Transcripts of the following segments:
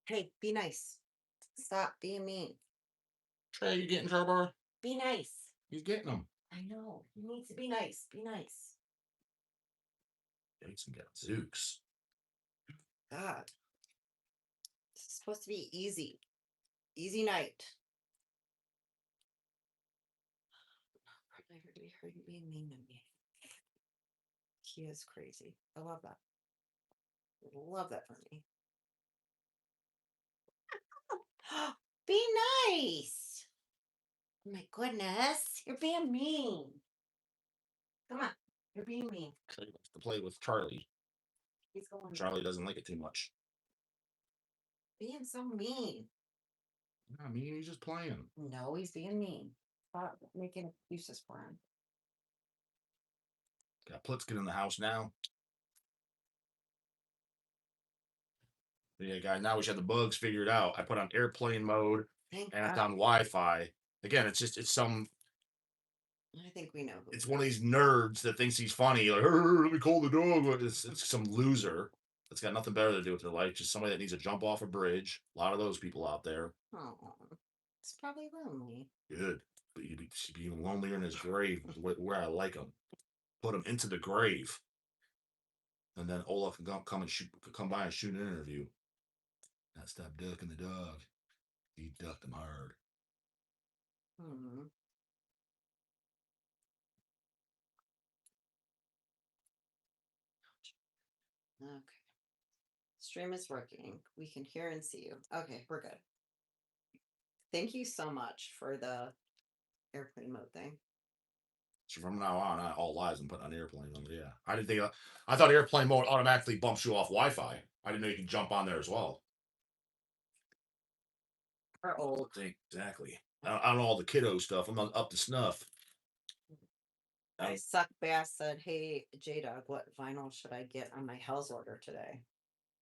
Hey, be nice. Stop being mean. Trey, you getting trouble? Be nice. He's getting them. I know. You need to be nice. Be nice. Jason got Zooks. God. This is supposed to be easy. Easy night. I heard you being mean to me. He is crazy. I love that. Love that for me. Be nice. Oh my goodness. You're being mean. Come on. You're being mean. Trey likes to play with Charlie. He's going Charlie doesn't like it too much. being so mean. I mean, he's just playing. No, he's being mean. Stop making excuses for him. Got Plitzkin in the house now. Yeah, guys, now we should have the bugs figured out. I put on airplane mode Thank and it's God. on Wi-Fi. Again, it's some. I think we know. It's one of these nerds that thinks he's funny. Like, let me call the dog. It's some loser that's got nothing better to do with their life. Just somebody that needs to jump off a bridge. A lot of those people out there. Oh, it's probably lonely. Good, but you'd be even lonelier in his grave. Where I like him. Put him into the grave, and then Olaf can come by and shoot an interview. Not stop ducking the dog. He ducked him hard. Hmm. Okay. Stream is working. We can hear and see you. Okay, we're good. Thank you so much for the airplane mode thing. So from now on, all lives I'm putting on airplane mode. Yeah, I didn't think. I thought airplane mode automatically bumps you off Wi-Fi. I didn't know you could jump on there as well. We're old. Exactly. I don't know all the kiddo stuff. I'm not up to snuff. I Suck Bass said, "Hey J-Dawg, what vinyl should I get on my house order today?"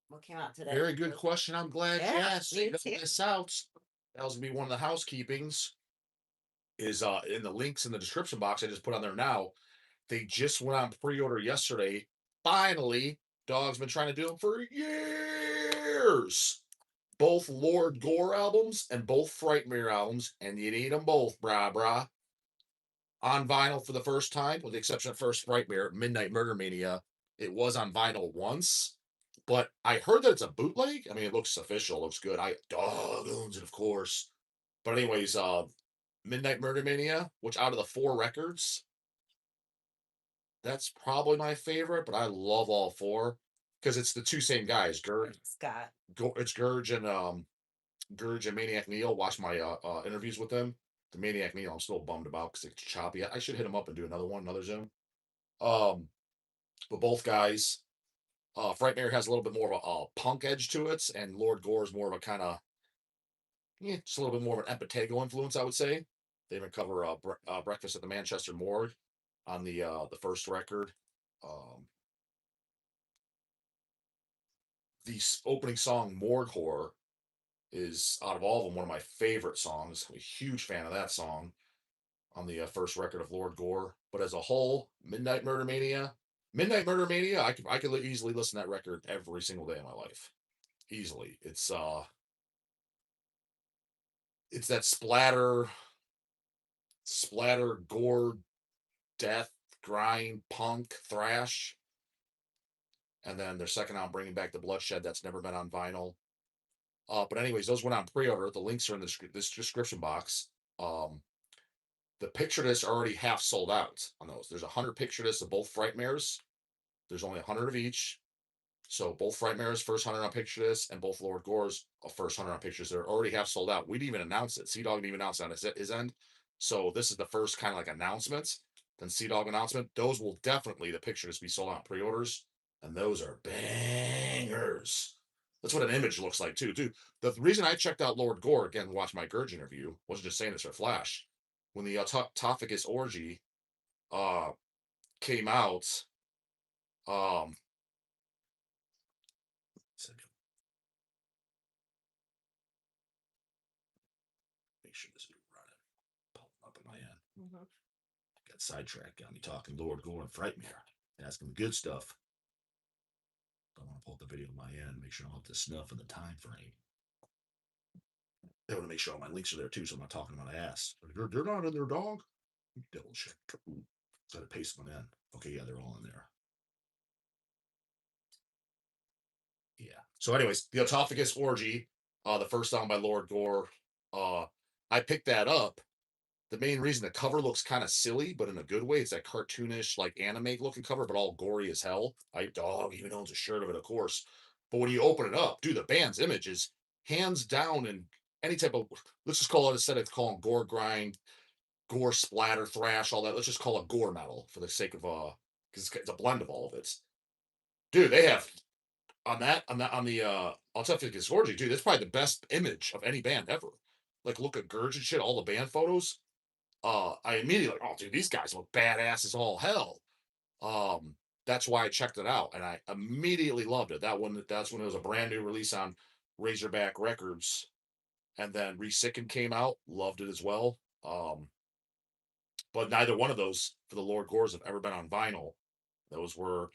What came out today? Very good question. I'm glad you asked. Me You too. don't miss out. That was gonna be one of the housekeepings. Is in the links in the description box I just put on there now. They just went on pre-order yesterday. Finally, Dog's been trying to do them for years. Both Lord Gore albums and both FRIGHTMARE albums, and you need them both, brah. On vinyl for the first time, with the exception of first FRIGHTMARE, Midnight Murder Mania. It was on vinyl once, but I heard that it's a bootleg. I mean, it looks official, looks good. Dog owns it, of course. But anyways, Midnight Murder Mania, which out of the 4 records, that's probably my favorite, but I love all 4 because it's the 2 same guys, Gurge. Scott. It's Gurge and Maniac Neil. Watch my interviews with them. The Maniac Neil, I'm still bummed about because it's choppy. I should hit him up and do another Zoom. But both guys, FRIGHTMARE has a little bit more of a punk edge to it, and Lord Gore is more of a kind of, just a little bit more of an Empatego influence, I would say. They even cover Breakfast at the Manchester Morgue on the first record. The opening song, Morgue Horror, is out of all of them one of my favorite songs. I'm a huge fan of that song on the first record of Lord Gore. But as a whole, Midnight Murder Mania, I could easily listen to that record every single day of my life, easily. It's that splatter, gore, death, grind, punk, thrash. And then their second album, Bringing Back the Bloodshed, that's never been on vinyl. But anyways, those went on pre-order. The links are in this description box. The picture discs are already half sold out on those. There's 100 picture discs of both FRIGHTMAREs. There's only 100 of each. So both FRIGHTMAREs first 100 on picture discs, and both Lord Gore's first 100 on pictures. They're already half sold out. We didn't even announce it. Dawg didn't even announce it on his end. So this is the first kind of like announcement. Then Dawg announcement. Those will definitely, the picture discs, be sold out pre-orders. And those are bangers. That's what an image looks like too. Dude, the reason I checked out Lord Gore, again, watch my Gurge interview, wasn't just saying this for Flash. When the Autophagous Orgy came out, make sure this is running. Pulling up at my end. Got sidetracked, got me talking Lord Gore and FRIGHTMARE, asking the good stuff. I want to pull up the video on my end, make sure I'm up to snuff in the time frame. I want to make sure all my links are there too, so I'm not talking about ass. They're not in there, dog. Double check. Gotta paste them in. Okay, yeah, they're all in there. Yeah. So, anyways, the Autophagous Orgy, the first song by Lord Gore. I picked that up. The main reason the cover looks kind of silly, but in a good way. It's that cartoonish, like anime looking cover, but all gory as hell. Dog even owns a shirt of it, of course. But when you open it up, dude, the band's image is hands down in any type of, let's just call it, instead of calling gore grind, gore splatter, thrash, all that, let's just call it gore metal for the sake of, because it's a blend of all of it. Dude, they have on the I'll tell you this Orgy, dude, that's probably the best image of any band ever. Like look at Gurge and shit, all the band photos. I immediately like, oh dude, these guys look badass as all hell. That's why I checked it out and I immediately loved it. That's when it was a brand new release on Razorback Records. And then Resickened came out, loved it as well. But neither one of those for the Lord Gores have ever been on vinyl. Those were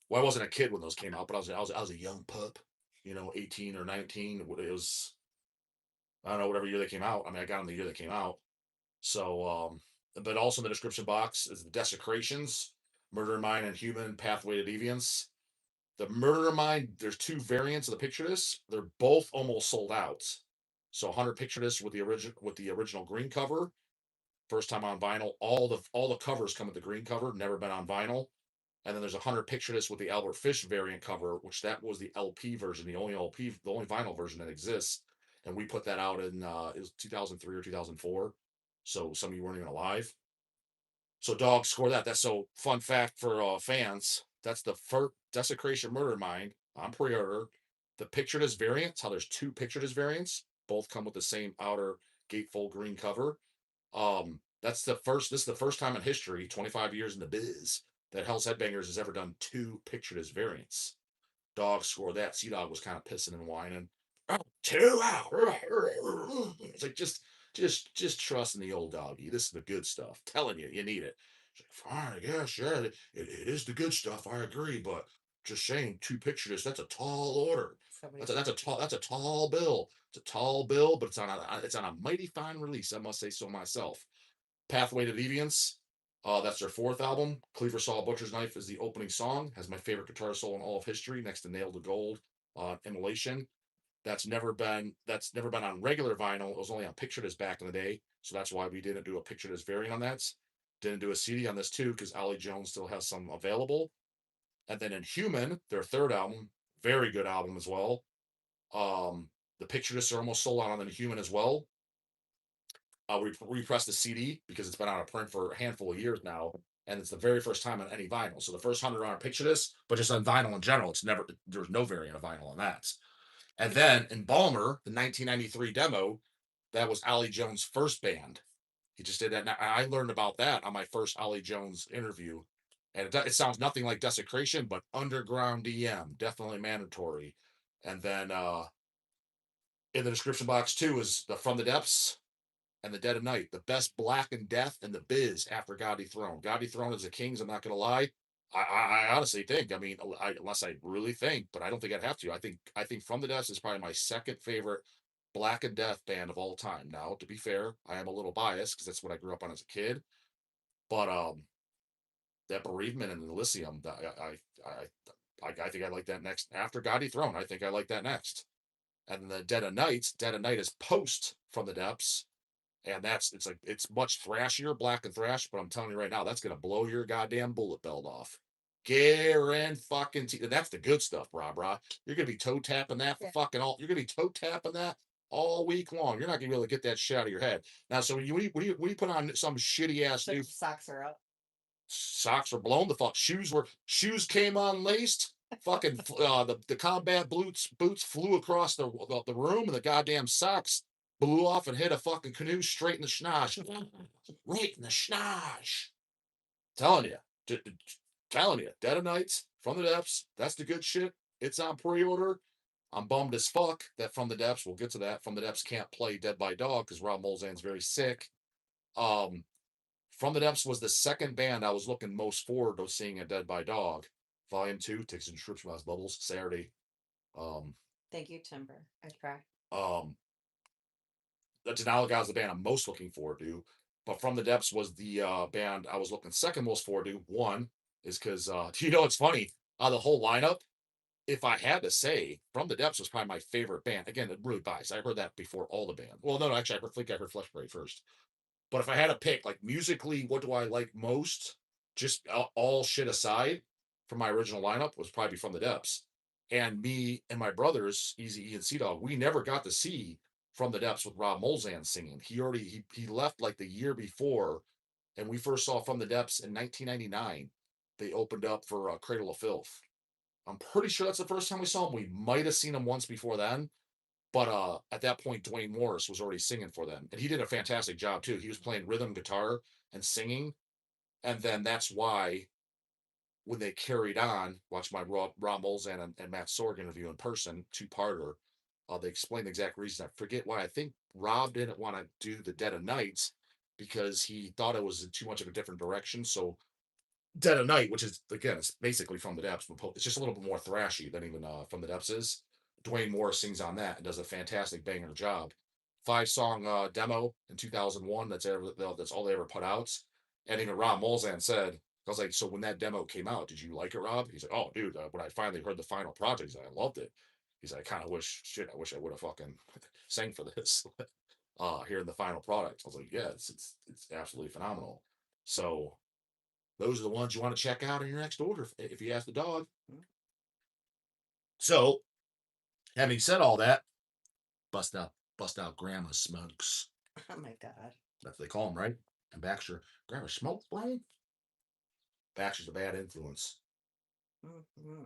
well, I wasn't a kid when those came out, but I was a young pup, 18 or 19. It was I don't know whatever year they came out. I mean, I got them the year they came out. So, but also in the description box is the Desecrations, Murder in Mind and Human Pathway to Deviance. The Murder in Mind, there's two variants of the picture disc. They're both almost sold out. So 100 picture discs with the original green cover. First time on vinyl. All the covers come with the green cover. Never been on vinyl. And then there's 100 picture disc with the Albert Fish variant cover, which that was the LP version, the only vinyl version that exists. And we put that out in it was 2003 or 2004. So some of you weren't even alive. So dog score that. That's so fun fact for fans. That's the first Desecration Murder Mind on pre-order. The picture disc variants, how there's two picture disc variants, both come with the same outer gatefold green cover. This is the first time in history, 25 years in the biz, that Hell's Headbangers has ever done two picture disc variants. Dog score that. Dawg was kind of pissing and whining. Oh, 2 out. It's like just trust in the old doggy. This is the good stuff. Telling you, you need it. It's like, fine, I guess, yeah, it is the good stuff. I agree, but just saying, two picture discs, that's a tall order. That's a tall bill. It's a tall bill, but it's on a mighty fine release. I must say so myself. Pathway to Deviance. That's their fourth album. Cleaver Saw Butcher's Knife is the opening song. Has my favorite guitar solo in all of history, next to Nail to Gold, Immolation. That's never been on regular vinyl. It was only on picture disc back in the day, so that's why we didn't do a picture disc variant on that. Didn't do a CD on this too because Ollie Jones still has some available. And then Inhuman, their third album, very good album as well. The picture discs are almost sold out on Inhuman as well. We repressed the CD because it's been out of print for a handful of years now, and it's the very first time on any vinyl. So the first 100 are on picture disc, but just on vinyl in general, there's no variant of vinyl on that. And then EMBALMER, the 1993 demo, that was Ollie Jones' first band. He just did that. Now, I learned about that on my first Ollie Jones interview, and it sounds nothing like Desecration, but underground DM, definitely mandatory. And then in the description box too is the From the Depths and the Dead of Night, the best black and death in the biz after God Dethroned. God Dethroned is the Kings. I'm not gonna lie. I honestly think. I mean, unless I really think, but I don't think I'd have to. I think From the Depths is probably my second favorite black and death band of all time. Now, to be fair, I am a little biased because that's what I grew up on as a kid. But that Bereavement and Elysium, I think I like that next after God Dethroned. I think I like that next. And the Dead of Night is post From the Depths. And it's much thrashier, black and thrash, but I'm telling you right now, that's gonna blow your goddamn bullet belt off. Guaranteed. That's the good stuff, Rob. You're gonna be toe tapping that for fucking all. You're gonna be toe tapping that all week long. You're not gonna be able to get that shit out of your head. Now, so when you put on some shitty ass new Socks are up. socks are blown the fuck. Shoes came unlaced. Fucking the combat boots flew across the room, and the goddamn socks blew off and hit a fucking canoe straight in the schnosh. Right in the schnosh. Telling you, telling you, Dead of Nights, From the Depths, that's the good shit. It's on pre-order. I'm bummed as fuck that From the Depths, we'll get to that. From the Depths can't play Dead by Dawg because Rob Molzan's very sick. From the Depths was the second band I was looking most forward to seeing at Dead by Dawg. Volume 2, takes a description of Bubbles, Saturday. Thank you, Timber. I try. Denali was the band I'm most looking forward to, but From the Depths was the band I was looking second most forward to. One is because it's funny, the whole lineup, if I had to say, From the Depths was probably my favorite band. Again, it really biased. I heard that before all the band. Well, no, actually, think I heard Flesh Parade first. But if I had to pick, like musically, what do I like most? Just all shit aside, from my original lineup was probably From the Depths. And me and my brothers, Easy E and Dawg, we never got to see From the Depths with Rob Molzan singing. He left like the year before, and we first saw From the Depths in 1999. They opened up for Cradle of Filth. I'm pretty sure that's the first time we saw him. We might have seen him once before then, but at that point, Dwayne Morris was already singing for them, and he did a fantastic job too. He was playing rhythm guitar and singing, and then that's why when they carried on, watch my Rob Molzan and Matt Sorg interview in person, two-parter. They explained the exact reason. I forget why. I think Rob didn't want to do the Dead of Nights because he thought it was in too much of a different direction. So Dead of Night, which is again, it's basically From the Depths, but it's just a little bit more thrashy than even From the Depths is. Dwayne Morris sings on that and does a fantastic banger job. 5-song demo in 2001. That's all they ever put out. And even Rob Molzan said, I was like, so when that demo came out, did you like it, Rob? He's like, oh, dude, when I finally heard the final project, he's like, I loved it. He's like, I kind of wish I would have fucking sang for this here in the final product. I was like, yeah, it's absolutely phenomenal. So those are the ones you want to check out in your next order if you ask the dog. So, having said all that, bust out Grandma Smokes. Oh my God. That's what they call them, right? And Baxter, Grandma Smokes, Brian? Baxter's a bad influence. Mm-hmm.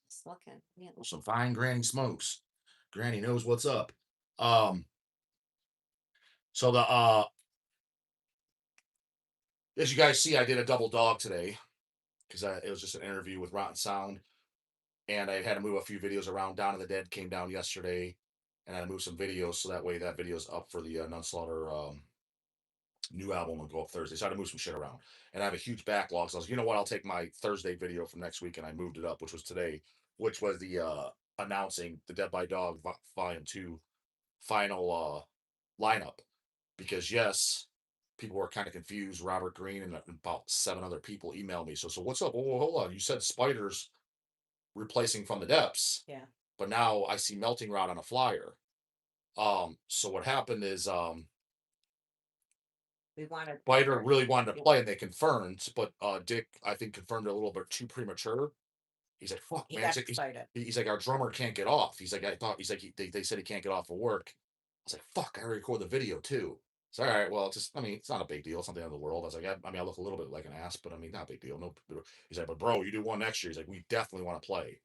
Just looking. Yeah. Some fine Granny Smokes. Granny knows what's up. So as you guys see, I did a double dog today because it was just an interview with Rotten Sound, and I had to move a few videos around. Dawn of the Dead came down yesterday, and I had to move some videos so that way that video's up for the Nunslaughter new album will go up Thursday. So I had to move some shit around, and I have a huge backlog. So I was, you know what, I'll take my Thursday video from next week, and I moved it up, which was today, which was the announcing the Dead by Dog Volume 2 final lineup. Because yes, people were kind of confused. Robert Green and about 7 other people emailed me. So what's up? Oh, hold on. You said Spiders replacing From the Depths. Yeah. But now I see Melting Rot on a flyer. So what happened is We wanted Spider really wanted to play and they confirmed, but Dick, I think, confirmed it a little bit too premature. He's like, fuck, He man. got excited. He's like, our drummer can't get off. He's like, they said he can't get off of work. I was like, fuck, I record the video too. It's all right. Well, it's not a big deal. It's not the end of the world. I was like, I look a little bit like an ass, but I mean, not a big deal. No. He's like, but bro, you do one next year. He's like, we definitely want to play.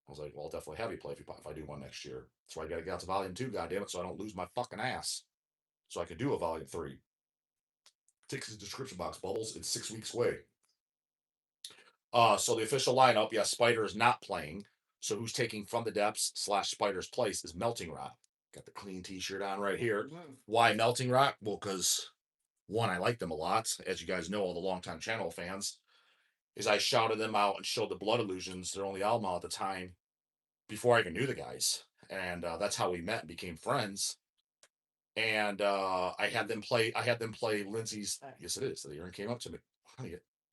I was like, well, I'll definitely have you play if I do one next year. That's why I got to get out to Volume 2, goddammit, so I don't lose my fucking ass. So I can do a Volume 3. Takes the description box, Bubbles. It's 6 weeks away. So the official lineup, yes, Spider is not playing. So who's taking From the Depths / Spider's place is Melting Rot. Got the clean t-shirt on right here. Mm-hmm. Why Melting Rot? Well, because one, I like them a lot. As you guys know, all the longtime channel fans, is I shouted them out and showed the Blood Illusions, their only album at the time, before I even knew the guys. And that's how we met and became friends. And I had them play Lindsay's. Yes, it is. Aaron came up to me.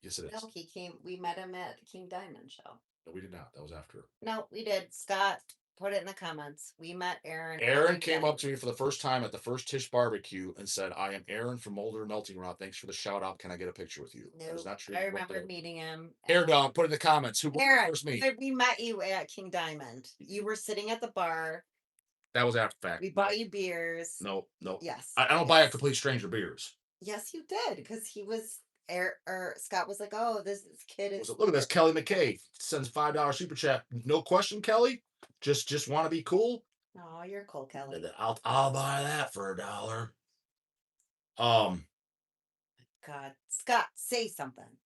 Yes, it is. No, he came. We met him at King Diamond show. No, we did not. That was after. No, we did. Scott, put it in the comments. We met Aaron. Aaron came up to me for the first time at the first Tish barbecue and said, I am Aaron from Molder Melting Rot. Thanks for the shout out. Can I get a picture with you? No, That was not true. I remember meeting him. Aaron, put in the comments. Who Aaron, first meet? we met you at King Diamond. You were sitting at the bar. That was after fact. We bought you beers. No. Yes. I don't buy a complete stranger beers. Yes, you did. Because he was Scott was like, oh, this kid is. Look at this. Kelly McKay sends $5 super chat. No question, Kelly. Just want to be cool. Oh, you're cool, Kelly. I'll buy that for $1. God, Scott, say something.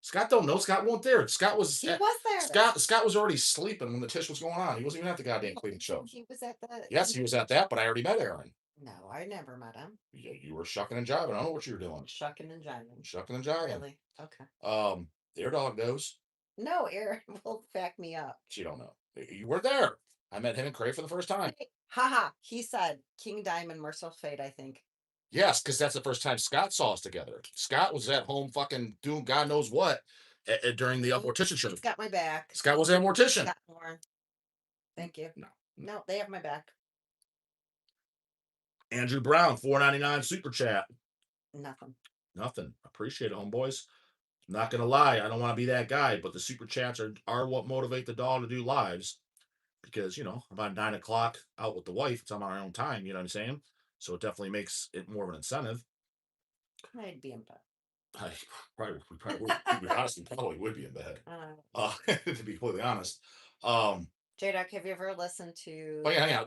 Scott don't know. Scott wasn't there. Scott was. He was there. Scott was already sleeping when the Tish was going on. He wasn't even at the goddamn cleaning show. He was at the. Yes, he was at that, but I already met Aaron. No, I never met him. You were shucking and jiving. I don't know what you were doing. Shucking and jiving. Shucking and jiving. Really? Okay. Their dog knows. No, Aaron will back me up. She don't know. You were there. I met him and Cray for the first time. Haha. He said King Diamond, Merciful Fate, I think. Yes, because that's the first time Scott saw us together. Scott was at home fucking doing God knows what during the mortician show. He's got my back. Scott was a mortician. Scott Moore. Thank you. No, they have my back. Andrew Brown, $4.99 super chat. Nothing. Appreciate it, homeboys. I'm not gonna lie, I don't want to be that guy, but the super chats are what motivate the dog to do lives. Because about 9 o'clock out with the wife, it's on our own time. You know what I'm saying? So it definitely makes it more of an incentive. I'd be in bed. We probably would. We honestly probably would be in bed. To be completely honest. J-dawg, have you ever listened to? Oh yeah.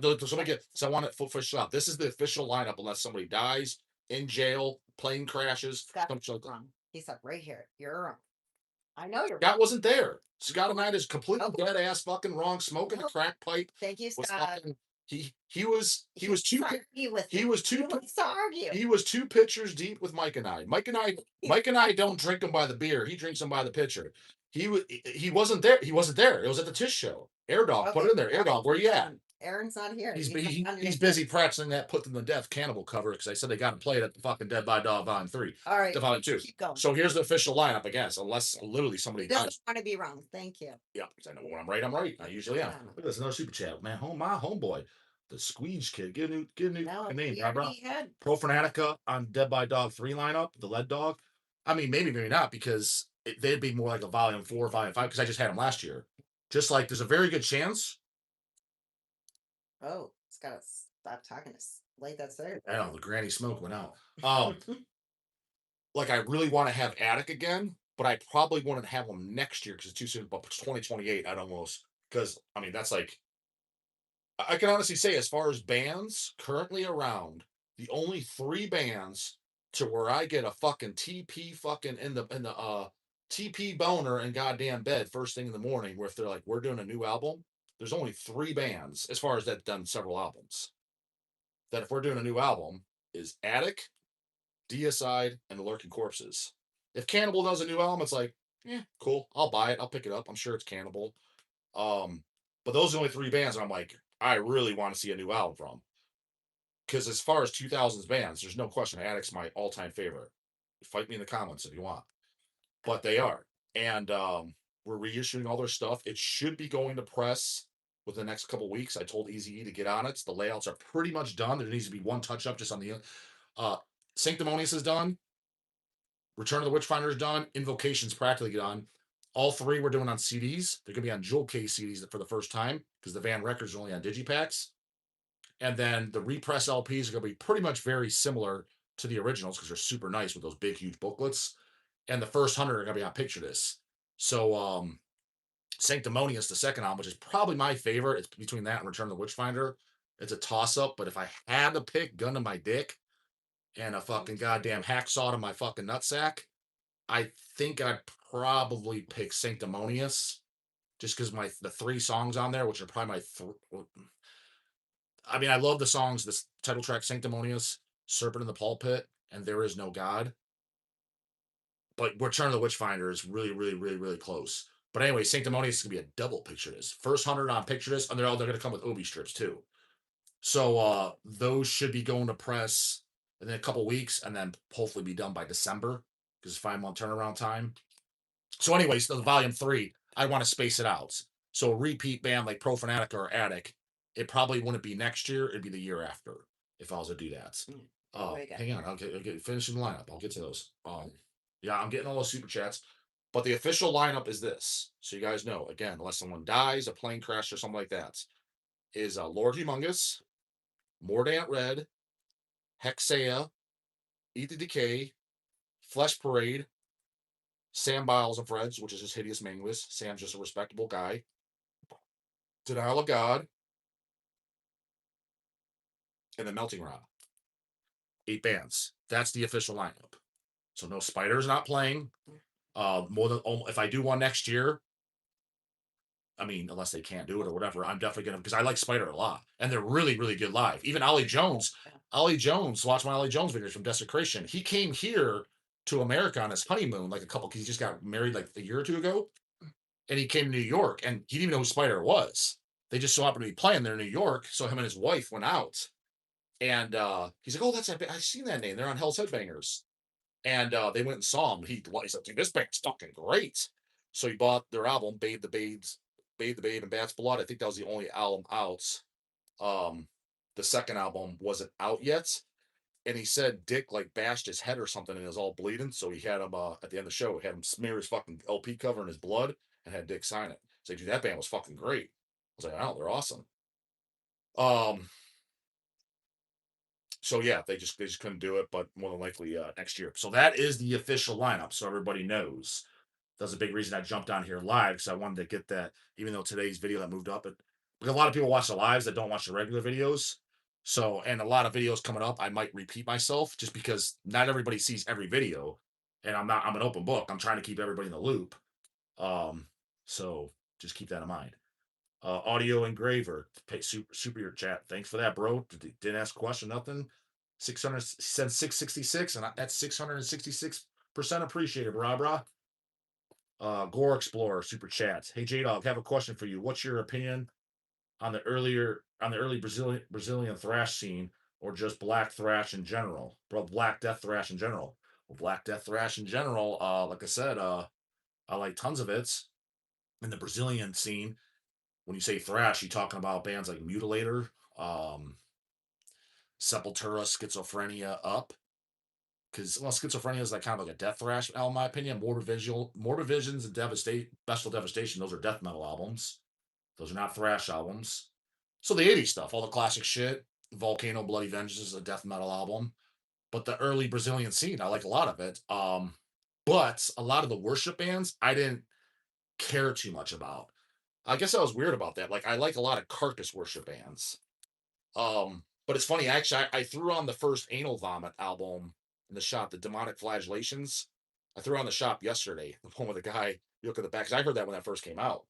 So I want it official out. This is the official lineup, unless somebody dies in jail, plane crashes. Scott's wrong. He said right here. You're wrong. I know you're. Scott wasn't there. Scott and I is completely dead ass fucking wrong, smoking a crack pipe. Thank you, Scott. He was two pitchers deep with Mike and I. Mike and I don't drink him by the beer. He drinks him by the pitcher. He wasn't there. It was at the Tish show. Dawg, put it in there. Dawg, where you at? Aaron's not here. He's busy practicing that Put Them to Death Cannibal cover because I said they got to play it at the fucking Dead by Dawg Volume 3. All right. The Volume 2. Keep going. So here's the official lineup, I guess, unless literally somebody dies. Doesn't want to be wrong. Thank you. Yeah, because I know when I'm right, I'm right. I usually am. Look at this, another super chat. Man, my homeboy, the Squeege kid. Get a new name, bro. Pro Fanatica on Dead by Dawg 3 lineup, the Lead Dog. I mean, maybe not, because they'd be more like a Volume 4, Volume 5, because I just had them last year. Just like there's a very good chance. Oh, it's got to stop talking to light that cigarette. I know, the granny smoke went out. Like I really want to have Attic again, but I probably wouldn't have them next year because it's too soon. But 2028, I'd almost, because I mean that's like, I can honestly say, as far as bands currently around, the only 3 bands to where I get a fucking TP fucking in the TP boner and goddamn bed first thing in the morning, where if they're like, we're doing a new album, there's only 3 bands as far as that done several albums. That if we're doing a new album is Attic, Deicide, and the Lurking Corpses. If Cannibal does a new album, it's like, cool, I'll buy it, I'll pick it up. I'm sure it's Cannibal. But those are the only 3 bands, and I'm like, I really want to see a new album from. Because as far as 2000s bands, there's no question Attic's my all-time favorite. Fight me in the comments if you want. But they are. And we're reissuing all their stuff. It should be going to press within the next couple weeks. I told Eazy-E to get on it. The layouts are pretty much done. There needs to be one touch-up just on the... Sanctimonious is done. Return of the Witchfinder is done. Invocation's practically done. All 3 we're doing on CDs. They're going to be on jewel case CDs for the first time because the Van records are only on digipacks. And then the repress LPs are going to be pretty much very similar to the originals because they're super nice with those big, huge booklets. And the first 100 are going to be on Picture Disc. So Sanctimonious, the second album, which is probably my favorite. It's between that and Return of the Witchfinder. It's a toss-up, but if I had to pick gun to my dick and a fucking goddamn hacksaw to my fucking nutsack, I think I'd probably pick Sanctimonious, just because the 3 songs on there, which are probably my I mean, I love the songs, this title track, Sanctimonious, Serpent in the Pulpit, and There Is No God. But Return of the Witchfinder is really, really, really, really close. But anyway, Sanctimonious is going to be a double Picture Disc. First 100 on Picture Disc, and they're going to come with Obi strips too. So those should be going to press in a couple weeks, and then hopefully be done by December, because it's 5-month turnaround time. So anyways, the Volume 3, I want to space it out. So a repeat band like Pro Fanatica or Attic, it probably wouldn't be next year. It'd be the year after if I was to do that. Hang on. I'll get finishing the lineup. I'll get to those. Yeah, I'm getting all those super chats. But the official lineup is this. So you guys know, again, unless someone dies, a plane crash or something like that, is Lord Humongous, Mordant Red, Hexea, Eat the Decay, Flesh Parade, Sam Biles and Freds, which is just Hideous Manguis. Sam's just a respectable guy. Denial of God, and the Melting Rod. 8 bands. That's the official lineup. So no Spider's not playing. More than if I do one next year, I mean, unless they can't do it or whatever, I'm definitely gonna, because I like Spider a lot, and they're really, really good live. Even Ollie Jones, watch my Ollie Jones videos from Desecration. He came here to America on his honeymoon, like because he just got married like a year or 2 ago, and he came to New York, and he didn't even know who Spider was. They just so happened to be playing there in New York. So him and his wife went out, and he's like, "Oh, that's I've seen that name. They're on Hell's Headbangers." And they went and saw him. He said, "Dude, this band's fucking great." So he bought their album, Bathe the Babe and Bat's Blood. I think that was the only album out. Um, the second album wasn't out yet. And he said Dick like bashed his head or something and it was all bleeding. So he had him at the end of the show, he had him smear his fucking LP cover in his blood and had Dick sign it. So dude, that band was fucking great. I was like, oh, they're awesome. Um, so yeah, they just couldn't do it, but more than likely next year. So that is the official lineup, so everybody knows. That's a big reason I jumped on here live because I wanted to get that, even though today's video that moved up, because a lot of people watch the lives that don't watch the regular videos. So, and a lot of videos coming up, I might repeat myself just because not everybody sees every video, and I'm an open book. I'm trying to keep everybody in the loop. So just keep that in mind. Audio engraver, pay super your chat. Thanks for that, bro. Didn't ask a question, nothing. 600 said 666, and that's 666% appreciated, brah. Gore Explorer super chat. Hey J-dawg, have a question for you. What's your opinion on the early Brazilian thrash scene, or just black thrash in general? Bro, Black Death thrash in general. Well, Black Death thrash in general, like I said, I like tons of it. In the Brazilian scene, when you say thrash, you talking about bands like Mutilator, Sepultura, Schizophrenia, Up. Because Schizophrenia is like kind of like a death thrash album, in my opinion. Morbid Visions, and Bestial Devastation, those are death metal albums. Those are not thrash albums. So the 80s stuff, all the classic shit. Volcano Bloody Vengeance is a death metal album. But the early Brazilian scene, I like a lot of it. But a lot of the worship bands, I didn't care too much about. I guess I was weird about that. Like I like a lot of carcass worship bands. But it's funny, actually, I threw on the first Anal Vomit album in the shop, the Demonic Flagellations. I threw on the shop yesterday, the one with the guy, you look at the back, because I heard that when that first came out.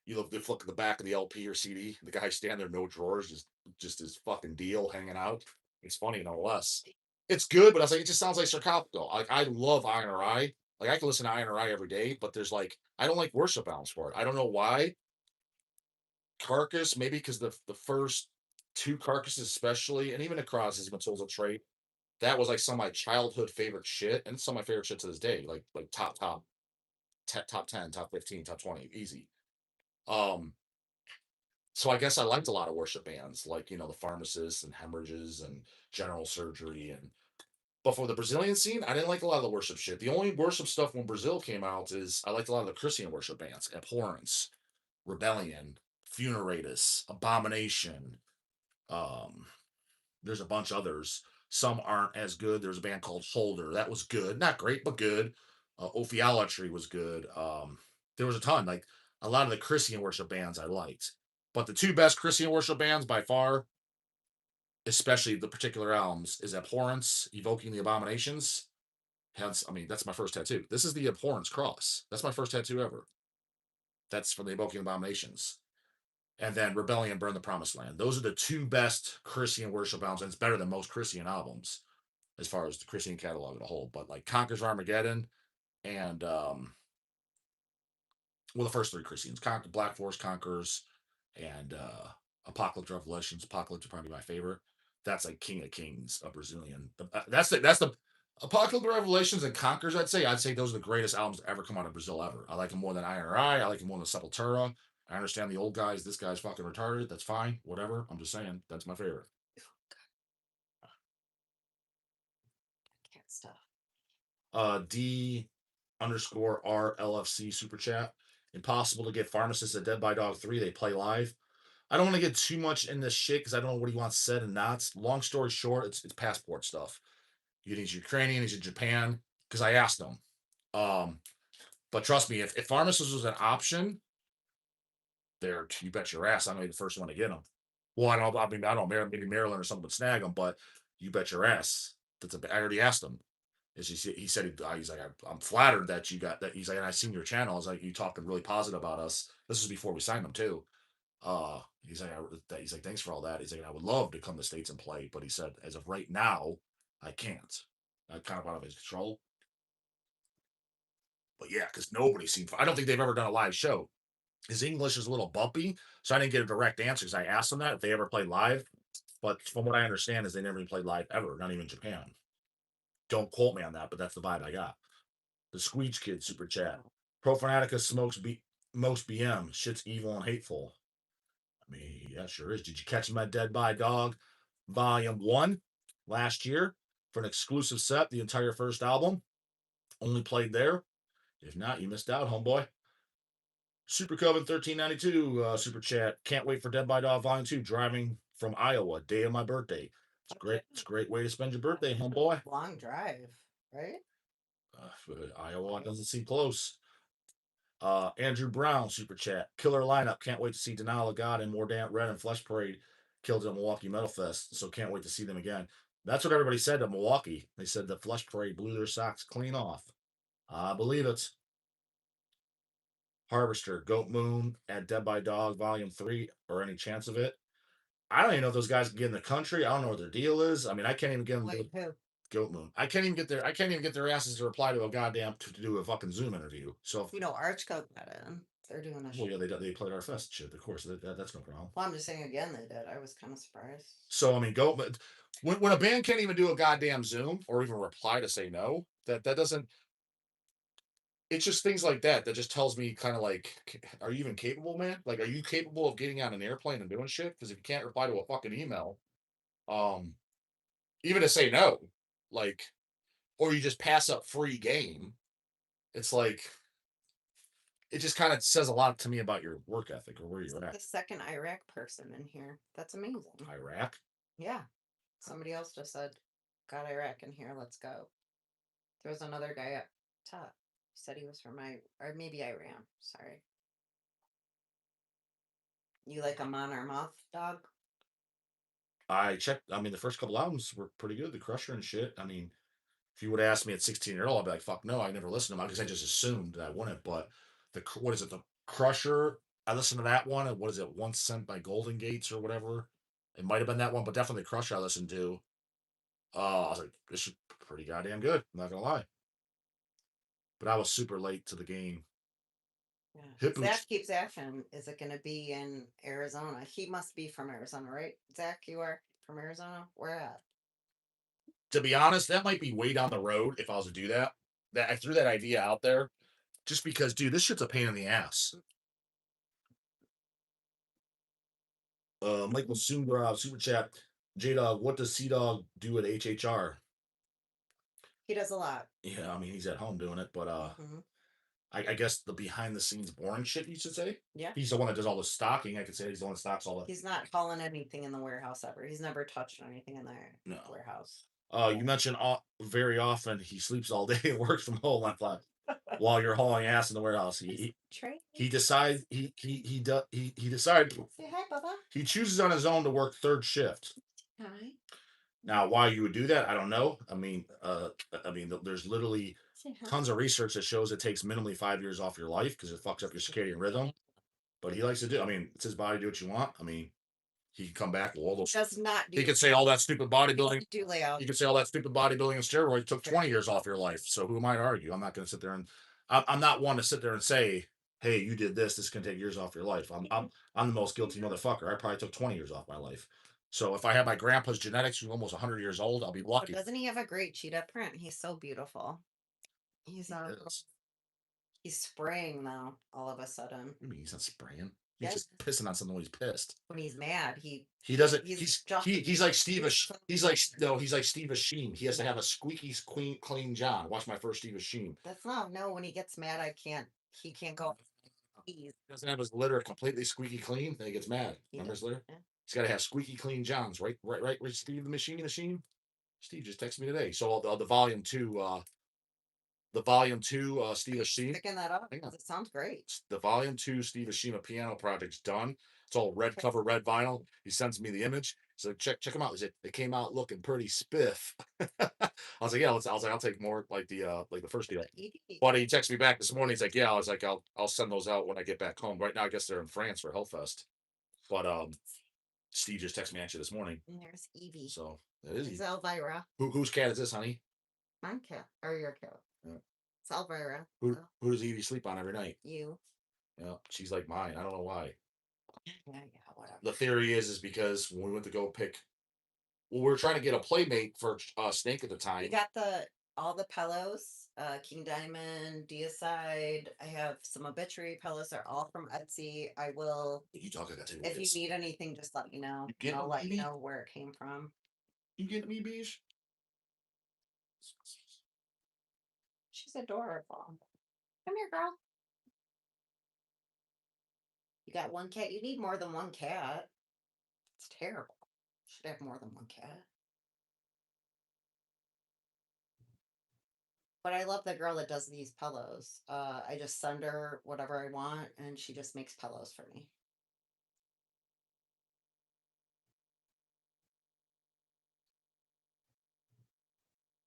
You look at the back of the LP or CD, the guy standing there, no drawers, just his fucking deal hanging out. It's funny, no less. It's good, but I was like, it just sounds like sarcophagus. Like I love INRI. Like I can listen to INRI every day, but there's like I don't like worship albums for it. I don't know why. Carcass, maybe because the first two Carcasses, especially, and even across his Matilda trait, that was like some of my childhood favorite shit, and some of my favorite shit to this day. Like top 10, top 15, top 20, easy. Um, so I guess I liked a lot of worship bands, like the Pharmacists and Hemorrhages and General Surgery, and but for the Brazilian scene, I didn't like a lot of the worship shit. The only worship stuff when Brazil came out is I liked a lot of the Christian worship bands, Abhorrence, Rebellion, Funeratus, Abomination. Um, there's a bunch others. Some aren't as good. There's a band called Holder that was good, not great, but good. Ophiolatry was good. There was a ton, like a lot of the Christian worship bands I liked, but the two best Christian worship bands by far, especially the particular albums, is Abhorrence, Evoking the Abominations. Hence, I mean, that's my first tattoo. This is the Abhorrence cross. That's my first tattoo ever. That's from the Evoking Abominations. And then Rebellion, Burn the Promised Land. Those are the two best Christian worship albums, and it's better than most Christian albums as far as the Christian catalog as a whole. But like Conquers Armageddon and well, the first three Christians, Black Force Conquers and Apocalypse Revelations. Apocalypse is probably my favorite. That's like King of Kings, a Brazilian. That's the Apocalypse Revelations and Conquers. I'd say those are the greatest albums to ever come out of Brazil ever. I like them more than INRI. I like them more than Sepultura. I understand the old guys. This guy's fucking retarded. That's fine. Whatever. I'm just saying that's my favorite. Cat stuff. D underscore RLFC super chat. Impossible to get pharmacists at Dead by Dawg 3. They play live. I don't want to get too much in this shit because I don't know what he wants said and not. Long story short, it's passport stuff. He's Ukrainian, he's in Japan. Because I asked him. But trust me, if pharmacist was an option, there you bet your ass I'm gonna be the first one to get them. Well, I don't know, maybe Maryland or something would snag them, but you bet your ass. I already asked him. He said he's like I'm flattered that you got that. He's like, and I seen your channel. I was like, you talking really positive about us. This was before we signed him too. He's like, thanks for all that. He's like, I would love to come to States and play, but he said, as of right now, I can't. I'm kind of out of his control. But yeah, because nobody's seen. I don't think they've ever done a live show. his English is a little bumpy, so I didn't get a direct answer because I asked him that if they ever played live. But from what I understand, is they never even played live ever, not even Japan. Don't quote me on that, but that's the vibe I got. The Squeech Kid super chat. Pro Fanatica smokes most BM. Shit's evil and hateful. I mean, yeah, sure is. Did you catch him at Dead by Dawg Volume 1 last year for an exclusive set, the entire first album? Only played there. If not, you missed out, homeboy. Super Coven 1392 super chat. Can't wait for Dead by Dawg Volume 2. Driving from Iowa, day of my birthday. It's great. It's a great way to spend your birthday, homeboy. Long drive, right? Iowa doesn't seem close. Andrew Brown super chat. Killer lineup. Can't wait to see Denial of God and More Damn Red and Flesh Parade killed at Milwaukee Metal Fest. So can't wait to see them again. That's what everybody said at Milwaukee. They said the Flesh Parade blew their socks clean off. I believe it. Harvester, Goat Moon at Dead by Dawg Volume 3, or any chance of it. I don't even know if those guys can get in the country. I don't know what their deal is. I mean, I can't even get them Wait, who? Goat Moon. I can't even get their asses to reply to a goddamn to do a fucking Zoom interview. So You know, Archcode got in. They're doing a well, show. yeah, they played our fest shit. Of course, that's no problem. Well, I'm just saying again, they did. I was kind of surprised. So I mean, go when a band can't even do a goddamn Zoom or even reply to say no, that doesn't. It's just things like that just tells me kind of like, are you even capable, man? Like, are you capable of getting on an airplane and doing shit? Because if you can't reply to a fucking email, um, even to say no, like, or you just pass up free game, it's like, it just kind of says a lot to me about your work ethic or where you're at. The second Iraq person in here. That's amazing. Iraq? Yeah. Somebody else just said, got Iraq in here. Let's go. There was another guy up top. He said he was from or maybe Iran. Sorry. You like a Mon or Moth dog? I checked. I mean, the first couple albums were pretty good. The Crusher and shit. I mean, if you would have asked me at 16-year-old, I'd be like, fuck no, I never listened to them because I just assumed that I wouldn't. But what is it? The Crusher. I listened to that one. And what is it? Once Sent by Golden Gates or whatever. It might have been that one, but definitely the Crusher I listened to. I was like, this is pretty goddamn good. I'm not gonna lie. But I was super late to the game. Yeah. Zach keeps asking, is it going to be in Arizona? He must be from Arizona, right? Zach, you are from Arizona? Where at? To be honest, that might be way down the road if I was to do that. That I threw that idea out there just because, dude, this shit's a pain in the ass. Michael Soongra, super chat. J-Dawg, what does C-Dawg do at HHR? He does a lot. Yeah, I mean, he's at home doing it, but I guess the behind the scenes boring shit, you should say. Yeah. He's the one that does all the stocking. I could say he's the one that stocks all that. He's not hauling anything in the warehouse ever. He's never touched anything in the warehouse. You mentioned very often he sleeps all day and works from home while you're hauling ass in the warehouse. He decides he decided say hi, Bubba. He chooses on his own to work third shift. Hi. Now, why you would do that, I don't know. I mean, there's literally tons of research that shows it takes minimally 5 years off your life because it fucks up your circadian rhythm. But he likes to do. I mean, it's his body. Do what you want. I mean, he can come back with all those. Does not. He could say all that stupid bodybuilding. Do layout. You could say all that stupid bodybuilding and steroids took 20 years off your life. So who am I to argue? I'm not going to sit there and I'm not one to sit there and say, hey, you did this. This can take years off your life. I'm the most guilty motherfucker. I probably took 20 years off my life. So if I have my grandpa's genetics, who's almost 100 years old, I'll be lucky. But doesn't he have a great cheetah print? He's so beautiful. He's spraying now. All of a sudden. What do you mean he's not spraying? He's just pissing on something when he's pissed. When he's mad, he doesn't. He's like Steve. He's like Steve Sheen. He has to have a squeaky clean John. Watch my first Steve Sheen. That's not when he gets mad. He can't go. He doesn't have his litter completely squeaky clean. Then he gets mad. Remember his litter? Yeah. He's got to have squeaky clean Johns. Right. Steve the Machine. Steve just texted me today. So the volume 2. The volume 2, Steve Ashima. Picking that up. It sounds great. The volume 2 Steve Ashima piano project's done. It's all red cover, red vinyl. He sends me the image. So check them out. He said they came out looking pretty spiff. I was like, yeah. I'll take more like the first deal. But he texted me back this morning. He's like, yeah. I was like, I'll send those out when I get back home. Right now, I guess they're in France for Hellfest. But Steve just texted me actually this morning. And there's Evie. So that is Evie. Elvira. Whose cat is this, honey? My cat or your cat? Yeah. It's Elvira. Who does Evie sleep on every night? You. Yeah, she's like mine. I don't know why. Yeah, whatever. The theory is because when we went to go pick, well, we were trying to get a playmate for Snake at the We time. got all the pillows, King Diamond, Deicide. I have some obituary pillows. They're all from Etsy. I will, You talk. I got to if you need anything, just let me know. You get I'll let you me? know where it came from. You get me, bees? She's adorable. Come here, girl. You got one cat. You need more than one cat. It's terrible. Should have more than one cat. But I love the girl that does these pillows. I just send her whatever I want, and she just makes pillows for me.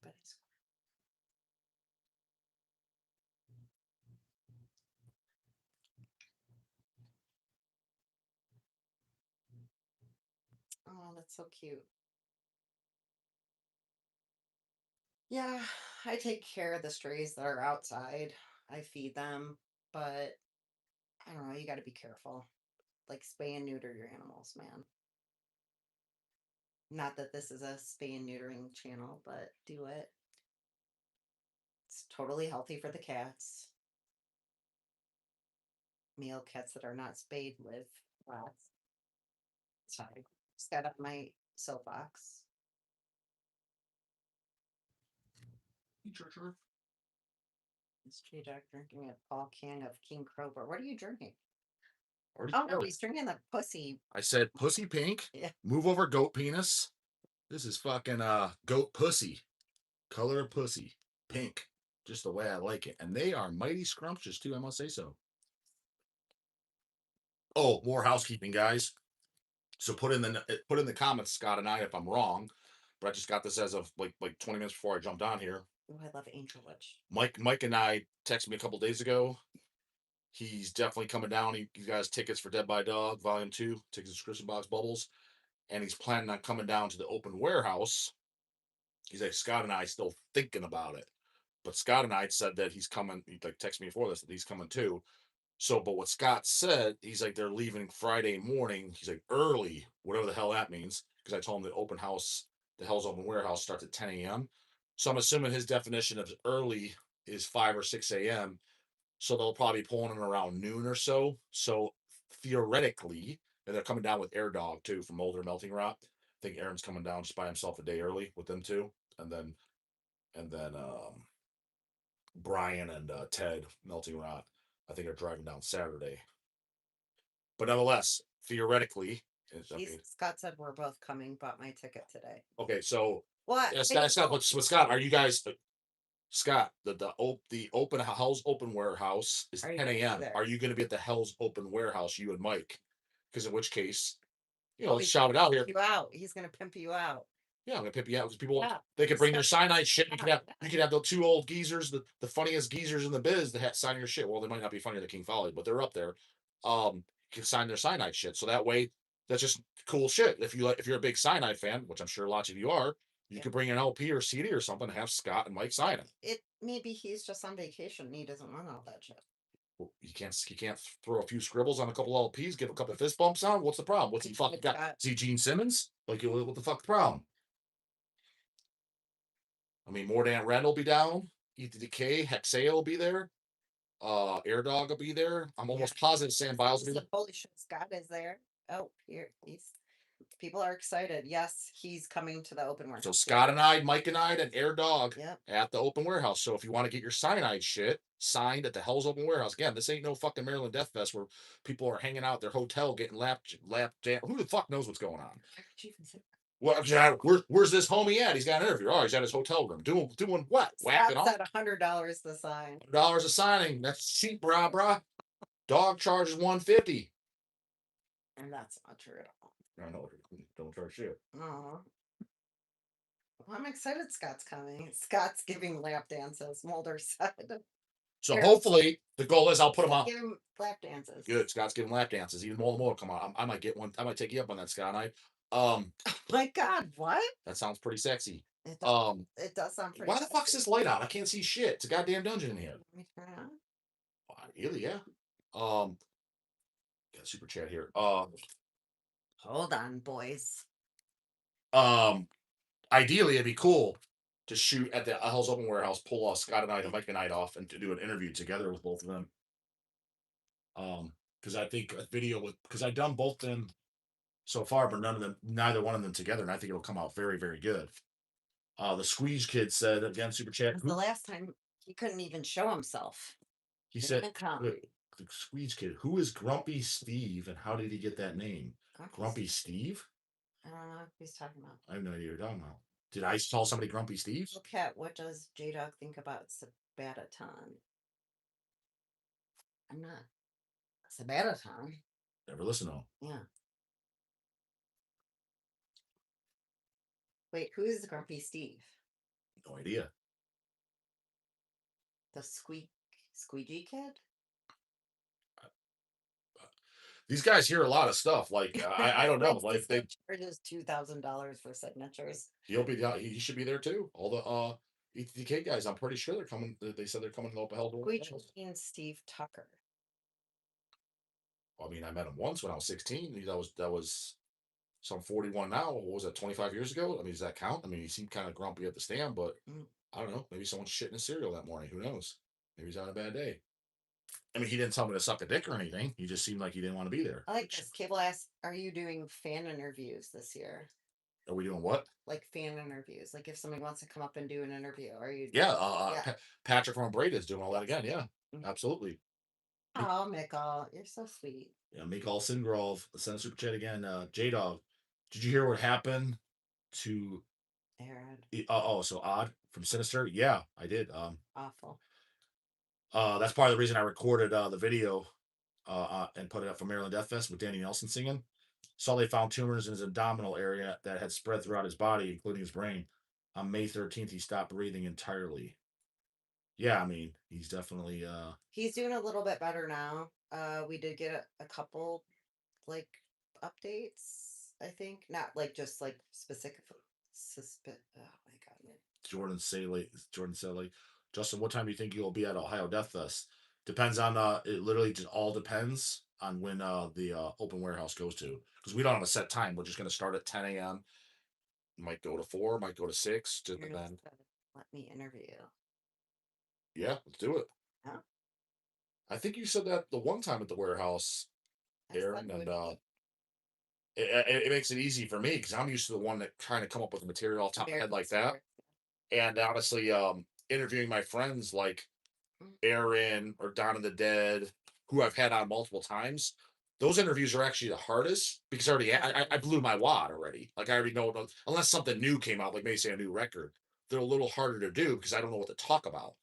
But it's oh, that's so cute. Yeah, I take care of the strays that are outside. I feed them, but I don't know, you got to be careful. Like spay and neuter your animals, man. Not that this is a spay and neutering channel, but do it. It's totally healthy for the cats. Male cats that are not spayed live well. Sorry, just got up my soapbox. This J-dawg drinking a Paul can of King Crover. What are you drinking? Oh no, he's drinking the pussy. I said pussy pink. Yeah. Move over, goat penis. This is fucking goat pussy. Color of pussy. Pink. Just the way I like it. And they are mighty scrumptious too, I must say so. Oh, more housekeeping, guys. So put in the comments, Scott and I, if I'm wrong. But I just got this as of like 20 minutes before I jumped on here. Oh, I love Angel Witch. Mike and I texted me a couple days ago. He's definitely coming down. He got tickets for Dead by Dawg Volume 2, tickets description box bubbles. And he's planning on coming down to the open warehouse. He's like, Scott and I still thinking about it. But Scott and I said that he's coming. He like texted me before this that he's coming too. So, but what Scott said, he's like, they're leaving Friday morning. He's like, early, whatever the hell that means. Because I told him the open house, the Hell's Open Warehouse starts at 10 a.m. So I'm assuming his definition of early is 5 or 6 a.m. So they'll probably be pulling him around noon or so. So theoretically, and they're coming down with Air Dog too from Molder Melting Rock. I think Aaron's coming down just by himself a day early with them too. And then Brian and Ted Melting Rock, I think are driving down Saturday. But nonetheless, theoretically, Scott said we're both coming. Bought my ticket today. Okay, so what? Yeah, Scott, what Scott? Are you guys? Scott, the open Hell's Open Warehouse is 10 a.m. Are you going to be at the Hell's Open Warehouse, you and Mike? Because in which case, let's shout it out here. You out. He's going to pimp you out. Yeah, I'm gonna pimp you out because people they could bring their cyanide shit. You could have the two old geezers, the funniest geezers in the biz that sign your shit. Well, they might not be funnier than King Folly, but they're up there. You can sign their cyanide shit. So that way, that's just cool shit. If you're a big cyanide fan, which I'm sure lots of you are, you could bring an LP or CD or something and have Scott and Mike sign it. Maybe he's just on vacation and he doesn't want all that shit. Well, you can't throw a few scribbles on a couple of LPs, give a couple of fist bumps on. What's the problem? What's he fucking got? Is he Gene Simmons? Like, what the fuck the problem? I mean, Mordant Ren will be down. Eat the Decay, Hexea will be there. Air Dog will be there. I'm almost positive Sam Biles will be there. Holy shit, Scott is there. Oh, here people are excited. Yes, he's coming to the open warehouse. So Scott and I, Mike and I, and Air Dog at the open warehouse. So if you want to get your cyanide shit signed at the Hell's Open Warehouse, again, this ain't no fucking Maryland Death Fest where people are hanging out at their hotel getting lap jam. Who the fuck knows what's going on? Well, where's this homie at? He's got an interview. Oh, he's at his hotel room. Doing what? Whacking off. At $100 to sign. $100 a signing. That's cheap, brah. Dog charges $150. And that's not true at all. I know. Don't charge shit. Oh. Well, I'm excited Scott's coming. Scott's giving lap dances, Mulder said. So hopefully the goal is I'll put him on. Give him lap dances. Good. Scott's giving lap dances. Even more. Come on. I might get one. I might take you up on that, Scott. Oh my God, what? That sounds pretty sexy. It does sound pretty Why the fuck's this light on? I can't see shit. It's a goddamn dungeon in here. Let me turn it on. Really, yeah. Got a super chat here. Hold on, boys. Ideally, it'd be cool to shoot at the Hell's Open Warehouse, pull off Scott and I to Mike a night off, and to do an interview together with both of them. Because I think a video with because I've done both of them so far, but neither one of them together, and I think it'll come out very, very good. The Squeeze Kid said again, super chat. The last time he couldn't even show himself. He Didn't said, even come. the Squeeze Kid, who is Grumpy Steve, and how did he get that name? Grumpy Steve? I don't know what he's talking about. I have no idea what you're talking about. Did I call somebody Grumpy Steve? Cat, what does J-Dawg think about Sabaton? I'm not. Sabaton? Never listen to him. Yeah. Wait, who is Grumpy Steve? No idea. The Squeegee Kid? These guys hear a lot of stuff. Like I don't know. Like they charges $2,000 for signatures. He'll be. He should be there too. All the ETK guys. I'm pretty sure they're coming. They said they're coming to Open Hell. And Steve Tucker. I mean, I met him once when I was 16. That was some 41 now. What was that? 25 years ago. I mean, does that count? I mean, he seemed kind of grumpy at the stand, but I don't know. Maybe someone's shitting his cereal that morning. Who knows? Maybe he's on a bad day. I mean, he didn't tell me to suck a dick or anything. He just seemed like he didn't want to be there. I like this. Cable asked, "Are you doing fan interviews this year?" Are we doing what? Like fan interviews. Like if somebody wants to come up and do an interview, are you? Yeah. Patrick from Breda is doing all that again. Yeah, absolutely. Oh, Mickle, you're so sweet. Yeah, Mikal Singrove, send a super chat again. J-Dawg, did you hear what happened to Aaron? So Odd from Sinister? Yeah, I did. Awful. That's part of the reason I recorded the video and put it up for Maryland Death Fest with Danny Nelson singing. Saw they found tumors in his abdominal area that had spread throughout his body, including his brain. On May 13th, he stopped breathing entirely. Yeah, I mean, he's definitely he's doing a little bit better now. We did get a couple like updates, I think. Not like just like specific oh my god. Jordan Saley. Justin, what time do you think you'll be at Ohio Death Fest? Depends on it literally just all depends on when the open warehouse goes to. Because we don't have a set time. We're just gonna start at 10 a.m. Might go to 4, might go to 6, just depend. Let me interview you. Yeah, let's do it. Huh? I think you said that the one time at the warehouse, Aaron, and it makes it easy for me because I'm used to the one that kind of come up with the material off top of head like that. And honestly, interviewing my friends like Aaron or Dawn of the Dead, who I've had on multiple times, those interviews are actually the hardest because I blew my wad already. Like I already know, unless something new came out, like maybe say a new record, they're a little harder to do because I don't know what to talk about.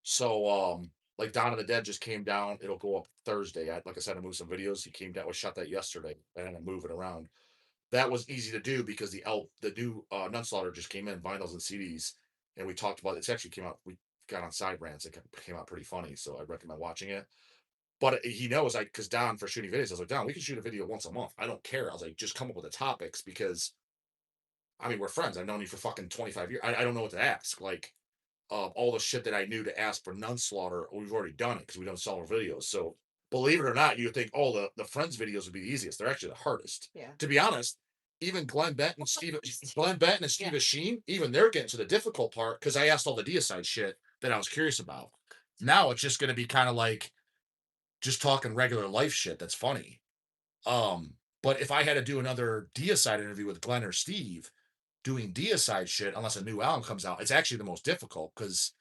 So like Dawn of the Dead just came down. It'll go up Thursday. Like I said, I moved some videos. He came down. We shot that yesterday, and I'm moving around. That was easy to do because the new Nunslaughter just came in, vinyls and CDs, and we talked about it. It's actually came out. We got on side brands. It came out pretty funny, so I recommend watching it. But he knows, like, because Don for shooting videos, I was like, Don, we can shoot a video once a month. I don't care. I was like, just come up with the topics because, I mean, we're friends. I've known you for fucking 25 years. I don't know what to ask. Like, all the shit that I knew to ask for Nunslaughter, we've already done it because we don't sell our videos. So believe it or not, you think, oh, the Friends videos would be the easiest. They're actually the hardest. Yeah. To be honest, even Glenn Benton and Steve Sheen, even they're getting to the difficult part because I asked all the deicide shit that I was curious about. Now it's just going to be kind of like just talking regular life shit that's funny. But if I had to do another deicide interview with Glenn or Steve, doing deicide shit, unless a new album comes out, it's actually the most difficult because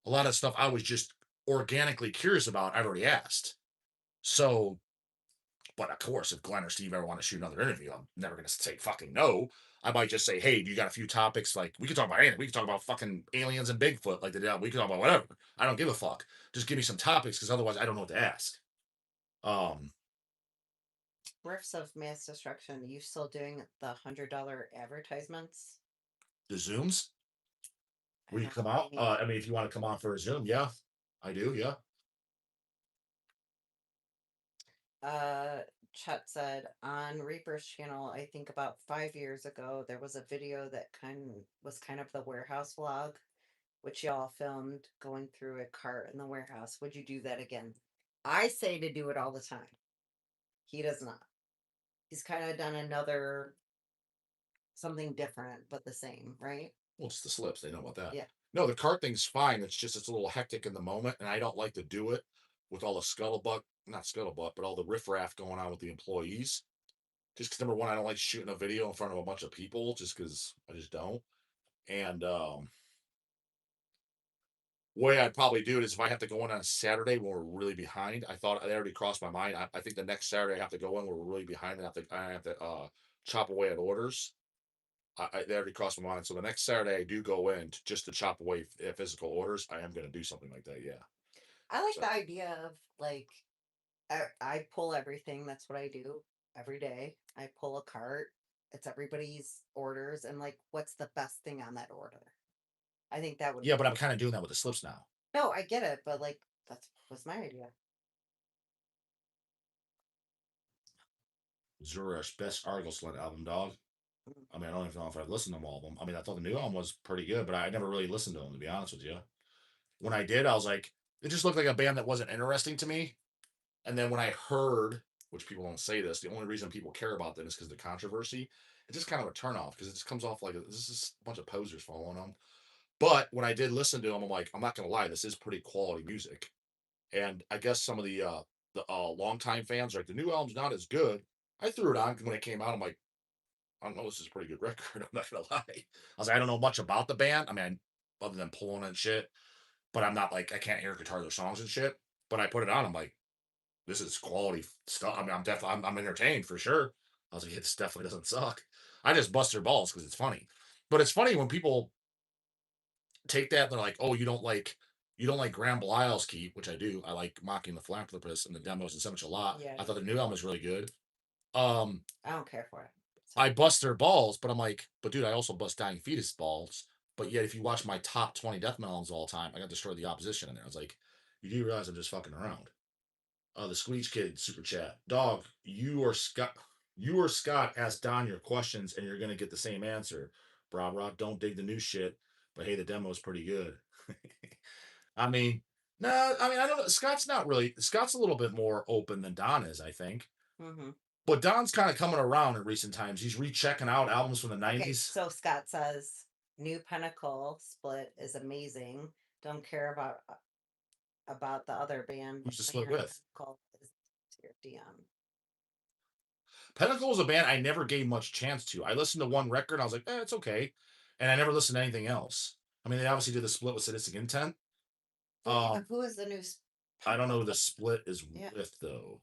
a lot of stuff I was just organically curious about, I've already asked. So, but of course, if Glenn or Steve ever want to shoot another interview, I'm never going to say fucking no. I might just say, hey, do you got a few topics? Like, we can talk about anything. We can talk about fucking aliens and Bigfoot. Like, we can talk about whatever. I don't give a fuck. Just give me some topics because otherwise I don't know what to ask. Riffs of Mass Destruction. Are you still doing the $100 advertisements? The Zooms? Will you come out? I mean, if you want to come on for a Zoom, yeah, I do. Yeah. Chet said on Reaper's channel, I think about 5 years ago, there was a video that was kind of the warehouse vlog, which y'all filmed going through a cart in the warehouse. Would you do that again? I say to do it all the time. He does not. He's kind of done another something different, but the same, right? Well, it's the slips. They know about that. Yeah. No, the cart thing's fine. It's just it's a little hectic in the moment, and I don't like to do it with all the scuttlebutt, not scuttlebutt, but all the riffraff going on with the employees. Just because number one, I don't like shooting a video in front of a bunch of people, just because I just don't. And way I'd probably do it is if I have to go in on a Saturday when we're really behind. I thought it already crossed my mind. I think the next Saturday I have to go in where we're really behind and I have to chop away at orders. That already crossed my mind. So the next Saturday I do go in just to chop away physical orders. I am going to do something like that. Yeah. I like So the idea of like I pull everything. That's what I do every day. I pull a cart. It's everybody's orders and like what's the best thing on that order. I think that would yeah, be but I'm kind of doing that with the slips now. no, I get it, but like that was my idea. Zura's best Argyle Sled album, dog. Mm. I mean, I don't even know if I've listened to all of them. I mean, I thought the new album was pretty good, but I never really listened to them, to be honest with you. When I did, I was like, it just looked like a band that wasn't interesting to me. And then when I heard, which people don't say this, the only reason people care about them is because of the controversy. It's just kind of a turnoff because it just comes off like this is a bunch of posers following them. But when I did listen to them, I'm like, I'm not gonna lie, this is pretty quality music. And I guess some of the longtime fans are like the new album's not as good. I threw it on when it came out. I'm like, I don't know, this is a pretty good record. I'm not gonna lie. I was like, I don't know much about the band. I mean, other than pulling and shit, but I'm not like I can't hear guitar their songs and shit. But I put it on. I'm like, this is quality stuff. I mean, I'm definitely I'm entertained for sure. I was like, yeah, this definitely doesn't suck. I just bust their balls because it's funny. But it's funny when people take that, they're like, oh, you don't like Graham Belial's Keep, which I do. I like Mocking the Philanthropist and the demos and so much a lot. Yeah, I thought the new album was really good. Um, I don't care for it. So I bust their balls, but I'm like, but dude, I also bust Dying Fetus balls. But yet, if you watch my top 20 death metal albums of all time, I got Destroy the Opposition in there. I was like, you do realize I'm just fucking around. The Squeech Kid super chat. Dog, you or Scott ask Don your questions and you're gonna get the same answer. Bra bra, don't dig the new shit. But hey, the demo's pretty good. I mean, no, I mean I don't know. Scott's not really Scott's a little bit more open than Don is, I think. hmm But Don's kind of coming around in recent times. He's rechecking out albums from the okay, 90s. so Scott says new Pinnacle split is amazing. Don't care about the other band. Who's the When split you're in with? Pinnacle is your DM. Pinnacle was a band I never gave much chance to. I listened to one record, I was like, it's okay. And I never listened to anything else. I mean, they obviously did the split with Sadistic Intent. Well, yeah, Um, who is the new I don't know Pinnacle? who the split is Yeah, with though.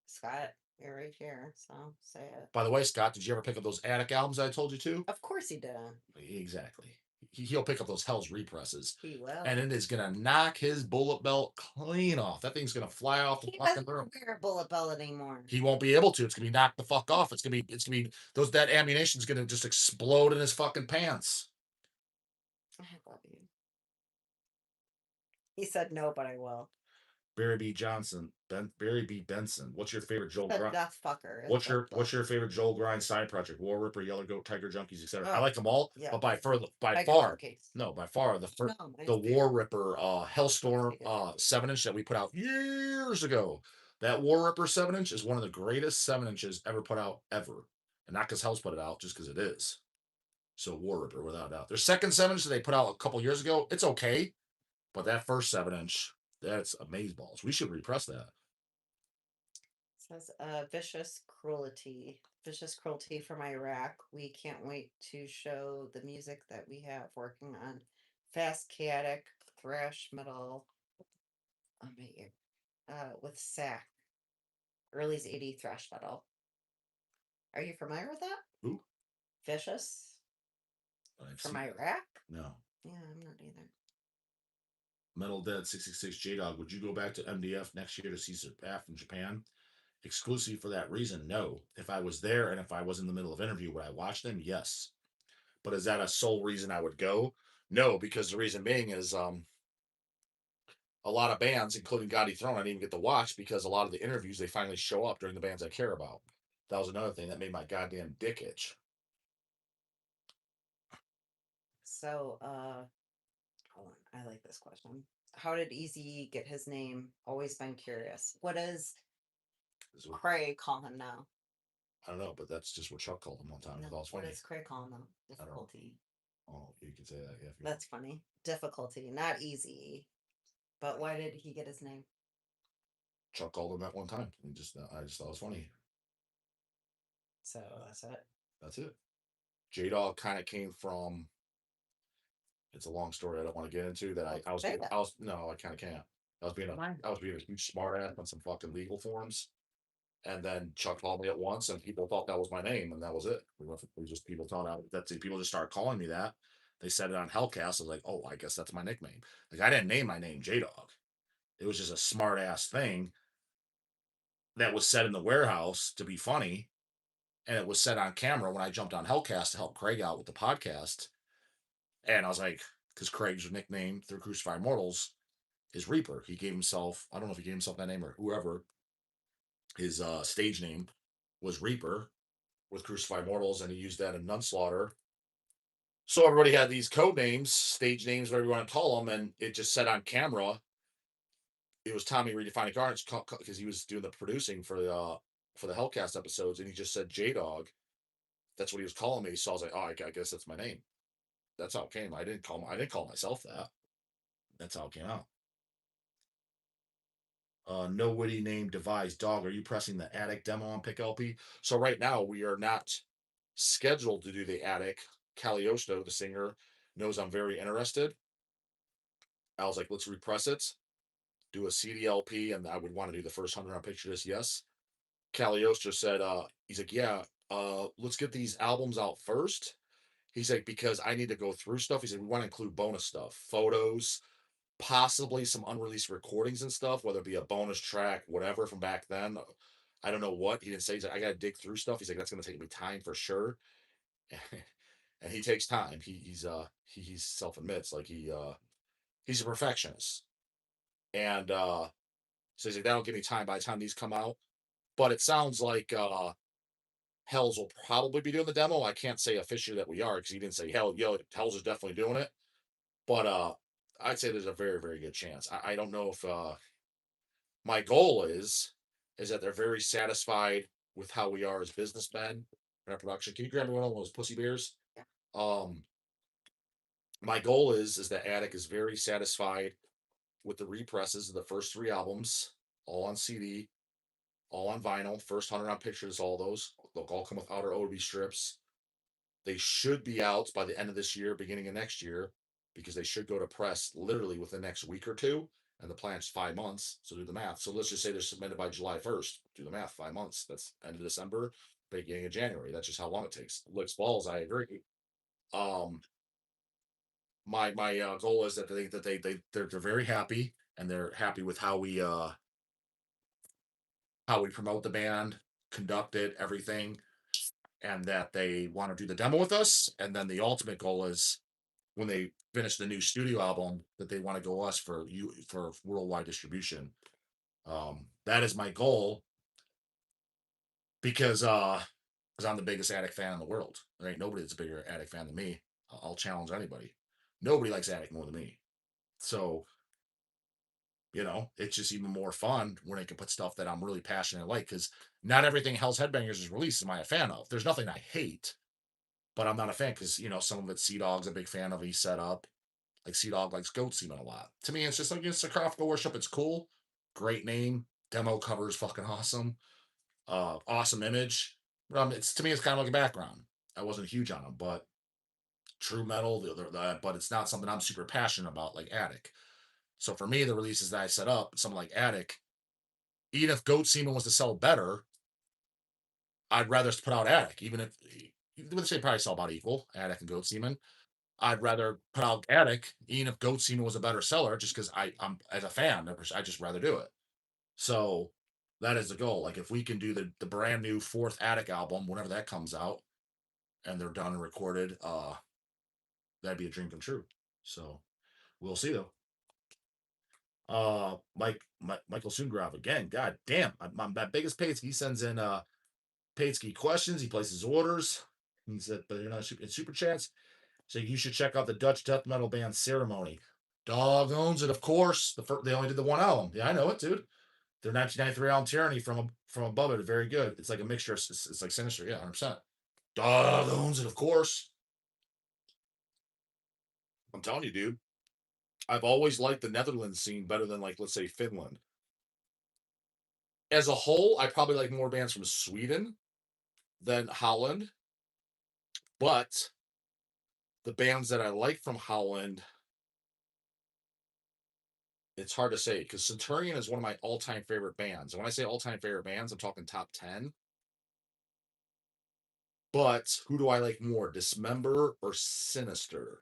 Scott, you're right here, so say it. By the way, Scott, did you ever pick up those Attic albums I told you to? Of course he did. Exactly. He'll pick up those Hell's represses, He and will. it is gonna knock his bullet belt clean off. That thing's gonna fly off the He fucking doesn't room. wear a bullet belt anymore. He won't be able to. It's gonna be knocked the fuck off. It's gonna be those that ammunition's gonna just explode in his fucking pants. I love you. He said no, but I will. Barry B. Johnson, Barry B. Benson. What's your favorite He Joel said Grind? death fucker as What's well. your favorite Joel Grind side project? War Ripper, Yellow Goat, Tiger Junkies, etc. I Oh, like them all, yeah. but by Tiger far, Junkies. no, by far No, the mine's War Ripper Hellstorm Tiger Junkies. 7-inch that we put out years ago. That War Ripper 7-inch is one of the greatest 7-inches ever put out ever, and not because Hell's put it out, just because it is. So War Ripper, without a doubt. Their second 7-inch that they put out a couple years ago, it's okay, but that first 7-inch, that's amazeballs. We should repress that. Says vicious cruelty. Vicious cruelty from Iraq. We can't wait to show the music that we have working on fast chaotic thrash metal with sack. Early's 80 thrash metal. Are you familiar with that? Who? Vicious I've from seen. Iraq? No. Yeah, I'm not either. Metal Dead 666 J-Dawg. Would you go back to MDF next year to see Surpath in Japan? Exclusively for that reason, no. If I was there and if I was in the middle of interview, would I watch them? Yes. But is that a sole reason I would go? No, because the reason being is a lot of bands, including Gotti Throne, I didn't even get to watch because a lot of the interviews they finally show up during the bands I care about. That was another thing that made my goddamn dick itch. So, hold on. I like this question. How did Easy get his name? Always been curious. What does Is what- Cray call him now? I don't know, but that's just what Chuck called him one time. No, It was what funny. does Cray call him now? I don't know. Difficulty. Oh, you could say that. Yeah. That's funny. Difficulty, not easy. But why did he get his name? Chuck called him that one time. I just thought it was funny. So that's it. That's it. J-Dawg kind of came from. It's a long story. I don't want to get into that. I was Say that. no, I kind of can't. I was being a huge smart ass on some fucking legal forms, and then Chuck called me at once, and people thought that was my name, and that was it. We just people thought out that people just started calling me that. They said it on Hellcast. I was like, oh, I guess that's my nickname. Like I didn't name my name J-Dawg. It was just a smart ass thing that was said in the warehouse to be funny, and it was said on camera when I jumped on Hellcast to help Craig out with the podcast. And I was like, because Craig's nickname through Crucified Mortals is Reaper. He gave himself, I don't know if he gave himself that name or whoever, his stage name was Reaper with Crucified Mortals, and he used that in Nunslaughter. So everybody had these code names, stage names, whatever you want to call them, and it just said on camera. It was Tommy Redefining Carnage because he was doing the producing for the Hellcast episodes, and he just said J-Dawg. That's what he was calling me. So I was like, oh, I guess that's my name. That's how it came. I didn't call myself that. That's how it came out. No witty name devised. Dog, are you pressing the Attic demo on Pick LP? So right now we are not scheduled to do the Attic. Cagliostro, the singer, knows I'm very interested. I was like, let's repress it, do a CD LP, and I would want to do the first 100 on Picture This. Yes. Cagliostro said, he's like, yeah, let's get these albums out first. He's like, because I need to go through stuff. He said, we want to include bonus stuff, photos, possibly some unreleased recordings and stuff, whether it be a bonus track, whatever from back then. I don't know what. He didn't say. He's like, I got to dig through stuff. He's like, that's going to take me time for sure. And he takes time. He's self admits like he's a perfectionist. And so he's like, that'll give me time by the time these come out. But it sounds like Hells will probably be doing the demo. I can't say officially that we are because he didn't say Hells is definitely doing it. But I'd say there's a very, very good chance. I don't know if my goal is that they're very satisfied with how we are as businessmen in our production. Can you grab me one of those pussy beers? Um, my goal is that Attic is very satisfied with the represses of the first three albums, all on CD, all on vinyl, first 100 on pictures, all those. They'll all come with outer OB strips. They should be out by the end of this year, beginning of next year, because they should go to press literally within the next week or two. And the plan's 5 months. So do the math. So let's just say they're submitted by July 1st. Do the math. 5 months. That's end of December, beginning of January. That's just how long it takes. Licks balls. I agree. Um, my goal is that they're very happy, and they're happy with how we promote the band, conduct it, everything, and that they want to do the demo with us. And then the ultimate goal is when they finish the new studio album that they want to go us for worldwide distribution. That is my goal because I'm the biggest Attic fan in the world. There ain't nobody that's a bigger Attic fan than me. I'll challenge anybody. Nobody likes Attic more than me. So it's just even more fun when I can put stuff that I'm really passionate like because not everything Hell's Headbangers is released am I a fan of. There's nothing I hate, but I'm not a fan because some of it Dog's a big fan of. He set up. Like Dog likes goat semen a lot. To me, it's just like it's sarcophagus worship. It's cool. Great name. Demo cover is fucking awesome. Awesome image. It's to me, it's kind of like a background. I wasn't huge on them, but true metal, but it's not something I'm super passionate about like Attic. So for me, the releases that I set up, something like Attic, even if goat semen was to sell better, I'd rather put out Attic, even if they probably sell about equal, Attic and goat semen. I'd rather put out Attic, even if Goat Semen was a better seller, just because I'm as a fan, I just rather do it. So that is the goal. Like if we can do the brand new fourth Attic album, whenever that comes out, and they're done and recorded, that'd be a dream come true. So we'll see though. Michael Sungrave again. God damn, my biggest Pates. He sends in Patesky questions. He places orders. He said, but in super chats. So you should check out the Dutch death metal band Ceremony. Dog owns it, of course. They only did the one album. Yeah, I know it, dude. Their 1993 album Tyranny from above it, very good. It's like a mixture. It's like Sinister. Yeah, 100%. Dog owns it, of course. I'm telling you, dude. I've always liked the Netherlands scene better than, like, let's say, Finland. As a whole, I probably like more bands from Sweden than Holland, but the bands that I like from Holland, it's hard to say because Centurion is one of my all-time favorite bands. And when I say all-time favorite bands, I'm talking top 10. But who do I like more, Dismember or Sinister?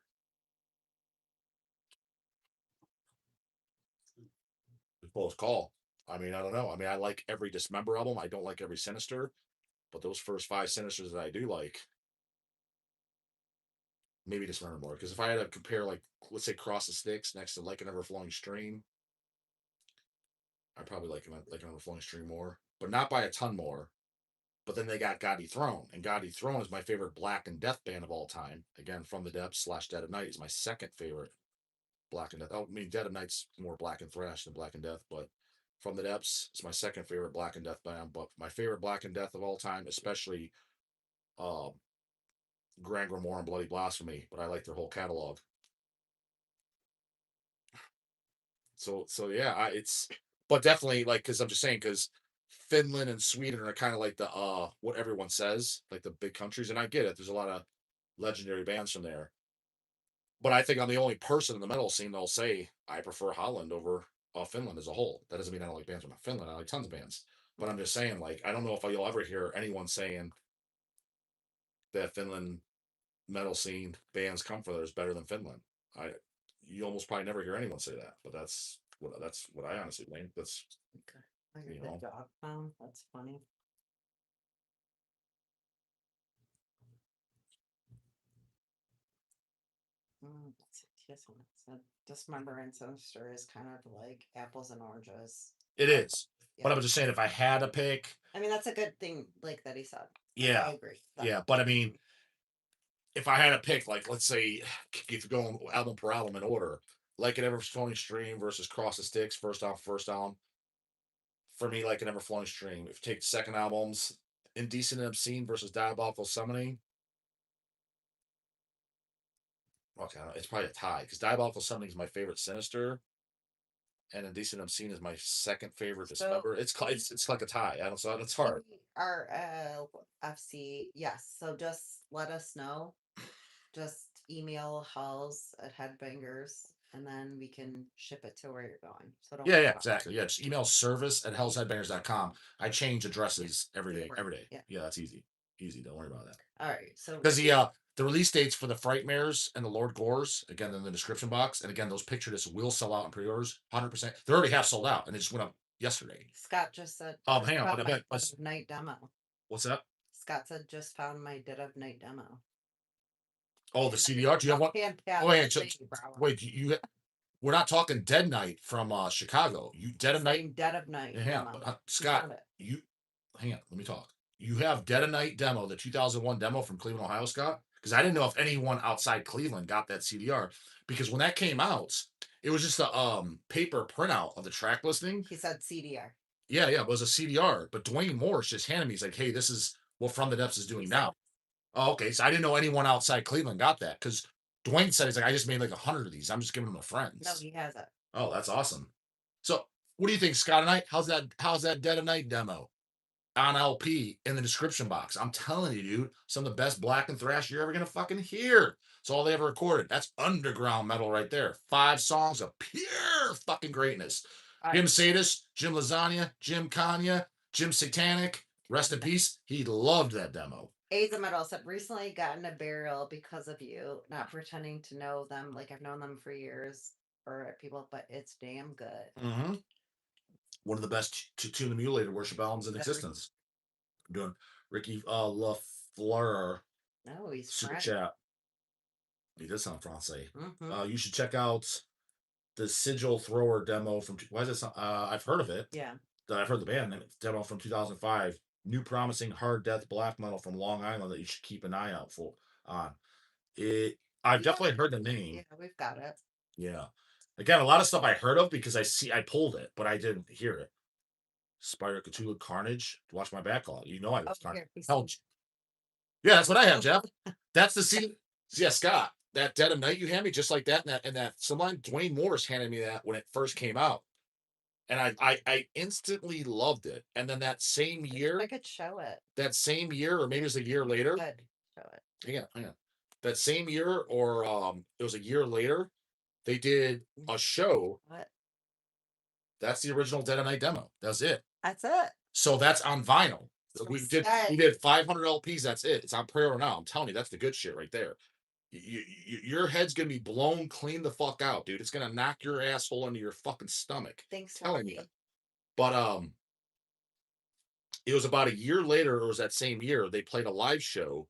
Close call. I mean, I don't know. I mean, I like every Dismember album. I don't like every Sinister, but those first 5 Sinisters that I do like, maybe Dismember more. Because if I had to compare, like, let's say Cross the Sticks next to Like an Ever Flowing Stream, I probably like an Ever Flowing Stream more, but not by a ton more. But then they got Gaudy Throne, and Gaudy Throne is my favorite Black and Death band of all time. Again, From the Depths / Dead of Night is my second favorite Black and Death. Oh, I mean, Dead of Night's more Black and Thrash than Black and Death, but From the Depths is my second favorite Black and Death band. But my favorite Black and Death of all time, especially uh, Grand Grimoire and Bloody Blasphemy. But I like their whole catalog. So yeah, it's but definitely like because I'm just saying because Finland and Sweden are kind of like the what everyone says, like the big countries, and I get it. There's a lot of legendary bands from there. But I think I'm the only person in the metal scene that'll say I prefer Holland over Finland as a whole. That doesn't mean I don't like bands from Finland. I like tons of bands. But I'm just saying, like, I don't know if you'll ever hear anyone saying that Finland metal scene bands come for is better than Finland. I you almost probably never hear anyone say that, but that's what I honestly think. That's Okay. Like you the know. dog pound. That's funny. Yes, so Dismember and Sinister is kind of like apples and oranges. It is. But Yeah. I'm just saying if I had to pick, I mean, that's a good thing, like that he said. yeah. I agree. Yeah. But I mean, if I had to pick, like, let's say if you're going album per album in order, Like an Ever Flowing Stream versus Cross the Sticks, first album. For me, Like an Ever Flowing Stream. If you take the second albums, Indecent and Obscene versus Diabolical Summoning. Okay, it's probably a tie because Diabolical Summoning is my favorite Sinister, and Indecent and Obscene is my second favorite Dismember. It's like a tie. I don't so it's hard. Our FC, yes. So just let us know. Just email Halls at Headbangers, and then we can ship it to where you're going. So don't. Yeah, exactly. Yeah, just email service at hellsheadbangers.com. I change addresses every day. Yeah. Yeah, that's easy. Easy. Don't worry about that. All right. So Because the release dates for the Frightmares and the Lord Gores, again, in the description box. And again, those picture discs will sell out in pre-orders 100%. They're already half sold out, and it just went up yesterday. Scott just said, Hang on. Dead of Night demo. What's that? Scott said, just found my Dead of Night demo. Oh, the CDR. Do you have one? Oh, wait, we're not talking Dead Night from Chicago. You Dead of Night. Dead of Night. Yeah, but Scott, you hang on. Let me talk. You have Dead of Night demo, the 2001 demo from Cleveland, Ohio, Scott? Because I didn't know if anyone outside Cleveland got that CDR. Because when that came out, it was just a paper printout of the track listing. He said CDR. Yeah, it was a CDR. But Dwayne Morris just handed me. He's like, "Hey, this is what From the Depths is doing now." Oh, okay. So I didn't know anyone outside Cleveland got that because Dwayne said he's like, "I just made like 100 of these. I'm just giving them to friends." No, he has it. Oh, that's awesome. So, what do you think, Scott and I? How's that Dead of Night demo on LP in the description box? I'm telling you, dude, some of the best black and thrash you're ever gonna fucking hear. It's all they ever recorded. That's underground metal right there. 5 songs of pure fucking greatness. Jim Sadis, Jim Lasagna, Jim Kanya, Jim Satanic, rest in peace. He loved that demo. Aza Metal said, recently gotten a burial because of you, not pretending to know them. Like I've known them for years or people, but it's damn good. Mm-hmm. One of the best Tune the Mutilated worship albums in existence. I'm doing Ricky LaFleur. No, he's super French. chat. He does sound Francais. Mm-hmm. You should check out the Sigil Thrower demo from. Why is it? I've heard of it. Yeah. I've heard the band demo from 2005. New promising hard death black metal from Long Island that you should keep an eye out for. On it, I've definitely heard the name. Yeah, we've got it. Yeah. Again, a lot of stuff I heard of because I pulled it, but I didn't hear it. Spider Cthulhu Carnage. Watch my backlog. You know I was here, we hell. see. Yeah, that's what I have, Jeff. That's the scene. Yeah, Scott. That Dead of Night you handed me, just like that, and that Sublime Dwayne Morris handed me that when it first came out. And I instantly loved it. And then that same year, I could show it. or maybe it was a year later. Good. Show it. Yeah. That same year, or it was a year later, they did a show. What? That's the original Dead of Night demo. That's it. That's it. So that's on vinyl. That's We what did I we said. did 500 LPs. That's it. It's on pre-order now. I'm telling you, that's the good shit right there. Your head's gonna be blown clean the fuck out, dude. It's gonna knock your asshole into your fucking stomach. Thanks, Telling you. Marty. But it was about a year later, or it was that same year, they played a live show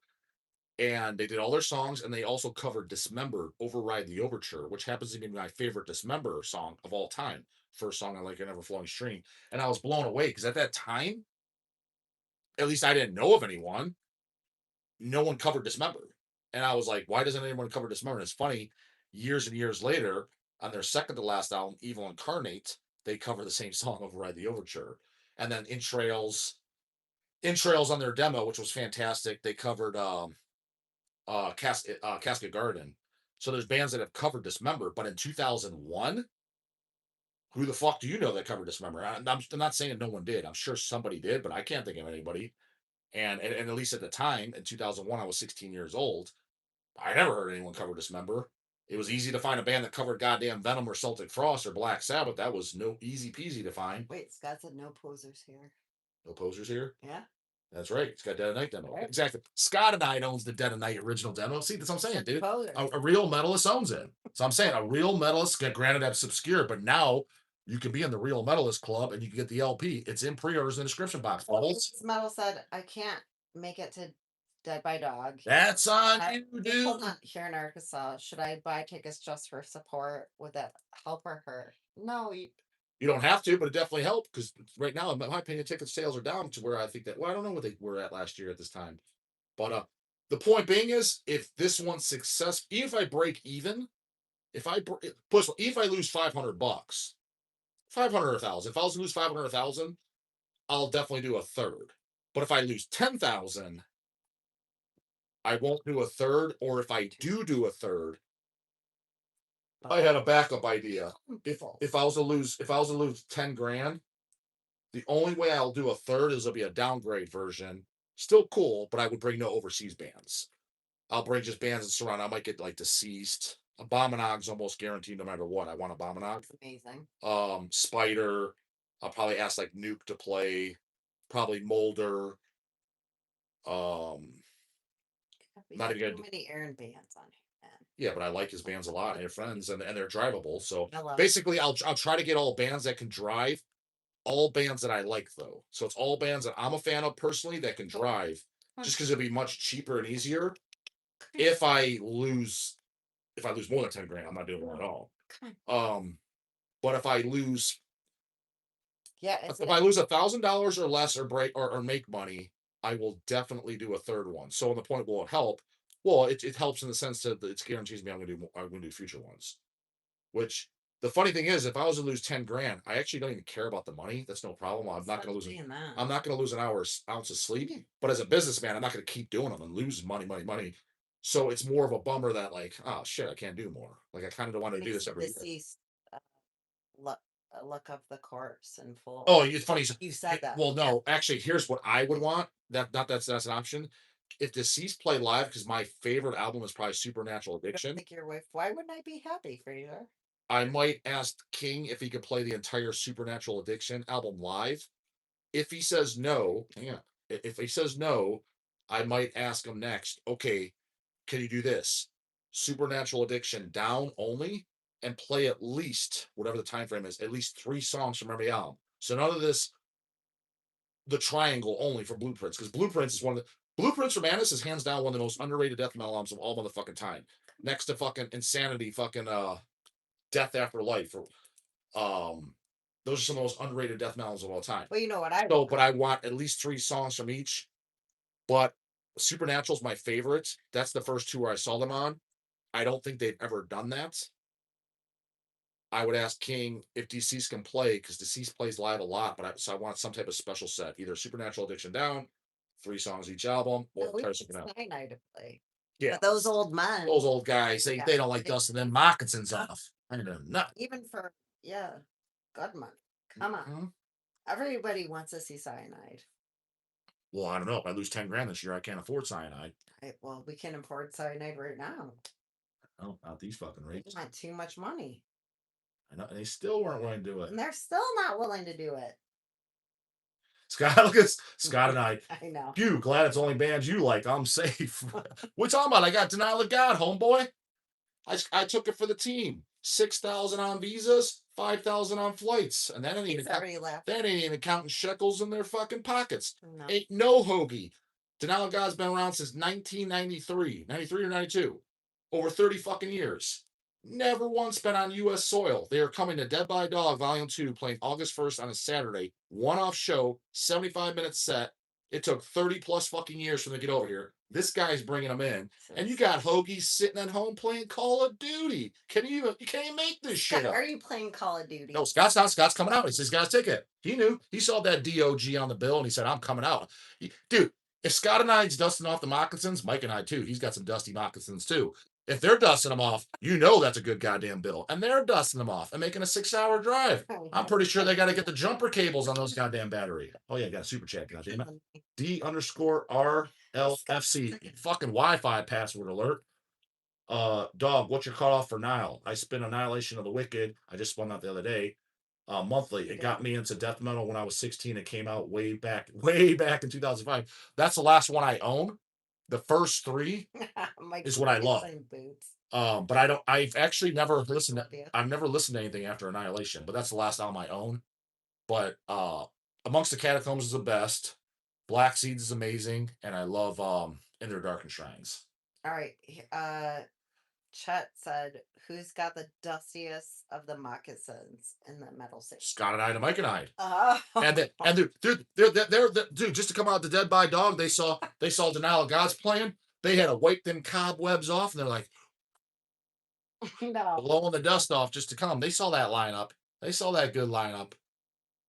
and they did all their songs, and they also covered Dismember, Override the Overture, which happens to be my favorite Dismember song of all time. First song I like an ever flowing stream. And I was blown away because at that time, at least I didn't know of anyone, no one covered Dismember. And I was like, why doesn't anyone cover Dismember? And it's funny, years and years later, on their second to last album, Evil Incarnate, they cover the same song, Override the Overture. And then Entrails on their demo, which was fantastic, they covered Casket Garden. So there's bands that have covered Dismember, but in 2001, who the fuck do you know that covered Dismember? I'm not saying no one did. I'm sure somebody did, but I can't think of anybody. And at least at the time, in 2001, I was 16 years old. I never heard anyone cover Dismember. It was easy to find a band that covered goddamn Venom or Celtic Frost or Black Sabbath. That was no easy peasy to find. Wait, Scott said no posers here. No posers here? Yeah. That's right. It's got Dead of Night demo. Right. Exactly. Scott and I owns the Dead of Night original demo. See, that's what I'm saying, dude. Poser. A real metalist owns it. So I'm saying a real metalist, granted that's obscure, but now you can be in the Real Metalist Club and you can get the LP. It's in pre-orders in the description box. This metal said I can't make it to Dead by Dog. That's on you, People dude. not here in Arkansas. Should I buy tickets just for support? Would that help or hurt? No, You don't have to, but it definitely helped because right now, in my opinion, ticket sales are down to where I think that, well, I don't know what they were at last year at this time. But the point being is, if this one's success, even if I break even, plus, if I lose $500, 500 or 1,000, if I was to lose 500 or 1,000, I'll definitely do a third. But if I lose 10,000, I won't do a third. Or if I do a third, I had a backup idea. If I was to lose 10 grand, the only way I'll do a third is it'll be a downgrade version. Still cool, but I would bring no overseas bands. I'll bring just bands that surround. I might get like Deceased. Abominog's almost guaranteed no matter what. I want Abominog. Amazing. Spider. I'll probably ask like Nuke to play. Probably Molder. Not even too gonna. many Aaron bands on here. Yeah, but I like his bands a lot. They're friends and they're drivable. So I basically, I'll try to get all bands that can drive. All bands that I like though. So it's all bands that I'm a fan of personally that can drive. Just because it'll be much cheaper and easier. If I lose more than 10 grand, I'm not doing it at all. But if I lose if I lose $1,000 or less or break or make money, I will definitely do a third one. So on the point, will it help? Well, it helps in the sense that it guarantees me I'm gonna do future ones. Which the funny thing is, if I was to lose 10 grand, I actually don't even care about the money. That's no problem. I'm not gonna lose an ounce of sleep. But as a businessman, I'm not gonna keep doing them and lose money. So it's more of a bummer that like, oh shit, I can't do more. Like I kind of don't want to do this every year. Deceased look of the corpse in full. Oh, it's funny. You said that. Well, no, actually, here's what I would want. That's an option. If Deceased play live, because my favorite album is probably Supernatural Addiction. Think your wife. Why wouldn't I be happy for you? I might ask King if he could play the entire Supernatural Addiction album live. If he says no, yeah. If he says no, I might ask him next. Okay, can you do this? Supernatural Addiction down only, and play at least whatever the time frame is, at least 3 songs from every album. So none of this, the triangle only for Blueprints, because Blueprints is one of the Blueprints for Madness is hands down one of the most underrated death metal albums of all motherfucking time. Next to fucking Insanity, fucking Death After Life, or those are some of the most underrated death metals of all time. Well, you know what but I want at least 3 songs from each. But Supernatural's my favorite. That's the first tour I saw them on. I don't think they've ever done that. I would ask King if Deceased can play, because Deceased plays live a lot, but so I want some type of special set, either Supernatural Addiction Down, 3 songs each album, or we entire need Supernatural. Cyanide to play. Yeah, But those old men, those old guys, Yeah. they don't like dusting them moccasins off. I know not. even for good month. Come on. Mhm. Everybody wants to see Cyanide. Well, I don't know. If I lose 10 grand this year, I can't afford Cyanide. Well, we can afford Cyanide right now. Oh, not these fucking We rates. want too much money. I know, and they still weren't willing to do it. And they're still not willing to do it. Scott, look at Scott and I. I know. Phew, glad it's only bands you like. I'm safe. What talking about? I got Denial of God, homeboy. I took it for the team. 6,000 on visas, 5,000 on flights, and that ain't He's even already left. that ain't even counting shekels in their fucking pockets. No. Ain't no hoagie. Denial of God's been around since 1993, 93 or 92, over 30 fucking years. Never once been on U.S. soil. They are coming to Dead by Dawg Volume 2, playing August 1st on a Saturday. One-off show, 75-minute set. It took 30 plus fucking years for them to get over here. This guy's bringing them in. And you got hoagies sitting at home playing Call of Duty. You can't even make this shit up. Are you playing Call of Duty? No, Scott's not. Scott's coming out. He says, got a ticket. He knew. He saw that DOG on the bill and he said, I'm coming out. Dude, if Scott and I's dusting off the moccasins, Mike and I too, he's got some dusty moccasins too. If they're dusting them off, you know that's a good goddamn bill. And they're dusting them off and making a 6-hour drive. I'm pretty sure they got to get the jumper cables on those goddamn battery. Oh yeah, got a super chat, goddamn it. D_RLFC. Fucking Wi-Fi password alert. Dog, what's your cutoff for Nile? I spin Annihilation of the Wicked. I just spun that the other day. Monthly. It got me into death metal when I was 16. It came out way back in 2005. That's the last one I own. The first 3 is what I love. But I've actually never listened I've never listened to anything after Annihilation, but that's the last album I own. But Amongst the Catacombs is the best. Black Seeds is amazing, and I love In Their Darkened Shrines. All right. Chet said, "Who's got the dustiest of the moccasins in the metal section?" Scott and I, and Mike and I. Oh. And they're dude. Just to come out to Dead by Dawg, they saw Denial of God's playing. They had to wipe them cobwebs off, and they're like, no, blowing the dust off just to come. They saw that lineup. They saw that good lineup.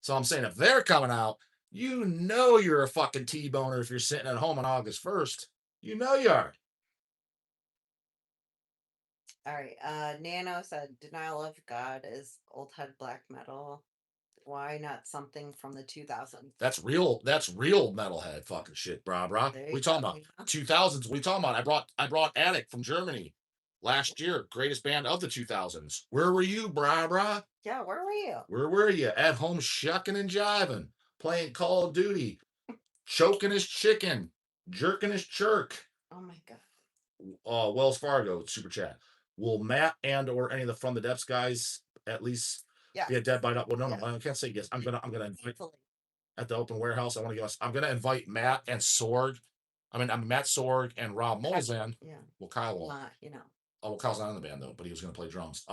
So I'm saying, if they're coming out, you know you're a fucking T-boner if you're sitting at home on August 1st. You know you are. All right. Nano said, "Denial of God is old head black metal. Why not something from the 2000s?" That's real metalhead fucking shit, brah. We talking about 2000s. We talking about. I brought Attic from Germany last year. Greatest band of the 2000s. Where were you, brah? Yeah, where were you? Where were you? At home shucking and jiving, playing Call of Duty, choking his chicken, jerking his jerk. Oh my god. Wells Fargo super chat. Will Matt and or any of the From the Depths guys at least be a Dead by Dawg? Well, no, I can't say yes. I'm gonna invite at the open warehouse. I'm gonna invite Matt and Sorg. I'm Matt Sorg and Rob Molzan. Yeah. Well, Kyle will. Oh, well, Kyle's not in the band though, but he was gonna play drums.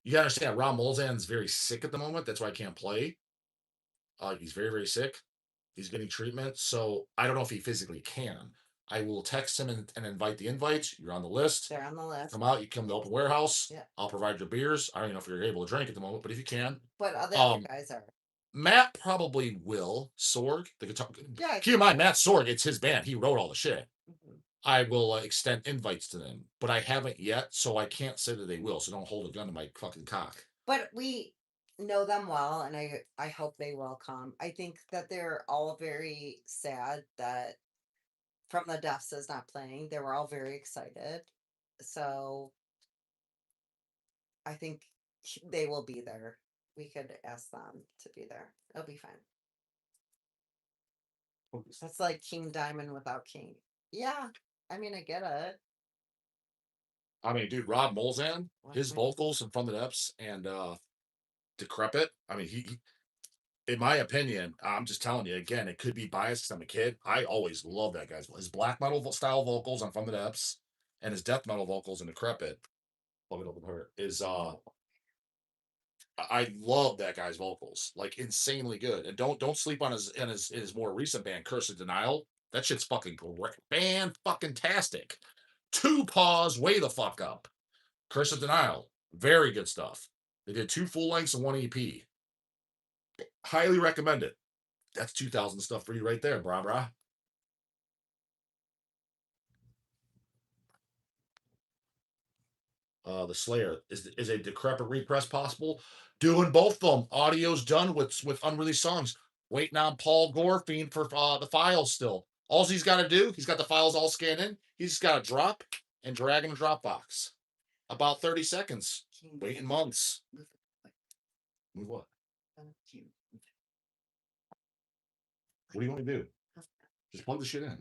You gotta understand, Rob Molzan's very sick at the moment. That's why I can't play. He's very, very sick. He's getting treatment, so I don't know if he physically can. I will text him and invite the invites. You're on the list. They're on the list. Come out. You come to the open warehouse. Yeah. I'll provide your beers. I don't even know if you're able to drink at the moment, but if you can. But other guys are. Matt probably will. Sorg, the guitar. Yeah. Keep in mind, Matt Sorg, it's his band. He wrote all the shit. Mm-hmm. I will extend invites to them, but I haven't yet, so I can't say that they will. So don't hold a gun to my fucking cock. But we know them well, and I hope they will come. I think that they're all very sad that From the Depths is not playing. They were all very excited. So I think they will be there. We could ask them to be there. It'll be fine. That's like King Diamond without King. Yeah. I mean, I get it. I mean, dude, Rob Molzan, his vocals and From the Depths and Decrepit. I mean, he in my opinion, I'm just telling you again, it could be biased because I'm a kid. I always love that guy's his black metal style vocals on From the Depths and his death metal vocals in Decrepit. Is I love that guy's vocals, like insanely good. And don't sleep on his more recent band, Curse of Denial. That shit's fucking great. Fan fucking tastic. 2 paws way the fuck up. Curse of Denial. Very good stuff. They did 2 full lengths and 1 EP. Highly recommend it. That's 2,000 stuff for you right there, brah. The Slayer is a decrepit repress possible. Doing both of them. Audio's done with unreleased songs. Waiting on Paul Gorfield for the files still. All he's got to do, he's got the files all scanned in. He's just got to drop and drag in a Dropbox. About 30 seconds. Waiting months. Move what? What do you want me to do? Just plug the shit in.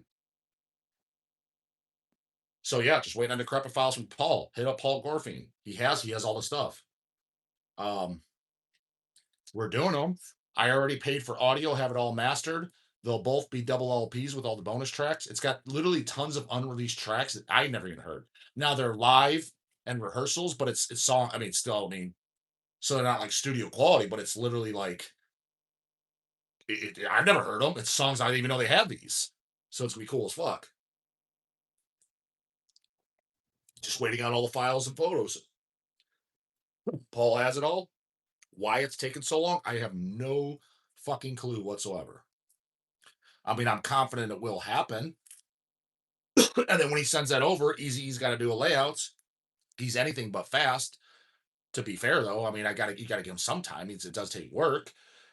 So yeah, just waiting on decrepit files from Paul. Hit up Paul Gorfield. He has all the stuff. We're doing them. I already paid for audio, have it all mastered. They'll both be double LPs with all the bonus tracks. It's got literally tons of unreleased tracks that I never even heard. Now they're live and rehearsals, but it's song. I mean, still, so they're not like studio quality, but it's literally like I've never heard them. It's songs I didn't even know they had these. So it's gonna be cool as fuck. Just waiting on all the files and photos. Paul has it all. Why it's taken so long, I have no fucking clue whatsoever. I mean, I'm confident it will happen. And then when he sends that over, Easy's got to do a layout. He's anything but fast. To be fair, though, I mean, you gotta give him some time. It does take work,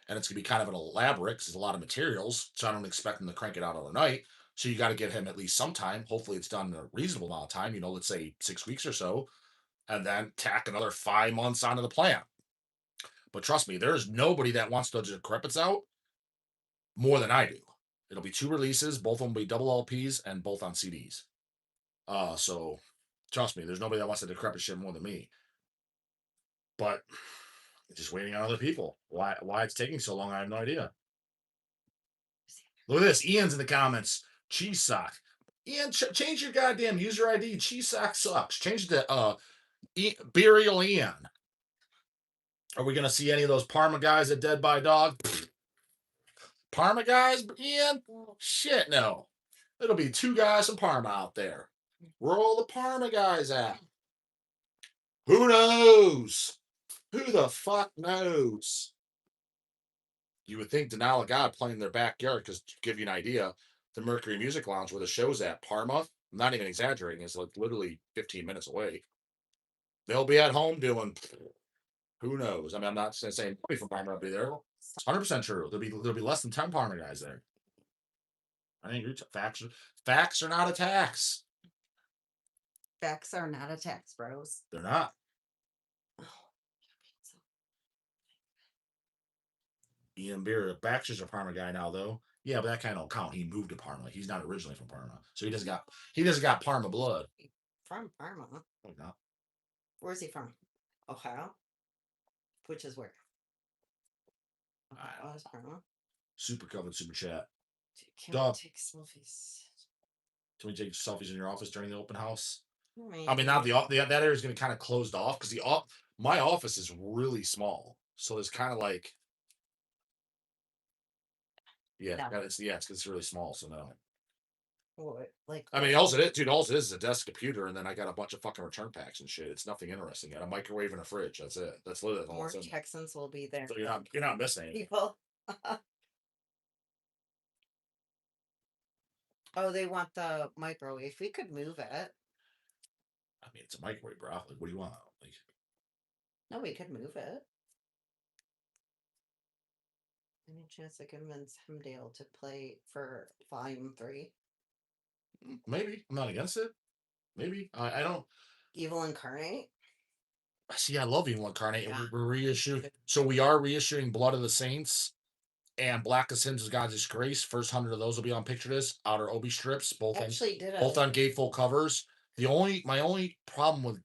and it's gonna be kind of an elaborate because there's a lot of materials. So I don't expect him to crank it out overnight. So you got to give him at least some time. Hopefully, it's done in a reasonable amount of time. Let's say 6 weeks or so, and then tack another 5 months onto the plan. But trust me, there's nobody that wants the decrepits out more than I do. It'll be 2 releases, both of them will be double LPs and both on CDs. So trust me, there's nobody that wants the decrepit shit more than me. But just waiting on other people. Why it's taking so long, I have no idea. Look at this. Ian's in the comments. Cheese sock. Ian, change your goddamn user ID. Cheese sock sucks. Change it to Burial Ian. Are we gonna see any of those Parma guys at Dead by Dawg? Parma guys, Ian? Shit, no. It'll be 2 guys from Parma out there. Where are all the Parma guys at? Who knows? Who the fuck knows? You would think Denial of God playing in their backyard, because to give you an idea, the Mercury Music Lounge where the show's at, Parma, I'm not even exaggerating, is like literally 15 minutes away. They'll be at home doing who knows. I mean, I'm not saying nobody from Parma will be there. It's 100% true. There'll be less than 10 Parma guys there. I think facts are not attacks. Facts are not attacks, bros. They're not. Ian Beer, Baxter's a Parma guy now, though. Yeah, but that kind of don't count. He moved to Parma. He's not originally from Parma, so he doesn't got Parma blood. From Parma. Oh, no. Where's he from? Ohio? Which is where? Ohio is Parma. Super covered super chat. Can we take selfies? Can we take selfies in your office during the open house? Maybe. I mean, not that area is going to kind of closed off because my office is really small, so it's kind of like it's really small, so no. What, like? I mean, all it is a desk computer, and then I got a bunch of fucking return packs and shit. It's nothing interesting. Yet. A microwave and a fridge. That's it. That's literally all. More Texans will be there. So you're not missing anything. People. Oh, they want the microwave. We could move it. I mean, it's a microwave, bro. Like, what do you want? Like, no, we could move it. Any chance I convince Hemdale to play for Volume 3? Maybe. I'm not against it. Maybe. I don't. Evil Incarnate? See, I love Evil Incarnate. Yeah. We're reissuing. So we are reissuing Blood of the Saints and Blackest Hymns of God's Disgrace. First 100 of those will be on Picture Disc, outer Obi strips, both on Gatefold covers. My only problem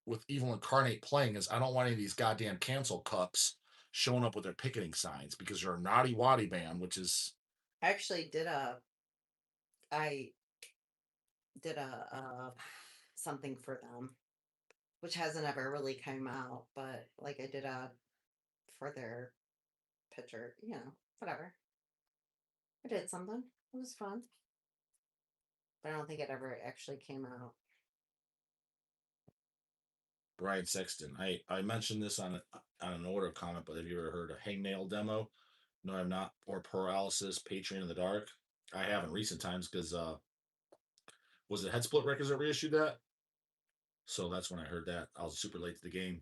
with Evil Incarnate playing is I don't want any of these goddamn cancel cups showing up with their picketing signs because they're a naughty waddy band, which is. I actually did something for them, which hasn't ever really come out, but like I did for their picture, whatever. I did something. It was fun. But I don't think it ever actually came out. Brian Sexton. I mentioned this on an order comment, but have you ever heard of Hangnail demo? No, I'm not. Or Paralysis, Patreon in the Dark. I haven't recent times because was it Head Split Records that reissued that? So that's when I heard that. I was super late to the game.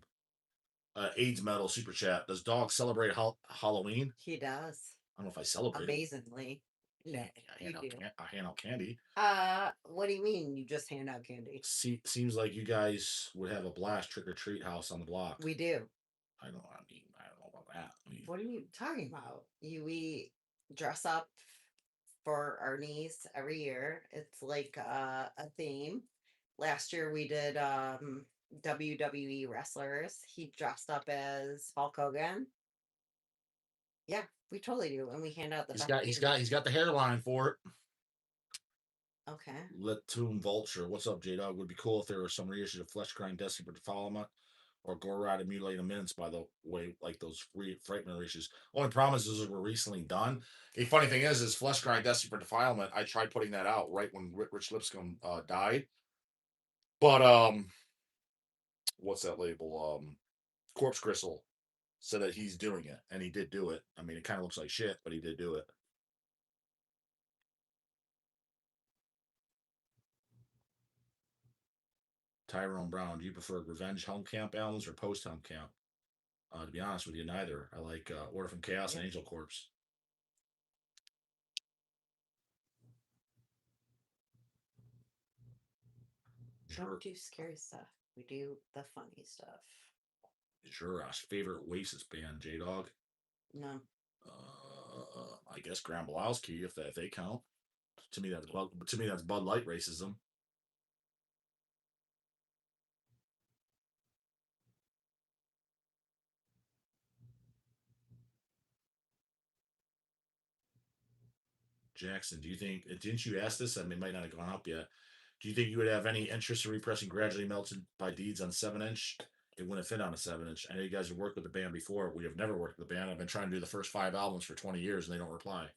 AIDS Metal Super Chat. Does Dog celebrate Halloween? He does. I don't know if I celebrate amazingly. it. I hand out candy. What do you mean you just hand out candy? Seems like you guys would have a blast trick or treat house on the block. We do. I don't know about that. What are you talking about? We dress up for our niece every year. It's like a theme. Last year we did WWE wrestlers. He dressed up as Hulk Hogan. Yeah, we totally do, and we hand out the. He's got the hairline for it. Okay. Letum Vulture. What's up, J-Dawg? Would be cool if there was some reissue of Flesh Grind Destiny for Defilement or Gore Ride and Mutilate Minutes, by the way, like those FRIGHTMARE reissues. Only problem is those were recently done. A funny thing is Flesh Grind Destiny for Defilement, I tried putting that out right when Rich Lipscomb died. But what's that label? Corpse Crystal said that he's doing it, and he did do it. I mean, it kind of looks like shit, but he did do it. Tyrone Brown, do you prefer Revenge Home Camp albums or Post Home Camp? To be honest with you, neither. I like Order from Chaos and Angel Corpse. Don't do scary stuff. We do the funny stuff. Jura's favorite Oasis band, J-Dawg? No. I guess Graham Blowski, if they count. To me, that's Bud Light racism. Jackson, do you think? Didn't you ask this? I mean, it might not have gone up yet. Do you think you would have any interest in repressing Gradually Melted by Deeds on 7-inch? It wouldn't fit on a 7-inch. I know you guys have worked with the band before. We have never worked with the band. I've been trying to do the first 5 albums for 20 years, and they don't reply.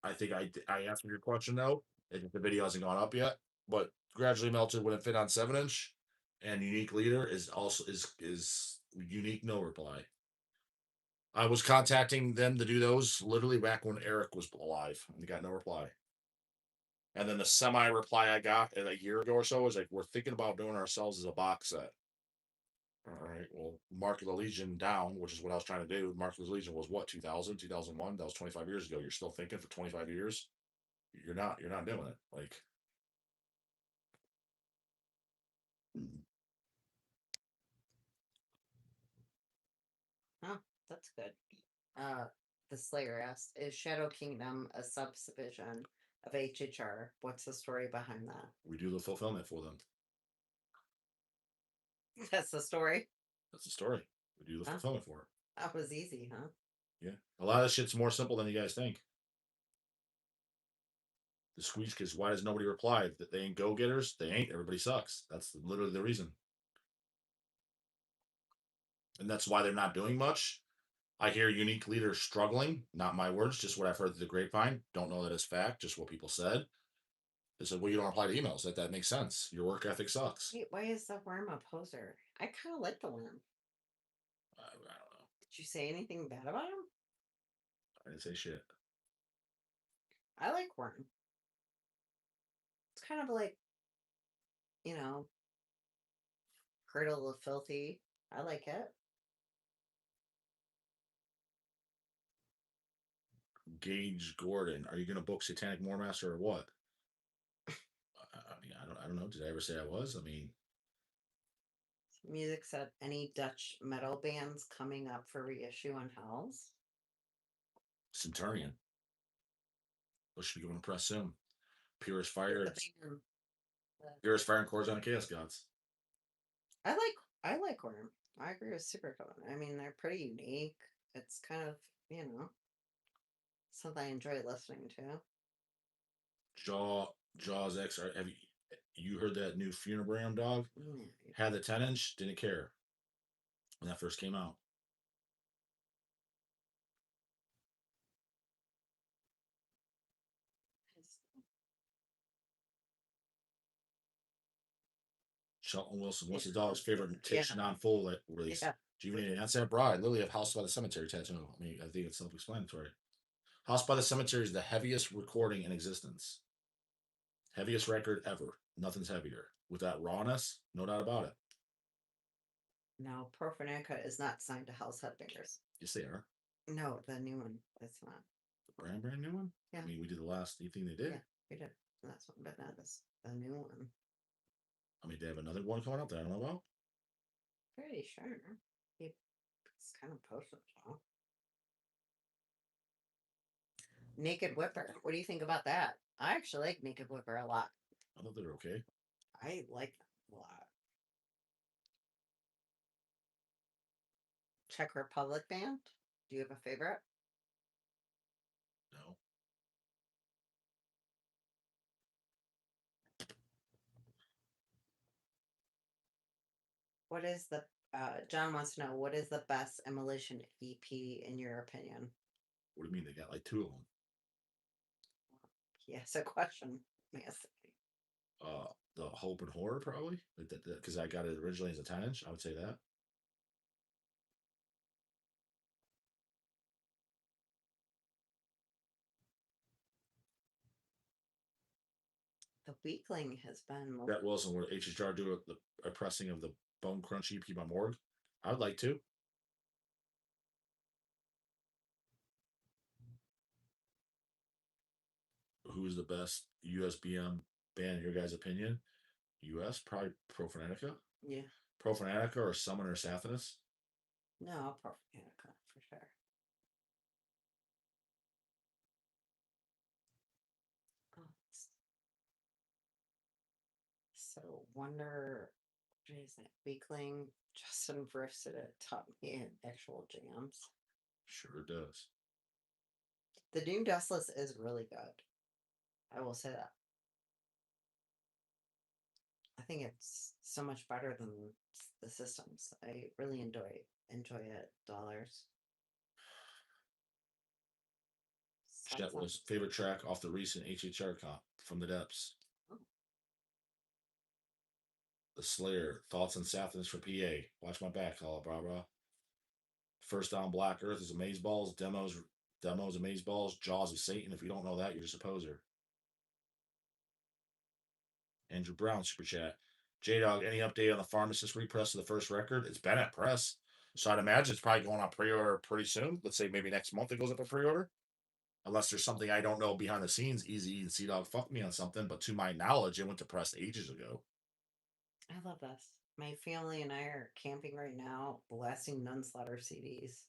I think I answered your question though. The video hasn't gone up yet, but Gradually Melted wouldn't fit on 7-inch, and Unique Leader is also is unique. No reply. I was contacting them to do those literally back when Eric was alive, and they got no reply. And then the semi reply I got a year ago or so was like, "We're thinking about doing ourselves as a box set." All right, well, Mark of the Legion down, which is what I was trying to do. Mark of the Legion was what, 2000, 2001? That was 25 years ago. You're still thinking for 25 years? You're not doing it. Like, Oh, that's good. The Slayer asked, is Shadow Kingdom a subdivision of HHR? What's the story behind that? we do the fulfillment for them. That's the story. That's the story. We do the fulfillment for it. That was easy, huh? Yeah. A lot of shit's more simple than you guys think. The squeak is, why does nobody reply? That they ain't go-getters? They ain't. Everybody sucks. That's literally the reason. And that's why they're not doing much. I hear Unique Leaders struggling. Not my words, just what I've heard through the grapevine. Don't know that it's fact, just what people said. They said, well, you don't reply to emails. That makes sense. Your work ethic sucks. Wait, why is the worm a poser? I kind of like the worm. I don't know. Did you say anything bad about him? I didn't say shit. I like worm. It's kind of like, Cradle of Filthy. I like it. Gage Gordon, are you going to book Satanic Moormaster or what? I don't know. Did I ever say I was? I mean, Music said, any Dutch metal bands coming up for reissue on Hells? Centurion. Those should be going to press soon. Purest Fire. Purest Fire and Corzon and Chaos Gods. I like Worm. I agree with Supercone. I mean, they're pretty unique. It's kind of, something I enjoy listening to. Jaws X. Have you heard that new Funebrand dog? Had the 10-inch, didn't care when that first came out. Shelton Wilson, what's Yeah. the dog's favorite Tish Yeah. non-full release? Yeah. Juvenile Answer Bride, Lily of House by the Cemetery tattoo. I mean, I think it's self-explanatory. House by the Cemetery is the heaviest recording in existence. Heaviest record ever. Nothing's heavier. With that rawness, no doubt about it. No, Profanatica is not signed to House Headbangers. Yes, they are. No, the new one. It's not. The brand new one? Yeah. I mean, we did the last thing they did. Yeah, we did. That's one, but not this. The new one. I mean, they have another one coming up that I don't know about. Pretty sure. It's kind of posted, so. Naked Whipper. What do you think about that? I actually like Naked Whipper a lot. I thought they were okay. I like them a lot. Czech Republic band. Do you have a favorite? No. What is the John wants to know what is the best Immolation EP in your opinion? What do you mean? They got like 2 of them. Yes, a question. Yes. The Hope and Horror probably because I got it originally as a 10-inch. I would say that. The Weakling has been. Brett Wilson, where HHR do a pressing of the Bone Crunch EP by Morgue. I would like to. Who's the best USBM band in your guys' opinion? US, probably Profanatica. Yeah. Profanatica or Summoner Sathanas? No, Profanatica for sure. So wonder what is that? Weakling. Justin Brissett taught me in actual jams. Sure does. The Doom Dustless is really good. I will say that. I think it's so much better than the systems. I really enjoy it. Dollars. Chet was favorite track off the recent HHR comp From the Depths. Oh. The Slayer, Thoughts and Sathans for PA. Watch my back, all blah blah. First Down Black Earth is Amazeballs. Demos Amazeballs. Jaws of Satan. If you don't know that, you're just a poser. Andrew Brown, Super Chat. J-Dawg, any update on the Pharmacist repress of the first record? It's been at press. So I'd imagine it's probably going on pre-order pretty soon. Let's say maybe next month it goes up for pre-order. Unless there's something I don't know behind the scenes. Easy and C-Dog fucked me on something. But to my knowledge, it went to press ages ago. I love this. My family and I are camping right now, blasting Nunslaughter CDs.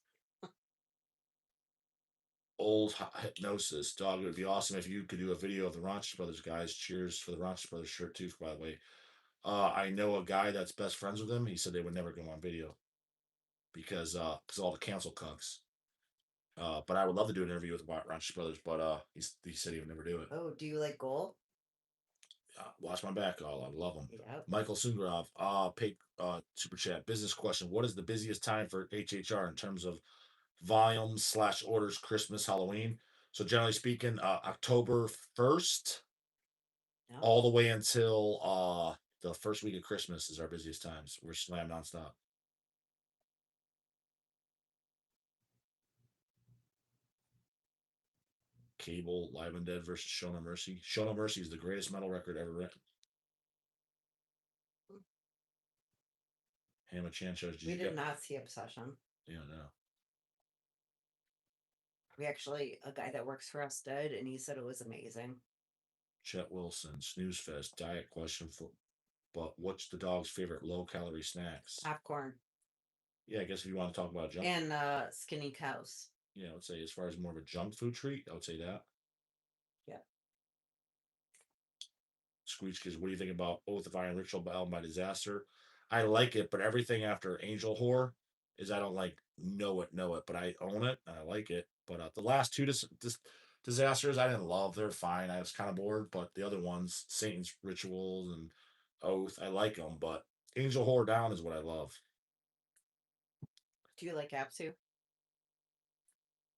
Old Hypnosis. Dog, it would be awesome if you could do a video of the Rochester Brothers guys. Cheers for the Rochester Brothers shirt too, by the way. I know a guy that's best friends with him. He said they would never go on video because all the cancel cunks. But I would love to do an interview with Rochester Brothers, but he said he would never do it. Oh, do you like gold? Watch my back, all I love him. Yep. Michael Sungrov, super chat. Business question: what is the busiest time for HHR in terms of volumes / orders? Christmas, Halloween. So generally speaking, October 1st, No. all the way until the first week of Christmas is our busiest times. We're slam nonstop. Cable, Live and Dead versus Show No Mercy. Show No Mercy is the greatest metal record ever written. Hammer Chan shows. We did not see Obsession. Yeah, no. We actually, a guy that works for us did, and he said it was amazing. Chet Wilson, Snooze Fest, diet question for, but what's the dog's favorite low-calorie snacks? Popcorn. Yeah, I guess if you want to talk about junk. And skinny cows. Yeah, I would say as far as more of a junk food treat, I would say that. Yeah. Screech Kids, what do you think about Oath of Iron Ritual by My Disaster? I like it, but everything after Angel Whore is I don't like know it, but I own it and I like it. But the last two disasters I didn't love. They're fine. I was kind of bored, but the other ones, Satan's Rituals and Oath, I like them. But Angel Whore Down is what I love. Do you like Apsu?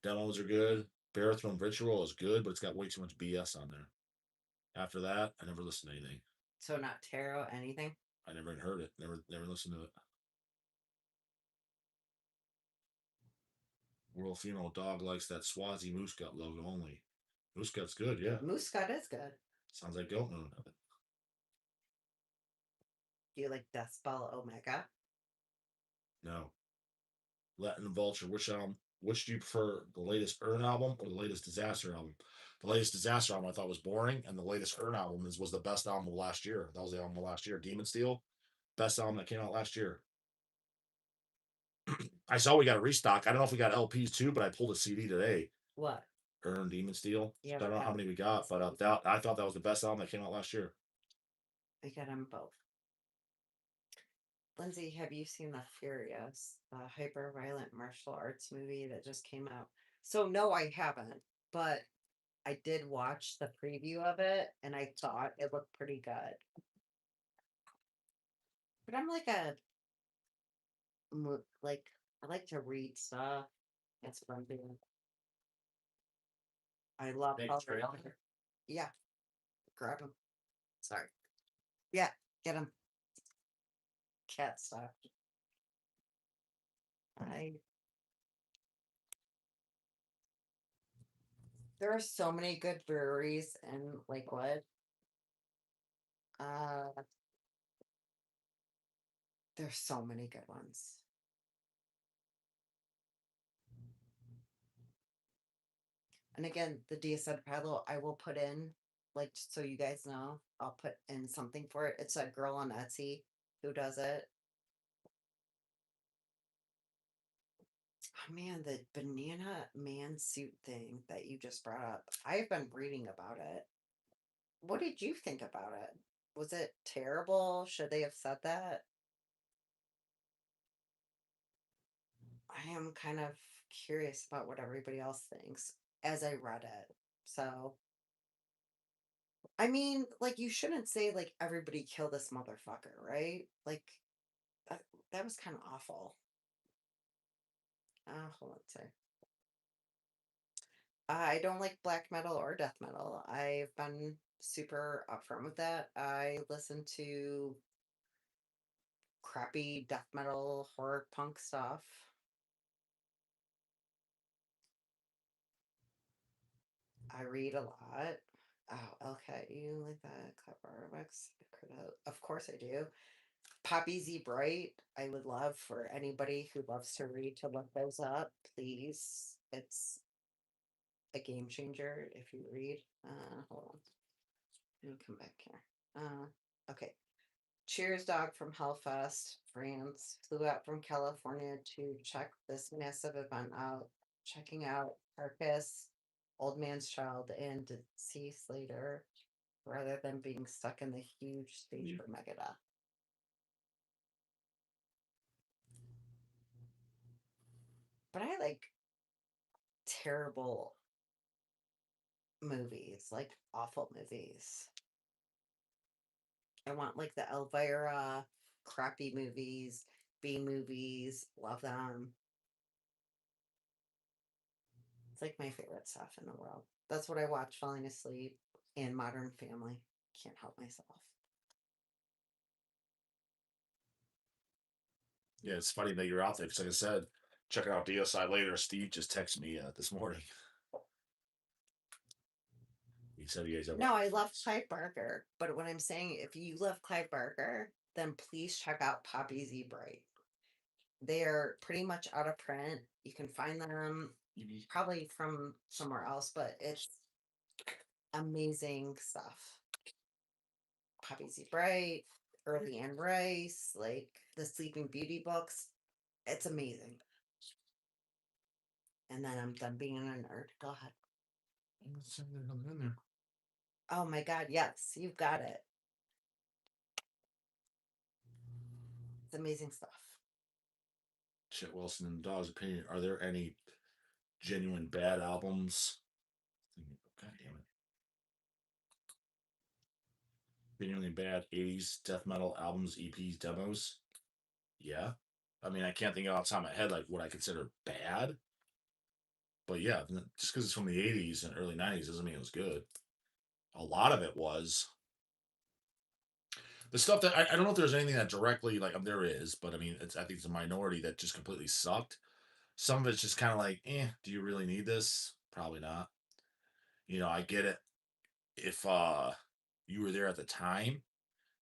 Demos are good. Bereavement Ritual is good, but it's got way too much BS on there. After that, I never listened to anything. So not tarot, anything? I never even heard it. Never listened to it. World female dog likes that Swazi moose gut logo only. Moose gut's good, yeah. Moose gut is good. Sounds like goat moon. Do you like Death Spell Omega? No. Latin Vulture, which do you prefer, the latest Urn album or the latest Disaster album? The latest Disaster album I thought was boring, and the latest Urn album was the best album of last year. That was the album of last year. Demon Steel, best album that came out last year. I saw we got a restock. I don't know if we got LPs too, but I pulled a CD today. What? Urn Demon Steel. Yeah, I don't know how many we got, but I thought that was the best album that came out last year. I got them both. Lindsay, have you seen The Furious, the hyper violent martial arts movie that just came out? So, no, I haven't, but I did watch the preview of it and I thought it looked pretty good. But I'm like I like to read stuff. That's what I'm doing. I love color. Yeah, grab him. Sorry. Yeah, get him. Cat stuff. There are so many good breweries in Lakewood. There's so many good ones. And again, the DSN paddle I will put in, like, so you guys know, I'll put in something for it. It's a girl on Etsy who does it. Oh man, the banana man suit thing that you just brought up. I've been reading about it. What did you think about it? Was it terrible? Should they have said that? I am kind of curious about what everybody else thinks as I read it. So, I mean, like, you shouldn't say, like, everybody kill this motherfucker, right? Like, that, that was kind of awful. Hold on a sec. I don't like black metal or death metal. I've been super upfront with that. I listen to crappy death metal, horror punk stuff. I read a lot. Oh, okay. You like that clever Rex? Of course I do. Poppy Z Bright. I would love for anybody who loves to read to look those up, please. It's a game changer if you read. Hold on. Let me come back here. Okay. Cheers Dog from Hellfest, France, flew out from California to check this massive event out, checking out Carcass, Old Man's Child, and see Slater, rather than being stuck in the huge stage for Megadeth. But I like terrible movies, like awful movies. I want like the Elvira crappy movies, B movies, love them. It's like my favorite stuff in the world. That's what I watch falling asleep and Modern Family. Can't help myself. Yeah, it's funny that you're out there because, like I said, checking out DSI later. Steve just texted me this morning. He said you guys have. No, I love Clive Barker, but what I'm saying, if you love Clive Barker, then please check out Poppy Z Bright. They're pretty much out of print. You can find them probably from somewhere else, but it's amazing stuff. Poppy Z Bright, Early Anne Rice, like the Sleeping Beauty books. It's amazing. And then I'm done being a nerd. Go ahead. Oh my god, yes, you've got it. It's amazing stuff. Chet Wilson and Dog's opinion. Are there any genuine bad albums? God damn it. Genuinely bad 80s death metal albums, EPs, demos? Yeah. I mean, I can't think off the top of my head like what I consider bad. But yeah, just because it's from the 80s and early 90s doesn't mean it was good. A lot of it was. The stuff that I don't know if there's anything that directly like there is, but I mean, I think it's a minority that just completely sucked. Some of it's just kind of like, do you really need this? Probably not. I get it if you were there at the time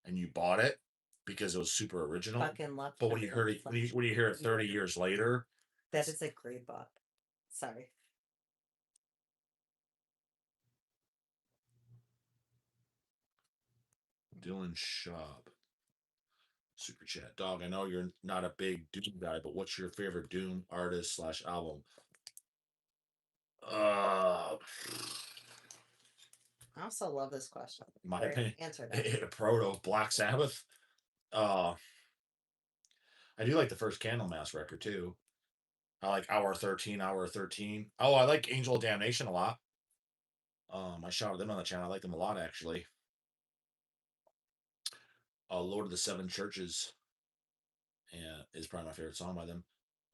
and you bought it because it was super original. Fucking love But when you heard it, when you hear it 30 years later, that is a great book. Sorry. Dylan Schaub. Super chat. Dog, I know you're not a big Doom guy, but what's your favorite Doom artist slash album? Uh I also love this question. my Right, opinion. answer that. Proto Black Sabbath. Uh I do like the first Candlemass record too. I like Hour 13, Hour 13. Oh, I like Angel of Damnation a lot. I shouted them on the channel. I like them a lot actually. Lord of the Seven Churches is probably my favorite song by them.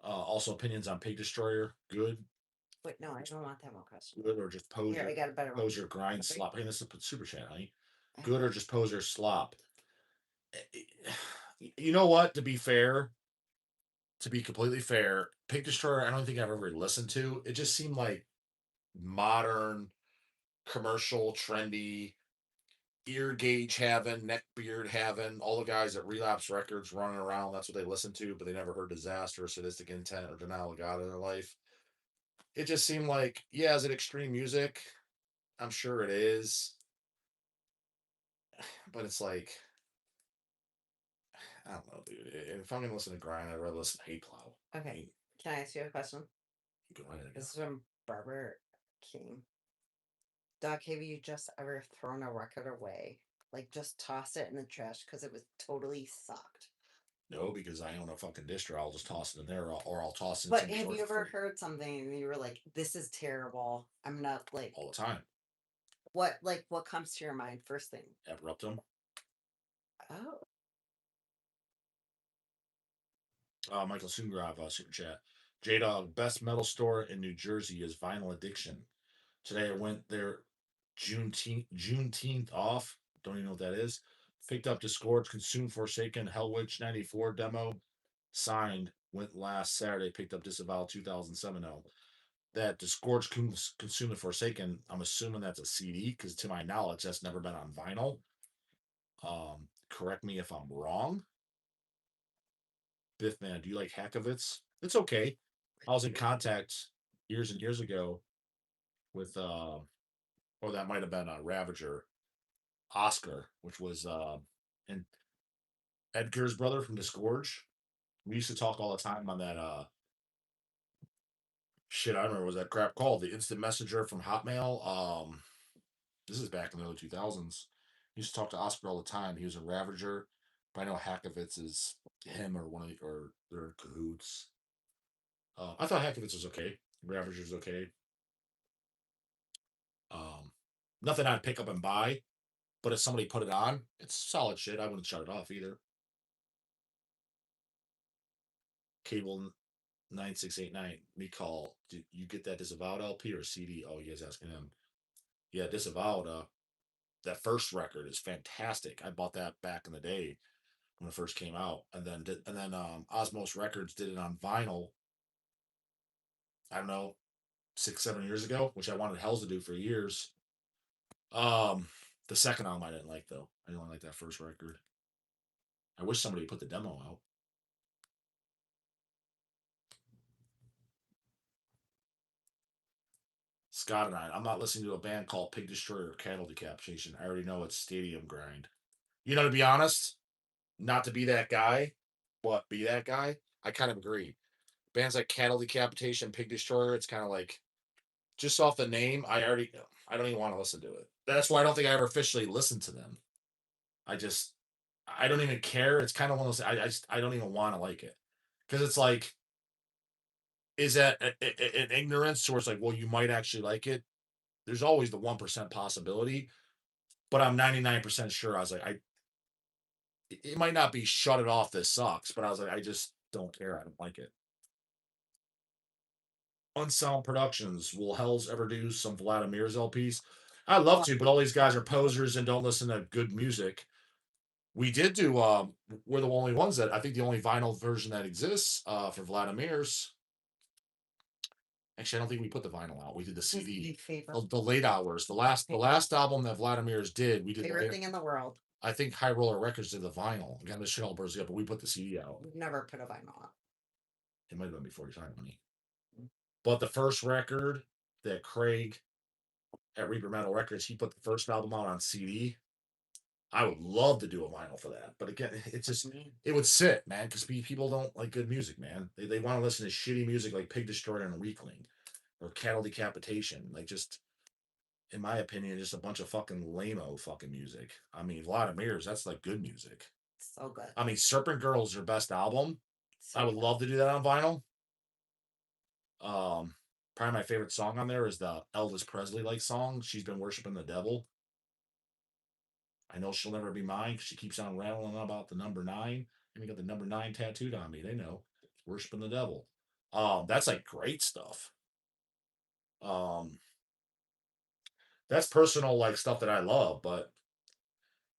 Also, opinions on Pig Destroyer. Good. Wait, no, I don't want that one question. Good or just poser. Here, I got a better one. Poser grind Okay. slop. Hey, this is a super chat, honey. Good or just poser slop. You know what? To be fair, to be completely fair, Pig Destroyer, I don't think I've ever listened to. It just seemed like modern, commercial, trendy, ear gauge having, neck beard having, all the guys at Relapse Records running around. That's what they listen to, but they never heard Disaster, Sadistic Intent, or Denial of God in their life. It just seemed like, yeah, is it extreme music? I'm sure it is. But it's like, I don't know, dude. If I'm going to listen to Grind, I'd rather listen to Hate Plow. Okay. I mean, can I ask you a question? Go ahead. This is from Barbara King. Doc, have you just ever thrown a record away? Like, just tossed it in the trash because it was totally sucked? No, because I own a fucking distro. I'll just toss it in there, or I'll toss it in. But have you ever heard something and you were like, "This is terrible"? I'm not like all the time. What comes to your mind first thing? Abruptum. Oh. Michael Sungrav, super chat. J-Dawg, best metal store in New Jersey is Vinyl Addiction. Today I went there Juneteenth off. Don't even know what that is. Picked up Disgorge, Consume Forsaken, Hellwitch 94 demo. Signed. Went last Saturday. Picked up Disavow 2007. That Disgorge, Consume the Forsaken, I'm assuming that's a CD because to my knowledge, that's never been on vinyl. Correct me if I'm wrong. Biffman, do you like Hackovitz? It's okay. I was in contact years and years ago with or that might have been a Ravager, Oscar, which was and Edgar's brother from Disgorge. We used to talk all the time on that shit. I don't remember what was that crap called, the instant messenger from Hotmail. This is back in the early 2000s. Used to talk to Oscar all the time. He was a Ravager, but I know Hackovitz is him or one of the, or they're cahoots. I thought Hackovitz was okay. Ravager's okay. Nothing I'd pick up and buy, but if somebody put it on, it's solid shit. I wouldn't shut it off either. Cable 9689. Me call. Did you get that Disavowed LP or CD? Oh, you guys asking him. Yeah, Disavowed. That first record is fantastic. I bought that back in the day when it first came out, and then Osmos Records did it on vinyl. I don't know, 6-7 years ago, which I wanted Hells to do for years. The second album I didn't like though. I didn't like that first record. I wish somebody would put the demo out. Scott and I'm not listening to a band called Pig Destroyer or Cattle Decapitation. I already know it's stadium grind. To be honest, not to be that guy, but be that guy. I kind of agree. Bands like Cattle Decapitation, Pig Destroyer, it's kind of like just off the name. I don't even want to listen to it. That's why I don't think I ever officially listened to them. I don't even care. It's kind of one of those. I don't even want to like it because it's like, is that an ignorance where it's like, well, you might actually like it. There's always the 1% possibility, but I'm 99% sure. I was like, it might not be shut it off. This sucks, but I was like, I just don't care. I don't like it. Unsound Productions. Will Hells ever do some Vladimir's LPs? I'd love to, but all these guys are posers and don't listen to good music. We did do. We're the only ones that I think the only vinyl version that exists for Vladimir's. Actually, I don't think we put the vinyl out. We did the This is my CD. favorite. The late hours. The last album that Vladimir's did. We did the Favorite late, thing in the world. I think High Roller Records did the vinyl. Again, this shit all burns up, but we put the CD out. We've never put a vinyl out. It might have been before your time, honey. But the first record that Craig at Reaper Metal Records, he put the first album out on CD. I would love to do a vinyl for that, but again, it's just it would sit, man, because people don't like good music, man. They want to listen to shitty music like Pig Destroyer and Weakling or Cattle Decapitation, like just in my opinion, just a bunch of fucking lame-o fucking music. I mean, Vladimir's, that's like good music. So good. I mean, Serpent Girl is their best album. So I would good. love to do that on vinyl. Probably my favorite song on there is the Elvis Presley like song. She's been worshiping the devil. I know she'll never be mine because she keeps on rattling about the number 9. And we got the number 9 tattooed on me. They know. Worshiping the devil. That's like great stuff. That's personal like stuff that I love, but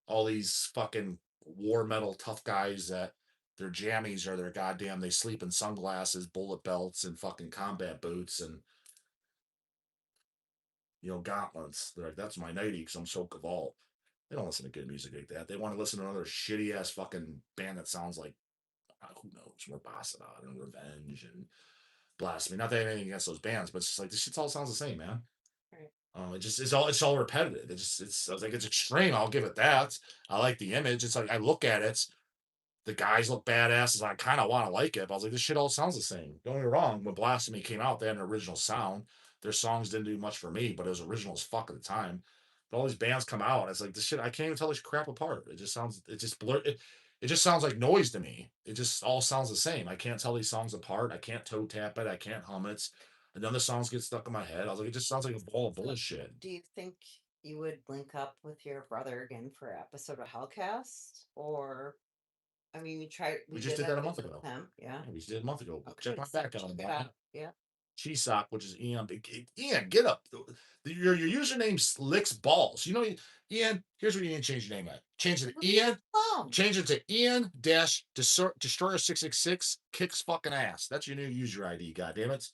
all these fucking war metal tough guys that their jammies are their goddamn they sleep in sunglasses, bullet belts, and fucking combat boots and gauntlets. They're like, that's my nightie because I'm so caval. They don't listen to good music like that. They want to listen to another shitty ass fucking band that sounds like who knows, more Bassadon and Revenge and Blasphemy. Not that I have anything against those bands, but it's just like this shit all sounds the same, man. Right. It's all repetitive. I was like it's extreme. I'll give it that. I like the image. It's like I look at it. The guys look badass. I kind of want to like it, but I was like, this shit all sounds the same. Don't get me wrong. When Blasphemy came out, they had an original sound. Their songs didn't do much for me, but it was original as fuck at the time. But all these bands come out, and it's like this shit. I can't even tell this crap apart. It just sounds. It just blur. It just sounds like noise to me. It just all sounds the same. I can't tell these songs apart. I can't toe tap it. I can't hum it. And then the songs get stuck in my head. I was like, it just sounds like a ball of bullshit. Do you think you would link up with your brother again for an episode of Hellcast? Or, I mean, we just did that a month ago. Him. Yeah. We just did a month ago. Okay, Check my back on that. Yeah. Cheesock, which is Ian. Ian, get up. Your username licks balls. Ian, here's what you need to change your name at. Change it to Ian. Change it to Ian dash Destroyer 666 kicks fucking ass. That's your new user ID, goddammit.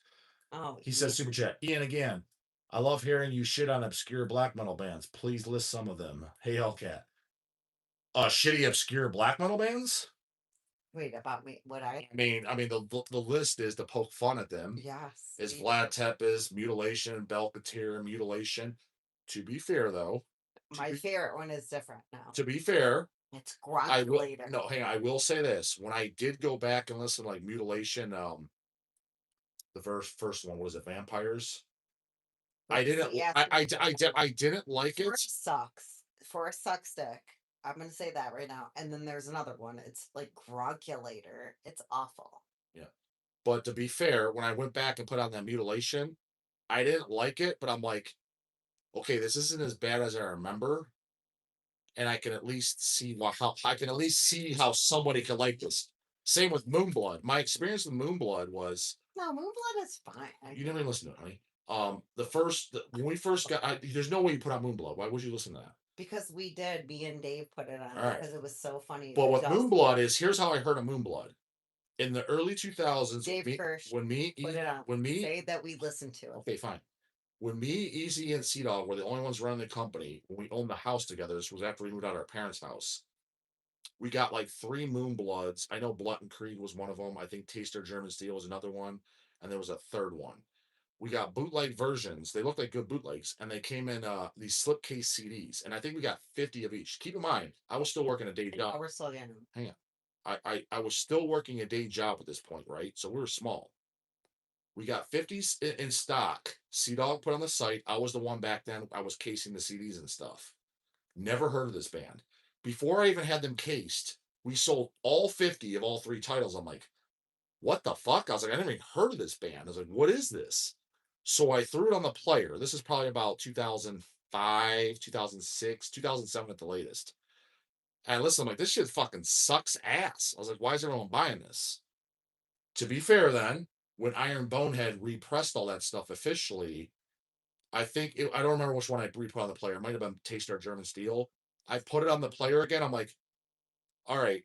Oh, He says super chat. Ian again. I love hearing you shit on obscure black metal bands. Please list some of them. Hey Hellcat. Shitty obscure black metal bands? Wait, about me? What I mean, the list is to poke fun at them. Yes. Is Vlad Tepes, Mutilation, Belkatir, Mutilation. To be fair, though, my favorite one is different now. To be fair, it's Grog later. No, hang on. I will say this: when I did go back and listen to like Mutilation, the first one was it Vampires? I didn't. I didn't like it. Sucks. Forest sucks dick. I'm gonna say that right now. And then there's another one. It's like Grogulator. It's awful. Yeah. But to be fair, when I went back and put on that Mutilation, I didn't like it, but I'm like, okay, this isn't as bad as I remember. And I can at least see how somebody could like this. Same with Moonblood. My experience with Moonblood was no, Moonblood is fine. You never listen to it, honey. When we first got, there's no way you put on Moonblood. Why would you listen to that? Because we did. Me and Dave put it on because it was so funny. But what Moonblood is, here's how I heard of Moonblood. In the early 2000s, Dave Kirsch when me put it on. When me say that we listened to it. Okay, fine. When me, Easy, and Dawg were the only ones running the company, when we owned the house together, this was after we moved out of our parents' house. We got like 3 Moonbloods. I know Blunt and Creed was one of them. I think Taster German Steel was another one, and there was a third one. We got bootleg versions. They looked like good bootlegs, and they came in these slipcase CDs. And I think we got 50 of each. Keep in mind, I was still working a day job. We're still getting them. Hang on. I was still working a day job at this point, right? So we were small. We got 50s in stock. Dawg put on the site. I was the one back then. I was casing the CDs and stuff. Never heard of this band. Before I even had them cased, we sold all 50 of all 3 titles. I'm like, what the fuck? I was like, I never even heard of this band. I was like, what is this? So I threw it on the player. This is probably about 2005, 2006, 2007 at the latest. And listen, I'm like, this shit fucking sucks ass. I was like, why is everyone buying this? To be fair, then, when Iron Bonehead repressed all that stuff officially, I don't remember which one I re-put on the player. It might have been Taster German Steel. I put it on the player again. I'm like, all right,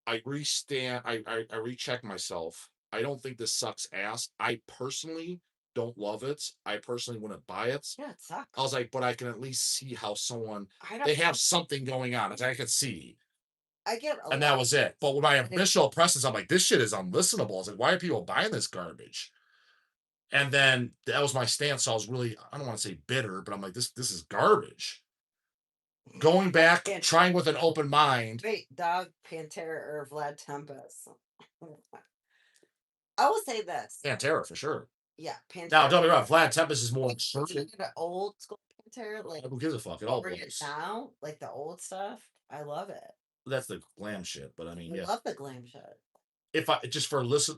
I recheck myself. I don't think this sucks ass. I personally don't love it. I personally wouldn't buy it. Yeah, it sucks. I was like, but I can at least see how someone I don't. they have something going on, as I could see. I get a And that lot. was it. But with my But initial impressions, I'm like, this shit is unlistenable. I was like, why are people buying this garbage? And then that was my stance. So I was really, I don't want to say bitter, but I'm like, this is garbage. Going back, Can't- trying with an open mind. Wait, Dog, Pantera, or Vlad Tempest? I will say this. Pantera for sure. Yeah, Pantera. Now, don't be wrong. Vlad Tempest is more. The old school Pantera, like Who gives a fuck? It all over it blows. now, like the old stuff. I love it. That's the glam shit. But I mean, I yeah. love the glam shit. If I just for listen,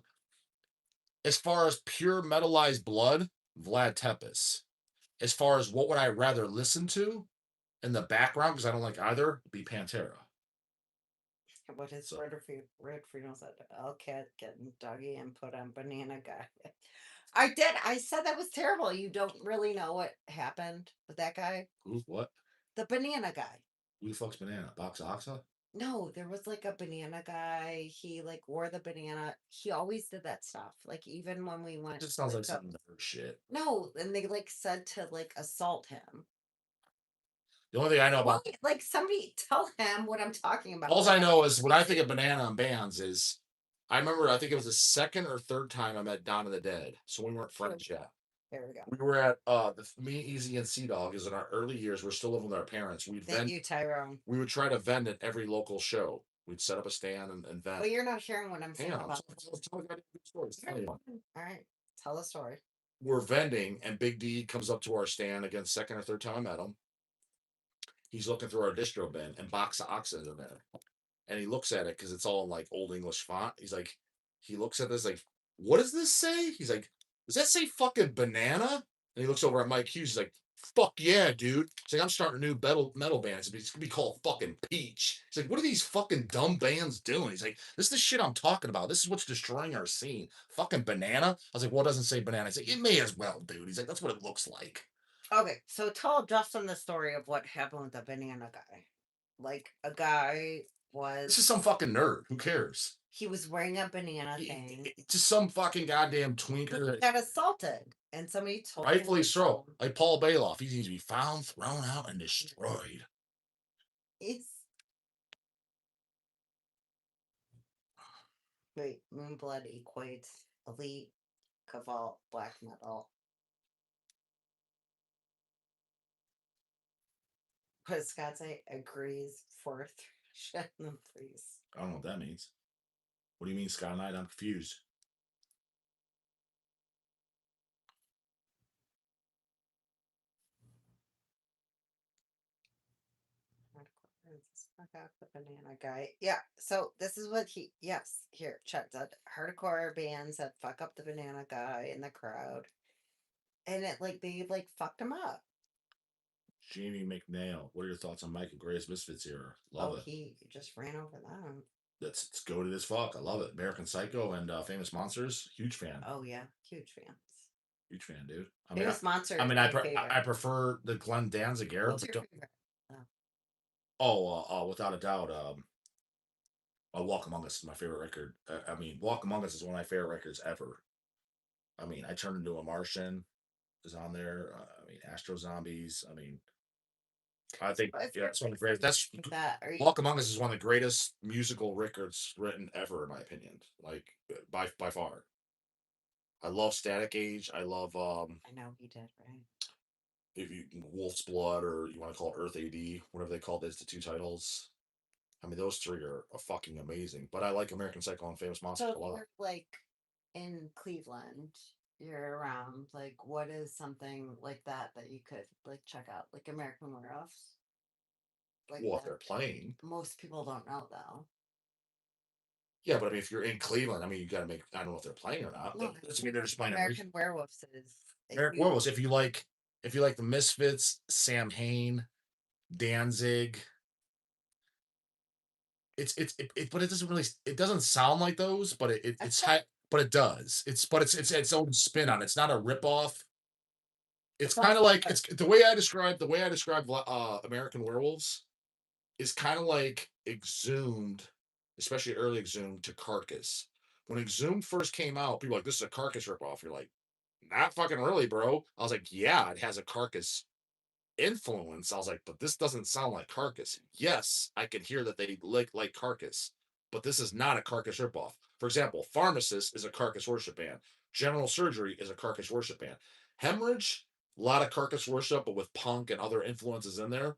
as far as pure metalized blood, Vlad Tempest. As far as what would I rather listen to in the background, because I don't like either, be Pantera. What is Red Freedom said? L-Cat getting doggy and put on banana guy. I did. I said that was terrible. You don't really know what happened with that guy. Who? What? The banana guy. Who the fuck's banana? Box Oxa? No, there was like a banana guy. He like wore the banana. He always did that stuff. Like even when we went. It just sounds like to- something nerd shit. No, and they like said to like assault him. The only thing I know about Why? Like somebody tell him what I'm talking about. all I know is when I think of banana and bands is I remember I think it was the second or third time I met Dawn of the Dead. So we weren't friends yet. There we go. We were at me, Easy, and Sea Dog is in our early years. We're still living with our parents. Thank you, Tyrone. We would try to vend at every local show. We'd set up a stand and vend. Well, you're not hearing what I'm saying about. All right, tell the story. We're vending, and Big D comes up to our stand again, second or third time I met him. He's looking through our distro bin, and Box of Oxen in there. And he looks at it because it's all in like old English font. He's like, he looks at this like, what does this say? He's like, does that say fucking banana? And he looks over at Mike Hughes. He's like, fuck yeah, dude. He's like, I'm starting a new metal band. It's gonna be called fucking Peach. He's like, what are these fucking dumb bands doing? He's like, this is the shit I'm talking about. This is what's destroying our scene. Fucking banana. I was like, well, it doesn't say banana. He's like, it may as well, dude. He's like, that's what it looks like. Okay, so tell Justin the story of what happened with the banana guy. Like a guy was. This is some fucking nerd. Who cares? He was wearing a banana thing. Just some fucking goddamn twinker. He got assaulted, and somebody told rightfully so. Like Paul Bailoff, he needs to be found, thrown out, and destroyed. Wait, Moonblood equates elite, Cavalt, black metal. What does Scott say? Agrees for shut them, please. I don't know what that means. What do you mean, Scott Knight? I'm confused. Fuck out the banana guy. Yeah, so this is what he. Yes, here, check that. Hardcore bands that fuck up the banana guy in the crowd, and it like they like fucked him up. Jamie McNeil, what are your thoughts on Michael Gray's Misfits era? Love it. He just ran over them. It's goated as fuck. I love it. American Psycho and Famous Monsters, huge fan. Oh yeah, huge fans. Huge fan, dude. Famous Monsters. I mean, I prefer the Glenn Danzig era. What's your favorite? Without a doubt, Walk Among Us is my favorite record. I mean, Walk Among Us is one of my favorite records ever. I mean, I Turned Into a Martian is on there. I mean, Astro Zombies. I mean, I think it's one of the greatest. Walk Among Us is one of the greatest musical records written ever, in my opinion. Like by far. I love Static Age. I love I know he did, right? If you Wolf's Blood, or you want to call it Earth AD, whatever they call this, the two titles. I mean, those three are fucking amazing. But I like American Psycho and Famous Monsters a lot. You're like in Cleveland, you're around. Like, what is something like that you could like check out, like American Werewolves? Like, well, if they're playing, most people don't know though. Yeah, but I mean, if you're in Cleveland, I mean, you got to make. I don't know if they're playing or not. No, Doesn't mean they're just playing. American Werewolves is American Werewolves. If you like the Misfits, Sam Hain, Danzig. But it doesn't really. It doesn't sound like those, but it's high. But it does. It's its own spin on it. It's not a ripoff. It's kind of like it's the way I describe American Werewolves is kind of like Exhumed, especially early Exhumed, to Carcass. When Exhumed first came out, people were like, this is a Carcass ripoff. You're like, not fucking really, bro. I was like, yeah, it has a Carcass influence. I was like, but this doesn't sound like Carcass. Yes, I can hear that they like Carcass, but this is not a Carcass ripoff. For example, Pharmacist is a Carcass worship band. General Surgery is a Carcass worship band. Hemorrhage, a lot of Carcass worship, but with punk and other influences in there.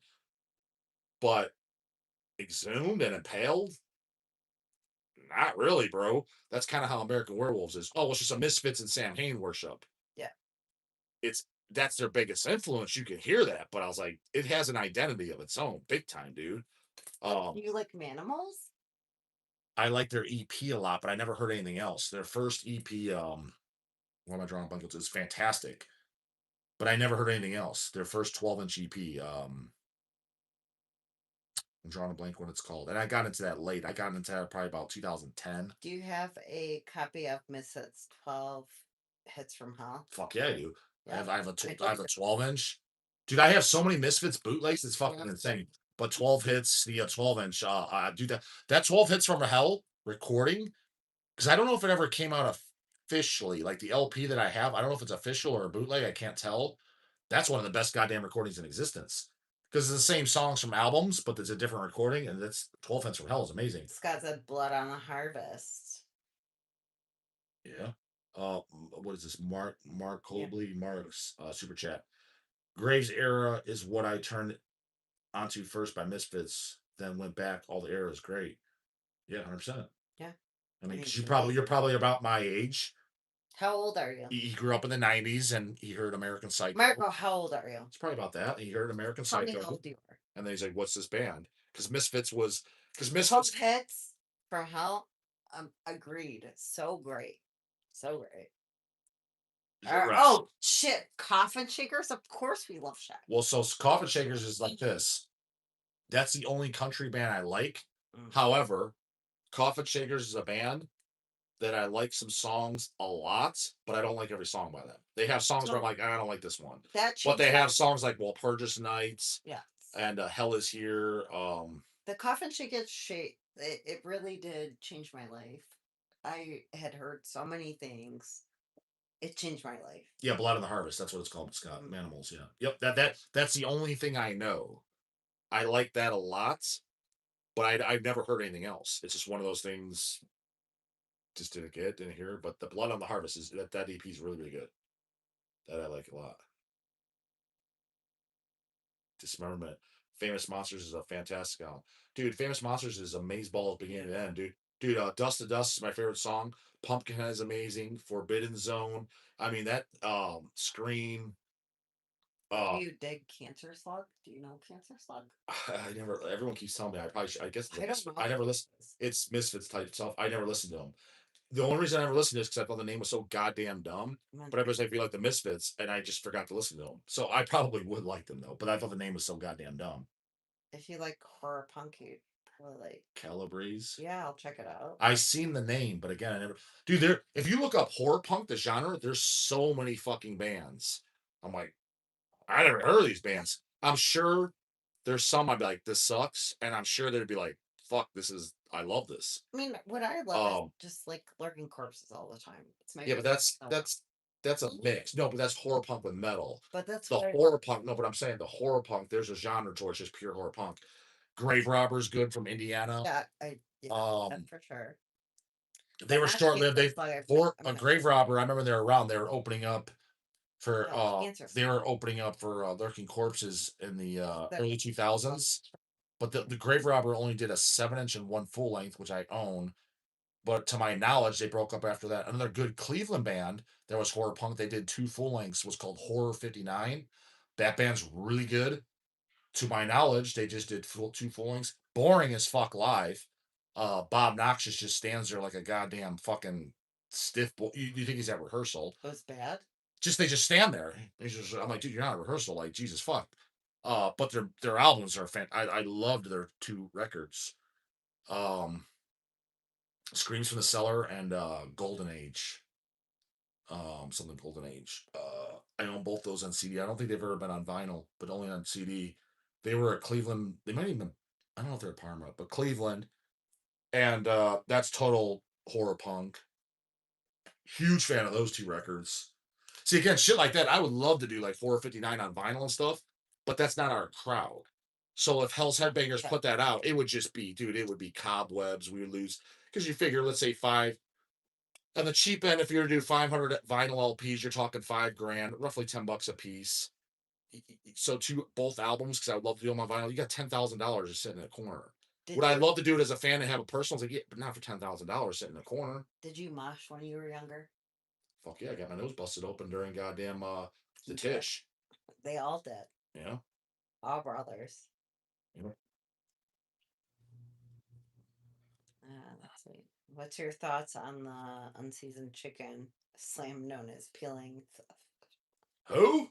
But Exhumed and Impaled, not really, bro. That's kind of how American Werewolves is. Oh, it's just a Misfits and Sam Hain worship. Yeah. It's that's their biggest influence. You can hear that, but I was like, it has an identity of its own, big time, dude. Do you like Manimals? I like their EP a lot, but I never heard anything else. Their first EP, what am I drawing a blank? Is fantastic, but I never heard anything else. Their first 12-inch EP, I'm drawing a blank what it's called, and I got into that late. I got into that probably about 2010. Do you have a copy of Misfits 12 Hits from Hell? Fuck yeah, I do. Yeah. I have a 12-inch. Dude, I have so many Misfits bootlegs. It's fucking Yeah. insane. But 12 hits, the 12-inch. Dude, that 12 hits from hell recording, because I don't know if it ever came out officially. Like the LP that I have, I don't know if it's official or a bootleg. I can't tell. That's one of the best goddamn recordings in existence. Because it's the same songs from albums, but it's a different recording, and that's 12 hits from hell is amazing. It's got the Blood on the Harvest. Yeah. What is this? Mark Cobley, Mark's super chat. Graves Era is what I turned onto first by Misfits, then went back. All the era is great. Yeah, 100%. Yeah. I mean, because it's you're probably about my age. How old are you? He grew up in the '90s and he heard American Psycho. Marco, how old are you? It's probably about that. He heard American Tell me Psycho, how old you are. and then he's like, "What's this band?" Because Misfits was because 12 Misfits. Hits from Hell. Agreed. So great. So great. Oh shit! Coffin Shakers. Of course, we love Shaq. Well, so Coffin Shakers is like this. That's the only country band I like. However, Coffin Shakers is a band that I like some songs a lot, but I don't like every song by them. They have songs where I'm like, I don't like this one. But they have songs like Walpurgis Nights, yeah, and Hell Is Here. The Coffin Shakers it really did change my life. I had heard so many things. It changed my life. Yeah, Blood on the Harvest. That's what it's called. Scott Manimals. Yeah. Yep. That's the only thing I know. I like that a lot, but I've never heard anything else. It's just one of those things. Just didn't hear. But the Blood on the Harvest is that EP is really really good. That I like a lot. Dismemberment. Famous Monsters is a fantastic album, dude. Famous Monsters is amazeball beginning to end, dude. Dude, Dust to Dust is my favorite song. Pumpkinhead is amazing. Forbidden Zone. I mean that Scream. Do you dig Cancer Slug? Do you know Cancer Slug? I never. Everyone keeps telling me. I probably. I guess I don't know. I never listen. It's Misfits type stuff. I never listened to them. The only reason I never listened to is because I thought the name was so goddamn dumb. But everybody's like, "You like the Misfits," and I just forgot to listen to them. So I probably would like them though. But I thought the name was so goddamn dumb. If you like horror punk, you probably like Calabrese. Yeah, I'll check it out. I seen the name, but again, I never. Dude, there. If you look up horror punk, the genre, there's so many fucking bands. I'm like, I never heard of these bands. I'm sure there's some I'd be like, this sucks, and I'm sure they'd be like, fuck, this is. I love this. I mean, what I love is just like lurking corpses all the time. It's my but that's a mix. No, but that's horror punk with metal. But that's the horror punk. No, but I'm saying the horror punk. There's a genre to it, it's just pure horror punk. Grave Robbers, good from Indiana. For sure. They were short lived. A Grave Robber. I remember they were around. They were opening up for Lurking Corpses in the early 2000s. But the Grave Robber only did a 7-inch and one full length, which I own. But to my knowledge, they broke up after that. Another good Cleveland band that was horror punk. They did 2 full lengths. Was called Horror 59. That band's really good. To my knowledge, they just did 2 full lengths. Boring as fuck live. Bob Noxious just stands there like a goddamn fucking stiff. You think he's at rehearsal? It was bad. They just stand there. I'm like, dude, you're not at rehearsal. Like, Jesus fuck. But their albums are I loved their 2 records. Screams from the Cellar and Golden Age. Something Golden Age. I own both those on CD. I don't think they've ever been on vinyl, but only on CD. They were a Cleveland. They might even. I don't know if they're Parma, but Cleveland, and that's total horror punk. Huge fan of those two records. See, again, shit like that, I would love to do like 459 on vinyl and stuff, but that's not our crowd. So if Hell's Headbangers Yeah. put that out, it would just be, dude, it would be cobwebs. We would lose because you figure, let's say five on the cheap end, if you were to do 500 vinyl LPs, you're talking $5,000, roughly $10 a piece. So to both albums, because I would love to do them on vinyl, you got $10,000 just sitting in a corner. Would Did I you love to do it as a fan and have a personal? Like, yeah, but not for $10,000 sitting in a corner. did you mosh when you were younger? Fuck yeah, I got my nose busted open during goddamn the Yeah. Tish. They all did. Yeah. All brothers. Yeah. Let's see. What's your thoughts on the unseasoned chicken slam known as peeling? Who?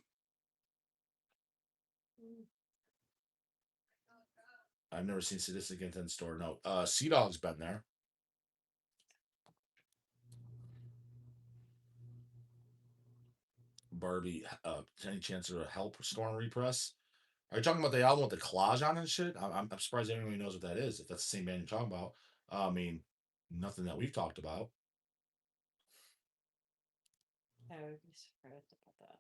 I've never seen Sadistic Intent store. No. J-Dawg's been there. Barbie, any chance of a Help Storm repress? Are you talking about the album with the collage on it and shit? I'm surprised anybody knows what that is. If that's the same band you're talking about, I mean, nothing that we've talked about. I would be surprised about that.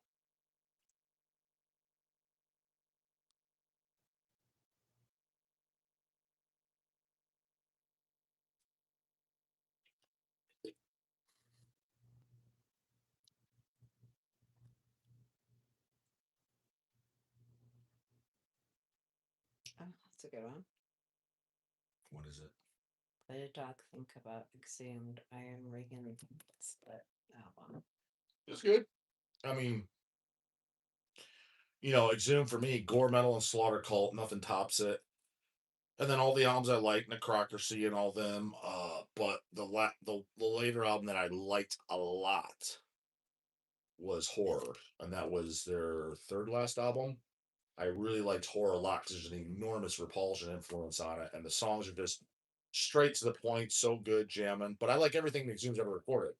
Oh, that's a good one. What is it? What did Doc think about Exhumed Iron Reagan split album? It's good. I mean, Exhumed for me, Gore Metal and Slaughter Cult, nothing tops it. And then all the albums I like, Necrocracy and all them. But the later album that I liked a lot was Horror, and that was their third last album. I really liked Horror a lot because there's an enormous Repulsion influence on it, and the songs are just straight to the point, so good, jamming. But I like everything the Exhume's ever recorded.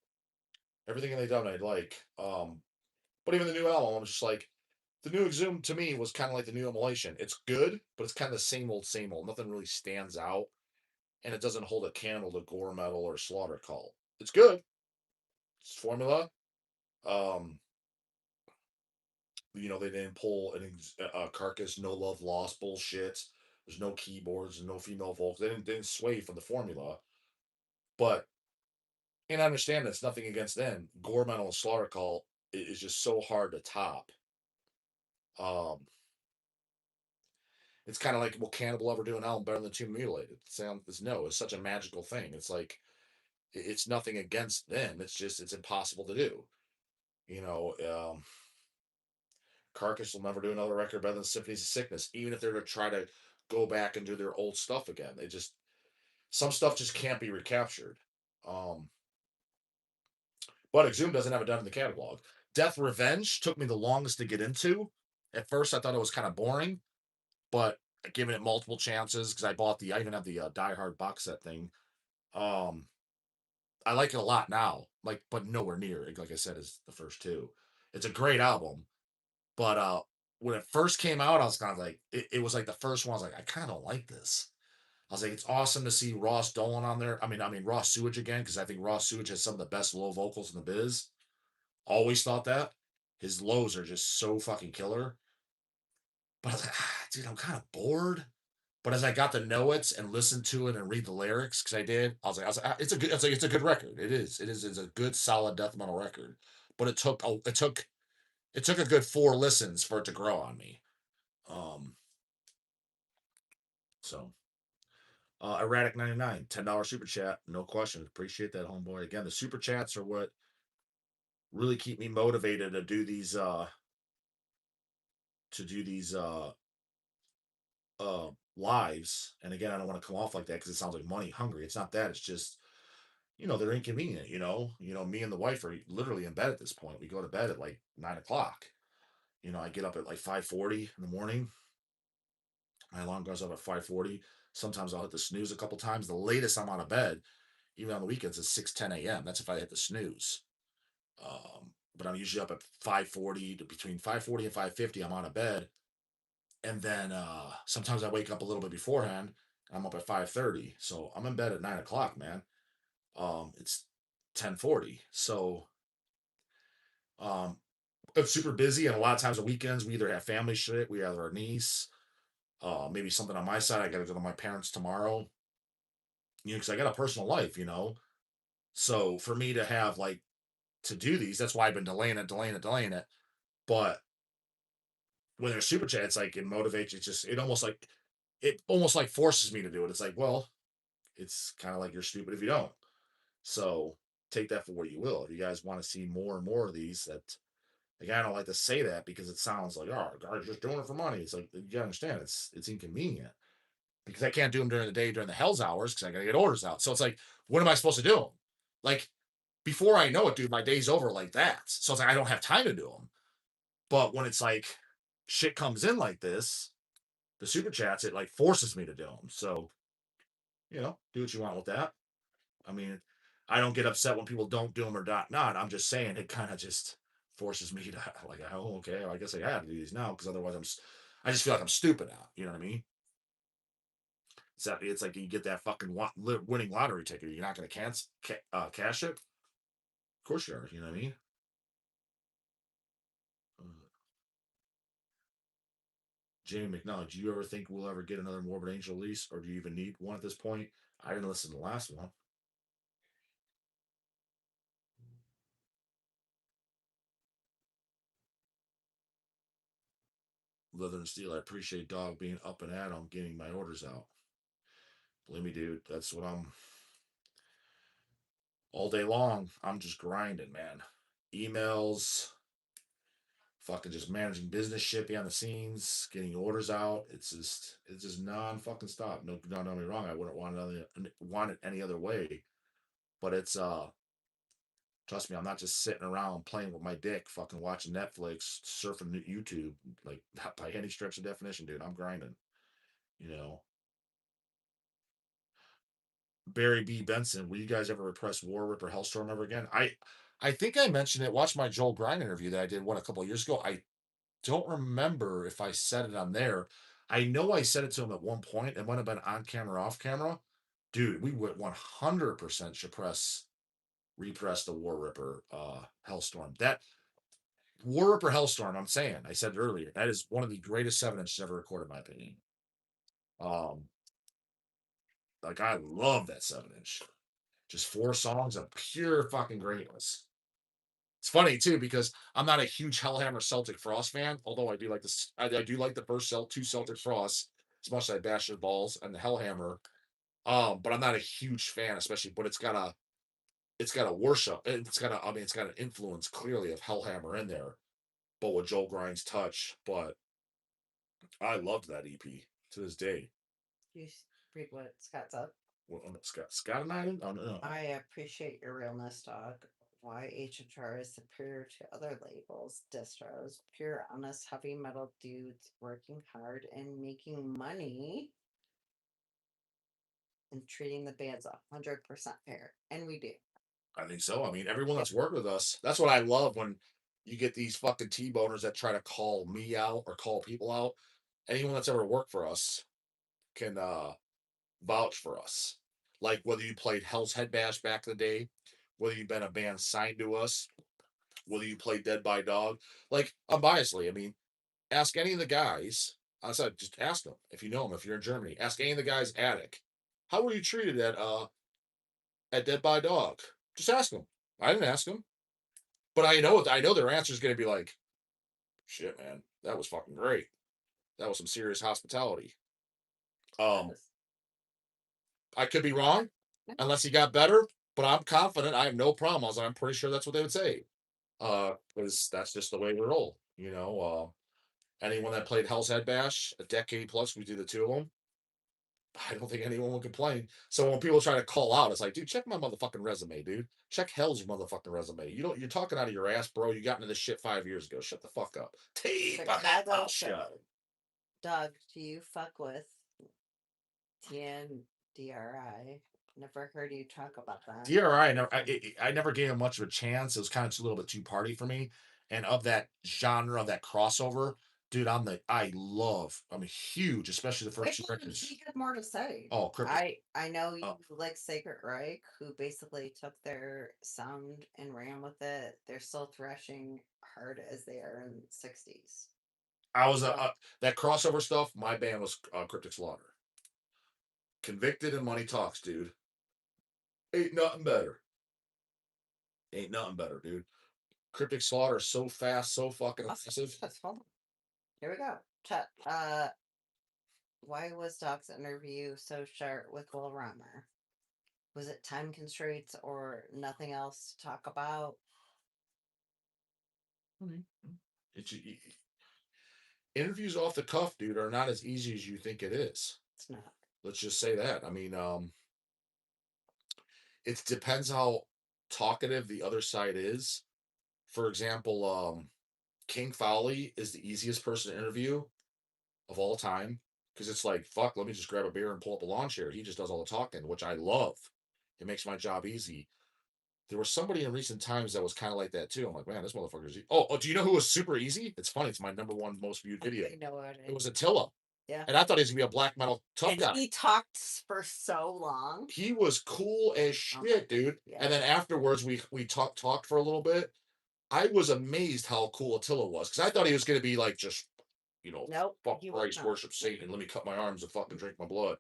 Everything they've done, I like. But even the new album, I'm just like, the new Exhume to me was kind of like the new Immolation. It's good, but it's kind of the same old, same old. Nothing really stands out, and it doesn't hold a candle to Gore Metal or Slaughter Cult. It's good. It's formula. Um, they didn't pull a Carcass, No Love Lost bullshit. There's no keyboards and no female vocals. They didn't sway from the formula. But and I understand that's nothing against them. Gore Metal and Slaughter Cult is just so hard to top. Um, it's kind of like, will Cannibal ever do an album better than Tomb Mutilated? Sound is no. It's such a magical thing. It's like it's nothing against them. It's just it's impossible to do. You know, Carcass will never do another record better than Symphonies of Sickness, even if they're to try to go back and do their old stuff again. They just some stuff just can't be recaptured. Um, but Exhumed doesn't have it done in the catalog. Death Revenge took me the longest to get into. At first, I thought it was kind of boring, but giving it multiple chances because I even have the Die Hard box set thing. Um, I like it a lot now, like, but nowhere near, like I said, as the first two. It's a great album, but when it first came out, I was kind of like, it was like the first one. I was like, I kind of like this. I was like, it's awesome to see Ross Dolan on there. I mean Ross Sewage again because I think Ross Sewage has some of the best low vocals in the biz. Always thought that his lows are just so fucking killer. But I was like, dude, I'm kind of bored. But as I got to know it and listen to it and read the lyrics, because I was like, it's a good record. It's a good solid death metal record. But it took a good 4 listens for it to grow on me. Um, so Erratic 99, $10 super chat, no question. Appreciate that, homeboy. Again, the super chats are what really keep me motivated to do these lives. And again, I don't want to come off like that because it sounds like money hungry. It's not that. It's just they're inconvenient. Me and the wife are literally in bed at this point. We go to bed at like 9 o'clock. I get up at like 5:40 in the morning. My alarm goes up at 5:40. Sometimes I'll hit the snooze a couple times. The latest I'm out of bed, even on the weekends, is 6:10 a.m. That's if I hit the snooze. But I'm usually up at 5:40 to between 5:40 and 5:50. I'm out of bed, and then sometimes I wake up a little bit beforehand I'm up at 5:30, so I'm in bed at 9 o'clock, man. It's 10:40, so um, it's super busy, and a lot of times on weekends we either have family shit, we have our niece, maybe something on my side. I got to go to my parents tomorrow, because I got a personal life, So for me to have like to do these, that's why I've been delaying it. But when there's super chat, it's like it motivates. It almost like forces me to do it. It's like, well, it's kind of like you're stupid if you don't. So take that for what you will. If you guys want to see more and more of these, that like I don't like to say that because it sounds like, oh, guys just doing it for money. It's like you gotta understand it's inconvenient because I can't do them during the day during the hell's hours because I gotta get orders out. So it's like, what am I supposed to do? Like before I know it, dude, my day's over like that. So it's like I don't have time to do them. But when it's like shit comes in like this, the super chats, it like forces me to do them. So, do what you want with that. I mean, I don't get upset when people don't do them or not. I'm just saying it kind of just forces me to like, oh, okay, well, I guess I have to do these now because otherwise I just feel like I'm stupid out. You know what I mean? It's like you get that fucking winning lottery ticket. You're not going to cash it. Of course you are. You know what I mean? Uh, Jamie McNally, do you ever think we'll ever get another Morbid Angel release, or do you even need one at this point? I didn't listen to the last one. Leather and Steel, I appreciate Dog being up and at 'em, getting my orders out. Believe me, dude, that's what I'm all day long. I'm just grinding, man. Emails, fucking just managing business shit behind the scenes, getting orders out. It's just non fucking stop. No, don't get me wrong. I wouldn't want it any other way. But trust me, I'm not just sitting around playing with my dick, fucking watching Netflix, surfing YouTube, like not by any stretch of definition, dude. I'm grinding, you know. Barry B. Benson, will you guys ever repress War Ripper Hellstorm ever again? I think I mentioned it. Watch my Joel Grind interview that I did a couple of years ago. I don't remember if I said it on there. I know I said it to him at one point. It might have been on camera, off camera. Dude, we would 100% repress the War Ripper Hellstorm. That War Ripper Hellstorm, I said it earlier, that is one of the greatest 7 inches ever recorded, in my opinion. Um, like I love that 7 inch. Just 4 songs of pure fucking greatness. It's funny too because I'm not a huge Hellhammer Celtic Frost fan, although I do like this. I do like the first two Celtic Frosts as much as I bash their balls and the Hellhammer. But I'm not a huge fan, especially. But it's got a worship. It's got an influence clearly of Hellhammer in there, but with Joel Grind's touch. But I loved that EP to this day. You read what Scott's up. Well, Scott and I didn't. Oh no. I appreciate your realness, dog. Why HHR is superior to other labels, distros, pure, honest, heavy metal dudes working hard and making money and treating the bands 100% fair. And we do. I think so. I mean, everyone that's worked with us, that's what I love when you get these fucking T-boners that try to call me out or call people out. Anyone that's ever worked for us can vouch for us. Like whether you played Hell's Head Bash back in the day, whether you've been a band signed to us, whether you played Dead by Dog. Like, unbiasedly, I mean, ask any of the guys. I said, just ask them if you know them. If you're in Germany, ask any of the guys. Attic, how were you treated at Dead by Dog? Just ask them. I didn't ask them. But I know their answer is going to be like, shit, man, that was fucking great. That was some serious hospitality. Um, I could be wrong, unless he got better, but I'm confident. I have no problems. I'm pretty sure that's what they would say. Because that's just the way we roll. Anyone that played Hell's Head Bash a decade plus, we did the two of them. I don't think anyone would complain. So when people try to call out, it's like, dude, check my motherfucking resume, dude. Check Hell's motherfucking resume. You're talking out of your ass, bro. You got into this shit 5 years ago. Shut the fuck up. Tape Chicago shut. Doug, do you fuck with TNDRI? Never heard you talk about that. DRI, I never gave him much of a chance. It was kind of a little bit too party for me. And of that genre, of that crossover, Dude, I'm huge, especially the first Wait two till records. he had more to say. Oh, Cryptic. I know you Oh, like Sacred Reich, who basically took their sound and ran with it. They're still thrashing hard as they are in the 60s. I was So that crossover stuff. My band was Cryptic Slaughter. Convicted and Money Talks, dude. Ain't nothing better. Ain't nothing better, dude. Cryptic Slaughter is so fast, so fucking aggressive. hold on. Here we go. Chat. Why was Doc's interview so sharp with Will Romer? Was it time constraints or nothing else to talk about? It's interviews off the cuff, dude, are not as easy as you think it is. It's not. Let's just say that. I mean, it depends how talkative the other side is. For example, King Fowley is the easiest person to interview of all time because it's like, fuck, let me just grab a beer and pull up a lawn chair. He just does all the talking, which I love. It makes my job easy. There was somebody in recent times that was kind of like that too. I'm like, man, this motherfucker's easy. Oh, do you know who was super easy? It's funny. It's my number one most viewed video. I know what It was Attila. Yeah. And I thought he was gonna be a black metal tough And guy. he talked for so long. He was cool as shit, dude. Yeah. And then afterwards, we talked for a little bit. I was amazed how cool Attila was because I thought he was gonna be like just, Nope. fuck He was Christ, not. worship Satan, let me cut my arms and fucking drink my blood.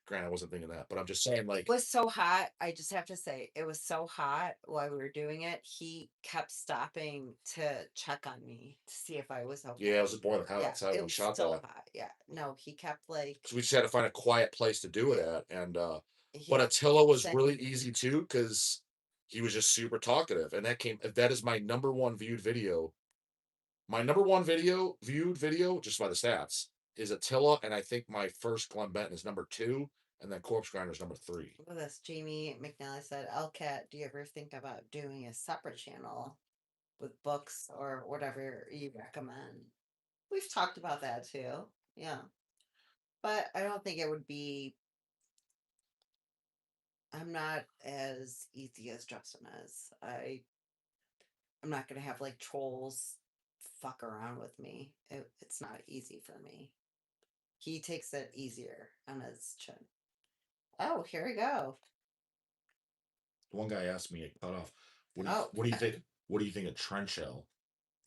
Granted, I wasn't thinking that, but I'm just saying, like, It was so hot. I just have to say, it was so hot while we were doing it. He kept stopping to check on me to see if I was okay. yeah, it was a boiling hot Yeah, outside it when we was shot so that. hot. Yeah, no, he kept like. So we just had to find a quiet place to do it at. And but Yeah, Attila was saying- really easy too because he was just super talkative, and that is my number one viewed video. My number one viewed video, just by the stats, is Attila, and I think my first Glenn Benton is number two, and then Corpse Grinder is number three. Look at this. Jamie McNally said, "L-Cat, do you ever think about doing a separate channel with books or whatever you recommend?" We've talked about that too. Yeah, but I don't think it would be. I'm not as easy as Justin is. I'm not gonna have like trolls fuck around with me. It's not easy for me. He takes it easier on his chin. Oh, here we go. One guy asked me, cut off. Oh, What do you think? What do you think of Trench Shell?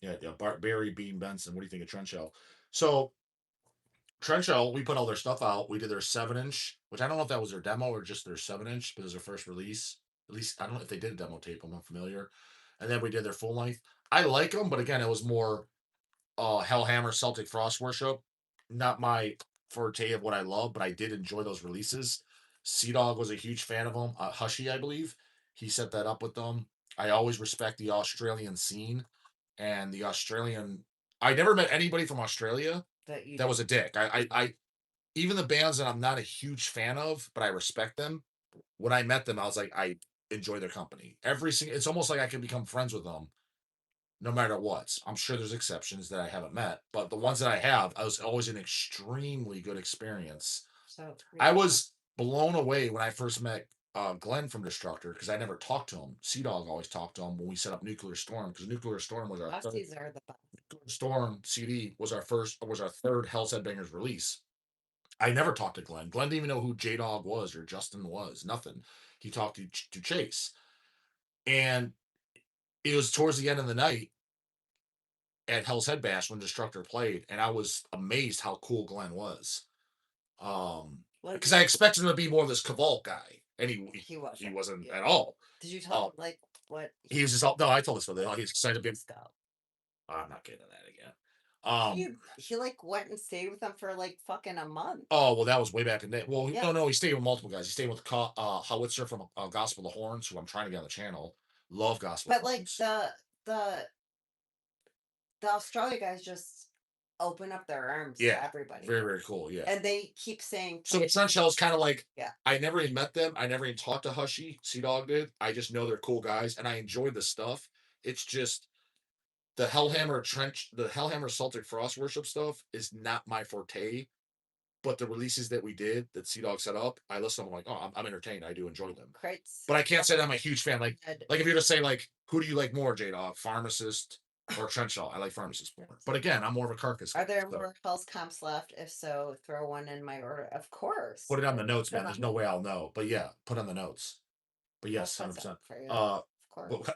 Yeah, Barry Bean Benson. What do you think of Trench Shell? So Trench Shell, we put all their stuff out. We did their 7-inch, which I don't know if that was their demo or just their 7-inch, but it was their first release. At least I don't know if they did a demo tape. I'm unfamiliar. And then we did their full length. I like them, but again, it was more Hellhammer, Celtic Frost Worship. Not my forte of what I love, but I did enjoy those releases. J-dawg was a huge fan of them. Hushy, I believe, he set that up with them. I always respect the Australian scene and the Australian. I never met anybody from Australia that was a dick. I even the bands that I'm not a huge fan of, but I respect them. When I met them, I was like, I enjoy their company. Every single, it's almost like I can become friends with them no matter what. I'm sure there's exceptions that I haven't met, but the ones that I have, I was always an extremely good experience. so I was blown away when I first met Glenn from Destructor because I never talked to him. J-dawg always talked to him when we set up Nuclear Storm because Nuclear Storm was our Huskies are the best. Nuclear Storm CD was our third Hell's Headbangers release. I never talked to Glenn. Glenn didn't even know who J-dawg was or Justin was. Nothing. He talked to Chase, and it was towards the end of the night at Hell's Head Bash when Destructor played, and I was amazed how cool Glenn was. Because I expected him to be more of this Cavalt guy, and he wasn't at all. Did you tell him like what he was just all, no, I told this for the he's excited to be. I'm not getting to that again. He like went and stayed with them for like fucking a month. Oh well, that was way back in the day. Well, no, he stayed with multiple guys. He stayed with Howitzer from Gospel of the Horns, who I'm trying to get on the channel. Love Gospel. But like the Australia guys just open up their arms to everybody. Very, very cool. Yeah. And they keep saying so. Trench Shell is kind of like, yeah. I never even met them. I never even talked to Hushy. J-dawg did. I just know they're cool guys, and I enjoyed the stuff. It's just the Hellhammer Celtic Frost Worship stuff is not my forte. But the releases that we did, that J-dawg set up, I listen to them like, oh, I'm entertained. I do enjoy them. But I can't say that I'm a huge fan. Like if you're to say like, who do you like more, J-dawg? Pharmacist, or Trenchall. I like pharmacist more. But again, I'm more of a carcass guy. Are there So more health comps left? If so, throw one in my order. Of course. put it on the notes, man. Come There's on. no way I'll know. But yeah, put on the notes. But I'll yes, put some 100%. for you. Uh, Of but course.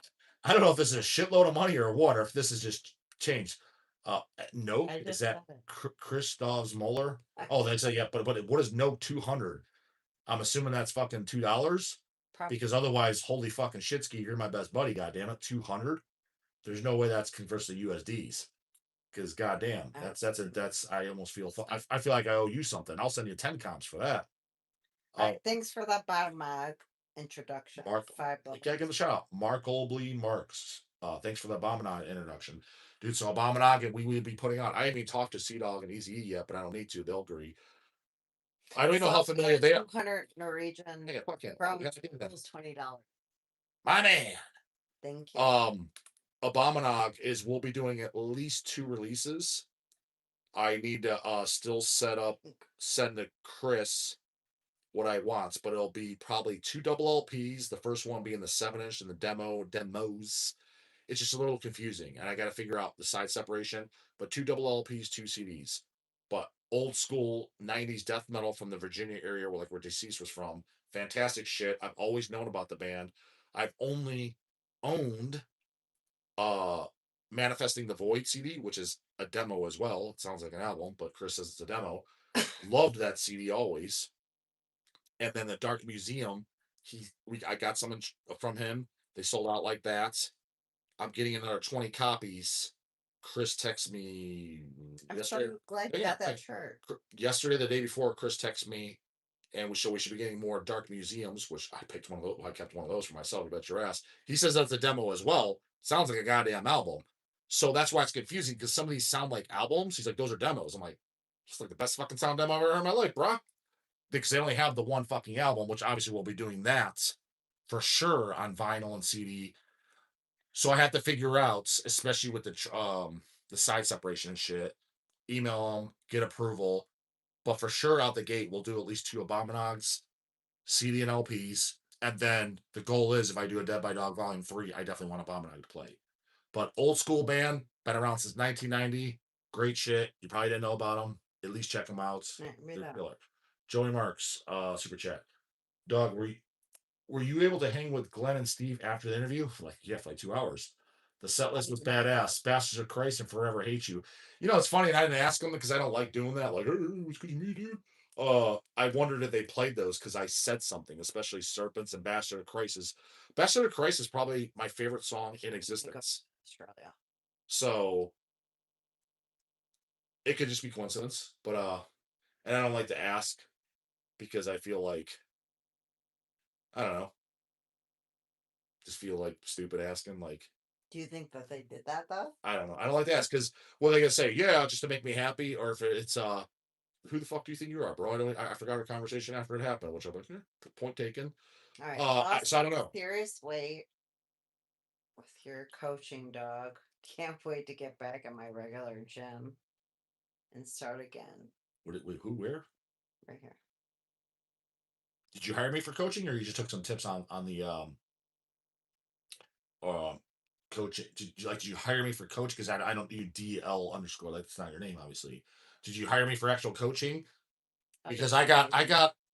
I don't know if this is a shitload of money or what, or if this is just changed. Note I is just that said it. Christoph's Moeller? Oh, that's a yeah. But what is Note 200? I'm assuming that's fucking $2 Probably. because otherwise, holy fucking shit ski, you're my best buddy. Goddamn it, 200. There's no way that's converts to USDs. Because goddamn, that's I almost feel I feel like I owe you something. I'll send you 10 comps for that. All right, thanks for that Biomag introduction. Mark, $5. gotta give him a shout out. Mark Obley Marks. Thanks for the Abominog introduction. Dude, so Abominog and we will be putting on. I haven't even talked to Sea Dog and Easy E yet, but I don't need to. They'll agree. I don't even know how familiar they are. 200 Norwegian Hey, fuck yeah. from Yeah, I think that- $20. My man. Thank you. Abominog is we'll be doing at least 2 releases. I need to still send to Chris what I want, but it'll be probably 2 double LPs. The first one being the 7-inch and the demos. It's just a little confusing, and I got to figure out the side separation. But 2 double LPs, 2 CDs. But old school 90s death metal from the Virginia area, where Deceased was from. Fantastic shit. I've always known about the band. I've only owned Manifesting the Void CD, which is a demo as well. It sounds like an album, but Chris says it's a demo. Loved that CD always. And then the Dark Museum, I got some from him. They sold out like that. I'm getting another 20 copies. Chris texted me I'm yesterday. so glad you got that shirt. Yesterday, the day before, Chris texted me, and we should be getting more Dark Museums, which I picked one of those. I kept one of those for myself. You bet your ass. He says that's a demo as well. Sounds like a goddamn album. So that's why it's confusing because some of these sound like albums. He's like, those are demos. I'm like, it's like the best fucking sound demo I've ever heard in my life, bro. Because they only have the one fucking album, which obviously we'll be doing that for sure on vinyl and CD. So I have to figure out, especially with the side separation and shit, email them, get approval. But for sure, out the gate, we'll do at least 2 Abominogs, CD and LPs, and then the goal is if I do a Dead by Dawg Volume 3, I definitely want Abominog to play. But old school band, been around since 1990, great shit. You probably didn't know about them. At least check them out. They're killer. Joey Marks, super chat. Doug, were you able to hang with Glenn and Steve after the interview? For like 2 hours. The set list was badass. Bastards of Christ and Forever Hate You. You know, it's funny, and I didn't ask them because I don't like doing that. Like, hey, it's good to meet you. I wondered if they played those because I said something, especially Serpents and Bastard of Christ. Bastard of Christ is probably my favorite song in existence. Australia. So it could just be coincidence, but and I don't like to ask because I feel like I don't know. Just feel like stupid asking. Like, do you think that they did that though? I don't know. I don't like to ask because what are they gonna say? Yeah, just to make me happy, or if it's who the fuck do you think you are, bro? I forgot our conversation after it happened, which I'm like, point taken. All right. So I don't know. Serious weight with your coaching, dog. Can't wait to get back at my regular gym and start again. Wait, who? Where? Right here. Did you hire me for coaching, or you just took some tips on the coaching? Did you hire me for coach? Because I don't do DL underscore. That's not your name, obviously. Did you hire me for actual coaching? Because I got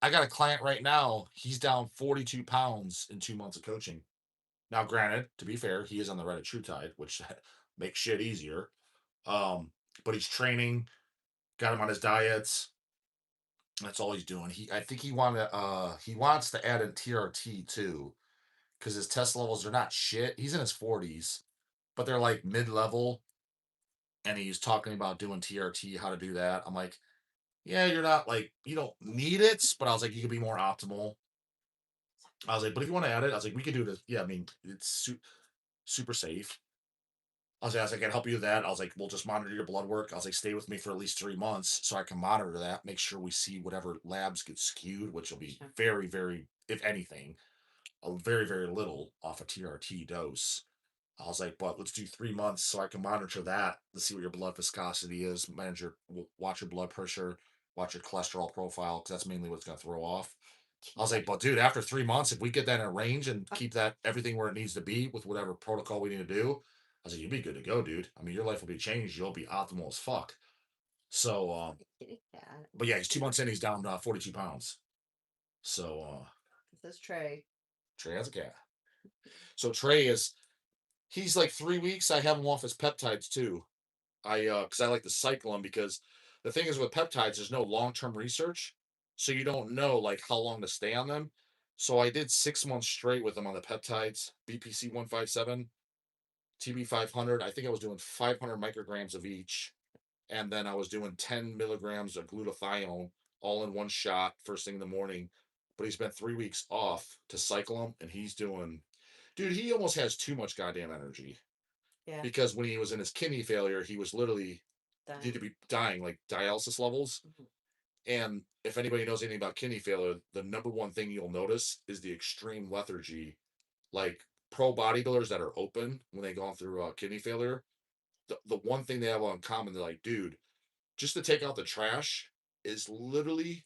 a client right now. He's down 42 pounds in 2 months of coaching. Now, granted, to be fair, he is on the Reddit True Tide, which makes shit easier. But he's training, got him on his diets. That's all he's doing. I think he wants to add in TRT too, because his test levels are not shit. He's in his 40s, but they're like mid level. And he's talking about doing TRT, how to do that. I'm like, yeah, you're not like you don't need it, but I was like, you could be more optimal. I was like, but if you want to add it, I was like, we could do this. Yeah, I mean, it's super safe. I was like, I can help you with that. I was like, we'll just monitor your blood work. I was like, stay with me for at least 3 months so I can monitor that, make sure we see whatever labs get skewed, which will be very, very, if anything, a very, very little off a TRT dose. I was like, but let's do 3 months so I can monitor that to see what your blood viscosity is, watch your blood pressure, watch your cholesterol profile, because that's mainly what's going to throw off. I was like, but dude, after 3 months, if we get that in range and keep that everything where it needs to be with whatever protocol we need to do, was like, you'll be good to go, dude. I mean, your life will be changed. You'll be optimal as fuck. So, Kitty cat. but yeah, he's 2 months in. He's down 42 pounds. So, This is Trey. Trey has a cat. So Trey is, he's like 3 weeks. I have him off his peptides too. Because I like to cycle them, because the thing is with peptides, there's no long-term research. So you don't know like how long to stay on them. So I did 6 months straight with them on the peptides, BPC 157, TB 500. I think I was doing 500 micrograms of each. And then I was doing 10 milligrams of glutathione all in one shot first thing in the morning. But he's been 3 weeks off to cycle him, and he's doing, dude, he almost has too much goddamn energy. Yeah. Because when he was in his kidney failure, he was literally need to be dying, like dialysis levels. And if anybody knows anything about kidney failure, the number one thing you'll notice is the extreme lethargy. Like pro bodybuilders that are open when they go through kidney failure, the one thing they have in common, they're like, dude, just to take out the trash is literally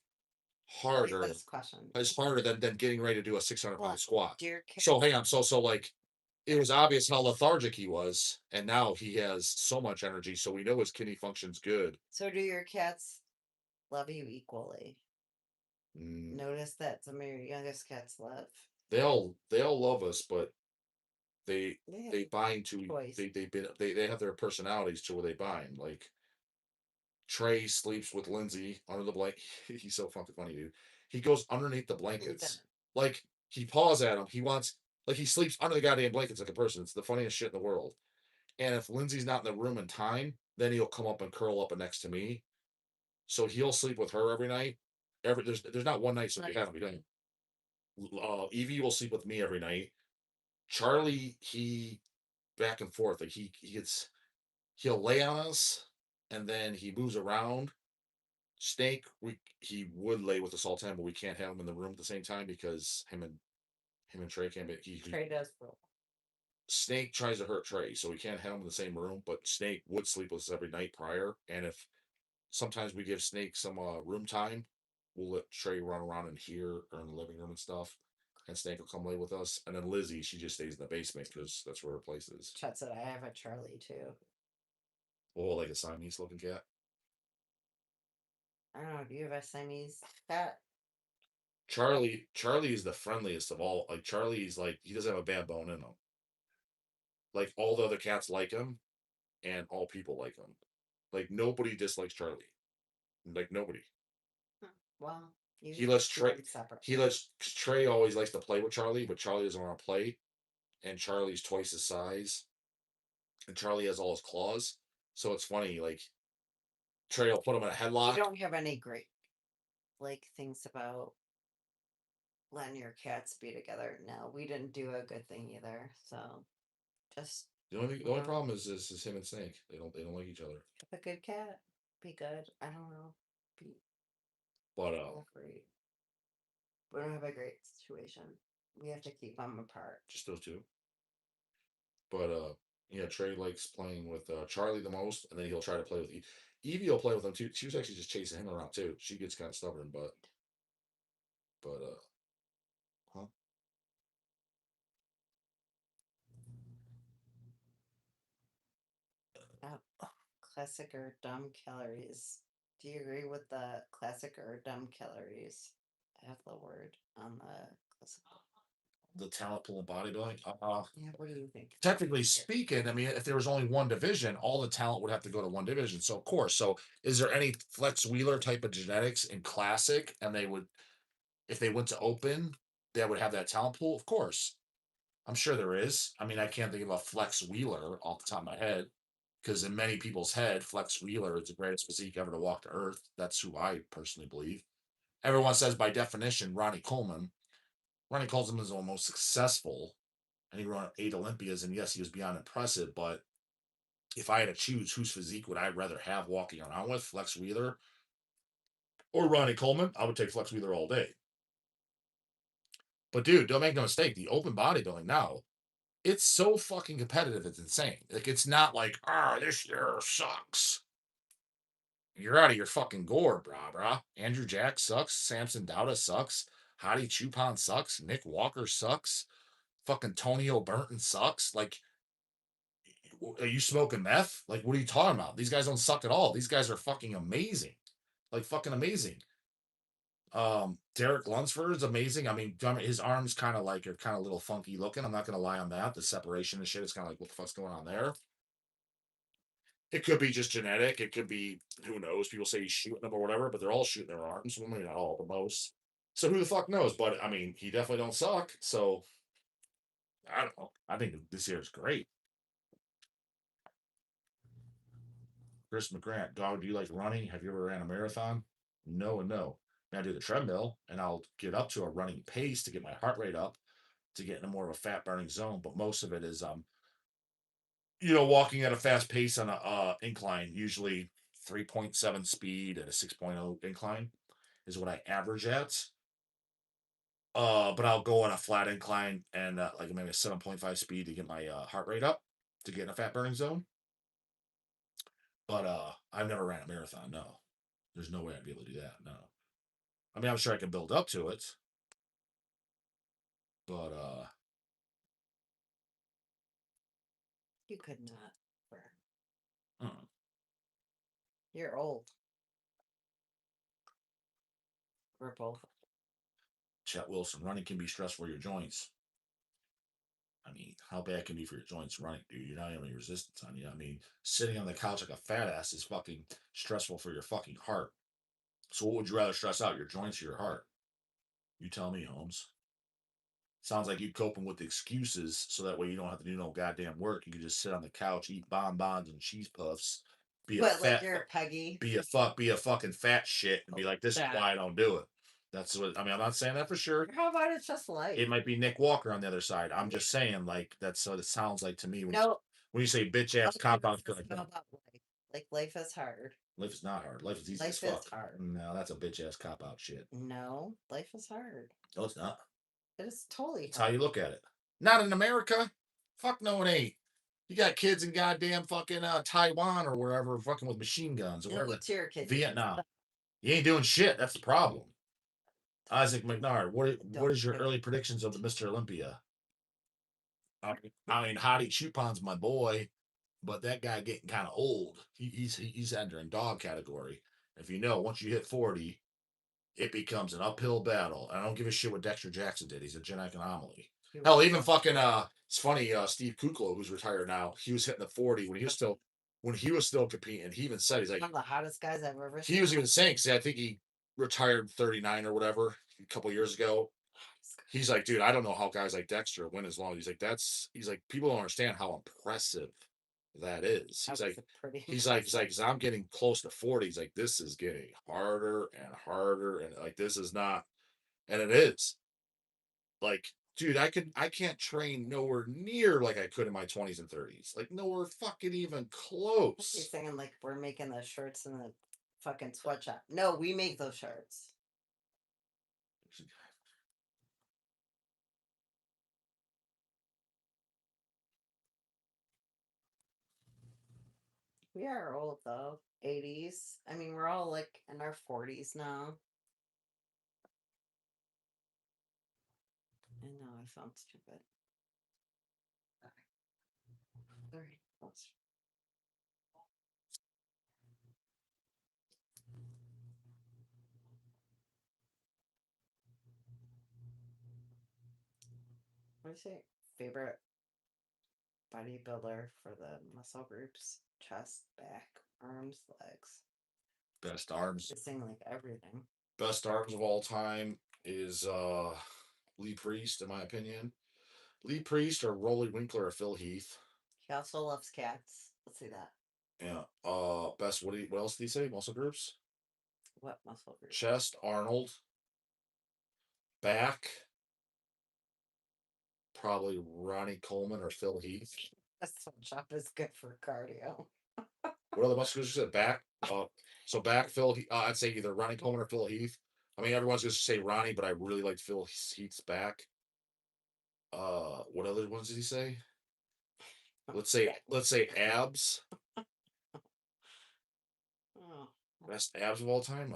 I like harder. this question. It's harder than getting ready to do a 600-pound Well, squat. dear cat. So hang on. So like it was obvious how lethargic he was, and now he has so much energy. So we know his kidney function's good. So do your cats love you equally? Mm, Notice that some of your youngest cats love. they all love us, but they They have they bind to choice. they have their personalities to where they bind. Like Trey sleeps with Lindsay under the blanket. He's so fucking funny, dude. He goes underneath the blankets. Like he paws at him. He wants, like, he sleeps under the goddamn blankets like a person. It's the funniest shit in the world. And if Lindsay's not in the room in time, then he'll come up and curl up next to me. So he'll sleep with her every night. There's not one night so we haven't done. Evie will sleep with me every night. Charlie, he back and forth. Like he'll lay on us, and then he moves around. Snake, he would lay with us all the time, but we can't have him in the room at the same time because him and Trey can't be. Trey does roll. Snake tries to hurt Trey, so we can't have him in the same room. But Snake would sleep with us every night prior, and if sometimes we give Snake some room time, we'll let Trey run around in here or in the living room and stuff, and Snake will come lay with us. And then Lizzie, she just stays in the basement because that's where her place is. Chet said I have a Charlie too. Oh, like a Siamese looking cat. I don't know. Do you have a Siamese cat? Charlie is the friendliest of all. Like Charlie's like, he doesn't have a bad bone in him. Like all the other cats like him, and all people like him. Like nobody dislikes Charlie. Like nobody. Well, He lets Trey. He lets Trey always likes to play with Charlie, but Charlie doesn't want to play. And Charlie's twice his size, and Charlie has all his claws. So it's funny. Like Trey will put him in a headlock. You don't have any great things about letting your cats be together. No, we didn't do a good thing either. So just the only problem is him and Snake. They don't like each other. have a good cat. Be good. I don't know. Be But great. We don't have a great situation. We have to keep them apart. just those two. But yeah, Trey likes playing with Charlie the most, and then he'll try to play with Evie. Will play with him too. She was actually just chasing him around too. She gets kind of stubborn, but huh? Oh, classic or dumb calories. Do you agree with the classic or dumb calories? I have the word on the classic. The talent pool and bodybuilding. Yeah, what do you think? Technically speaking, I mean, if there was only one division, all the talent would have to go to one division. So of course, so is there any Flex Wheeler type of genetics in classic, and they would, if they went to open, they would have that talent pool? Of course, I'm sure there is. I mean, I can't think of a Flex Wheeler off the top of my head, because in many people's head, Flex Wheeler is the greatest physique ever to walk the earth. That's who I personally believe. Everyone says by definition, Ronnie Coleman. Ronnie Coleman is the most successful, and he run 8 Olympias, and yes, he was beyond impressive. But if I had to choose whose physique would I rather have walking around with, Flex Wheeler or Ronnie Coleman, I would take Flex Wheeler all day. But dude, don't make no mistake, the open bodybuilding now, it's so fucking competitive, it's insane. Like it's not like, this year sucks. You're out of your fucking gourd, brah. Andrew Jack sucks. Samson Dowda sucks. Hottie Chupon sucks. Nick Walker sucks. Fucking Tonio Burton sucks. Like, Are you smoking meth? Like, what are you talking about? These guys don't suck at all. These guys are fucking amazing. Like, fucking amazing. Derek Lunsford is amazing. I mean, his arms kind of like are kind of a little funky looking. I'm not gonna lie on that. The separation and shit is kind of like, what the fuck's going on there? It could be just genetic. It could be, who knows? People say he's shooting them or whatever, but they're all shooting their arms. Well, maybe not all, but most. So who the fuck knows? But I mean, he definitely don't suck. So I don't know. I think this year is great. Chris McGrath, dog, do you like running? Have you ever ran a marathon? No and no. I do the treadmill and I'll get up to a running pace to get my heart rate up to get into more of a fat burning zone. But most of it is walking at a fast pace on a incline, usually 3.7 speed at a 6.0 incline is what I average at. But I'll go on a flat incline and like maybe a 7.5 speed to get my heart rate up to get in a fat burning zone. But I've never ran a marathon. No, there's no way I'd be able to do that. No, I mean I'm sure I can build up to it, but You could not. uh, You're old. We're both. Chet Wilson, running can be stressful for your joints. I mean, how bad can it be for your joints running, dude? You're not having any resistance on you. I mean, sitting on the couch like a fat ass is fucking stressful for your fucking heart. So what would you rather stress out, your joints or your heart? You tell me, Holmes. Sounds like you coping with excuses so that way you don't have to do no goddamn work. You can just sit on the couch, eat bonbons and cheese puffs, be a But like fat, you're Peggy. be a fucking fat shit, and be like, this is why I don't do it. That's what I mean. I'm not saying that for sure. How about it's just life? It might be Nick Walker on the other side. I'm just saying, like that's what it sounds like to me No, when you say bitch ass compound. about life. Like life is hard. Life is not hard. Life is easy as Life fuck. is hard. No, that's a bitch ass cop out shit. No, life is hard. No, it's not. It is totally That's how you look at it. Not in America. Fuck no, it ain't. You got kids in goddamn fucking Taiwan or wherever, fucking with machine guns or And whatever. what's your kid? Vietnam. You ain't doing shit. That's the problem. Isaac McNard, what is your early predictions of the Mr. Olympia? I mean, Hottie Chupon's my boy, but that guy getting kind of old. He's entering dog category. If you know, once you hit 40, it becomes an uphill battle. I don't give a shit what Dexter Jackson did. He's a genetic anomaly. Hell, even fucking it's funny, Steve Kuklo, who's retired now, he was hitting the 40 when he was still competing. He even said he's like one of the hottest guys I've ever seen. he was even saying, see, I think he retired 39 or whatever a couple years ago. He's like, dude, I don't know how guys like Dexter win as long. He's like, people don't understand how impressive that is. He's like, I'm getting close to 40. He's like, this is getting harder and harder, and like this is not, and it is. Like, dude, I can't train nowhere near like I could in my 20s and 30s. Like nowhere fucking even close. He's saying like we're making the shirts in the fucking sweatshop. No, we make those shirts. We are old though. 80s. I mean, we're all like in our 40s now. I know I sound stupid. Sorry. What is your favorite bodybuilder for the muscle groups? Chest, back, arms, legs. Best arms. Just saying like everything. Best arms of all time is Lee Priest, in my opinion. Lee Priest or Rolly Winkler or Phil Heath. He also loves cats. Let's see that. Yeah. Best what else did he say? Muscle groups? What muscle group? Chest, Arnold. Back. Probably Ronnie Coleman or Phil Heath. This shop is good for cardio. What other muscle groups you said? Back. So back, Phil. I'd say either Ronnie Coleman or Phil Heath. I mean, everyone's going to say Ronnie, but I really like Phil Heath's back. What other ones did he say? Let's say abs. Oh. Best abs of all time.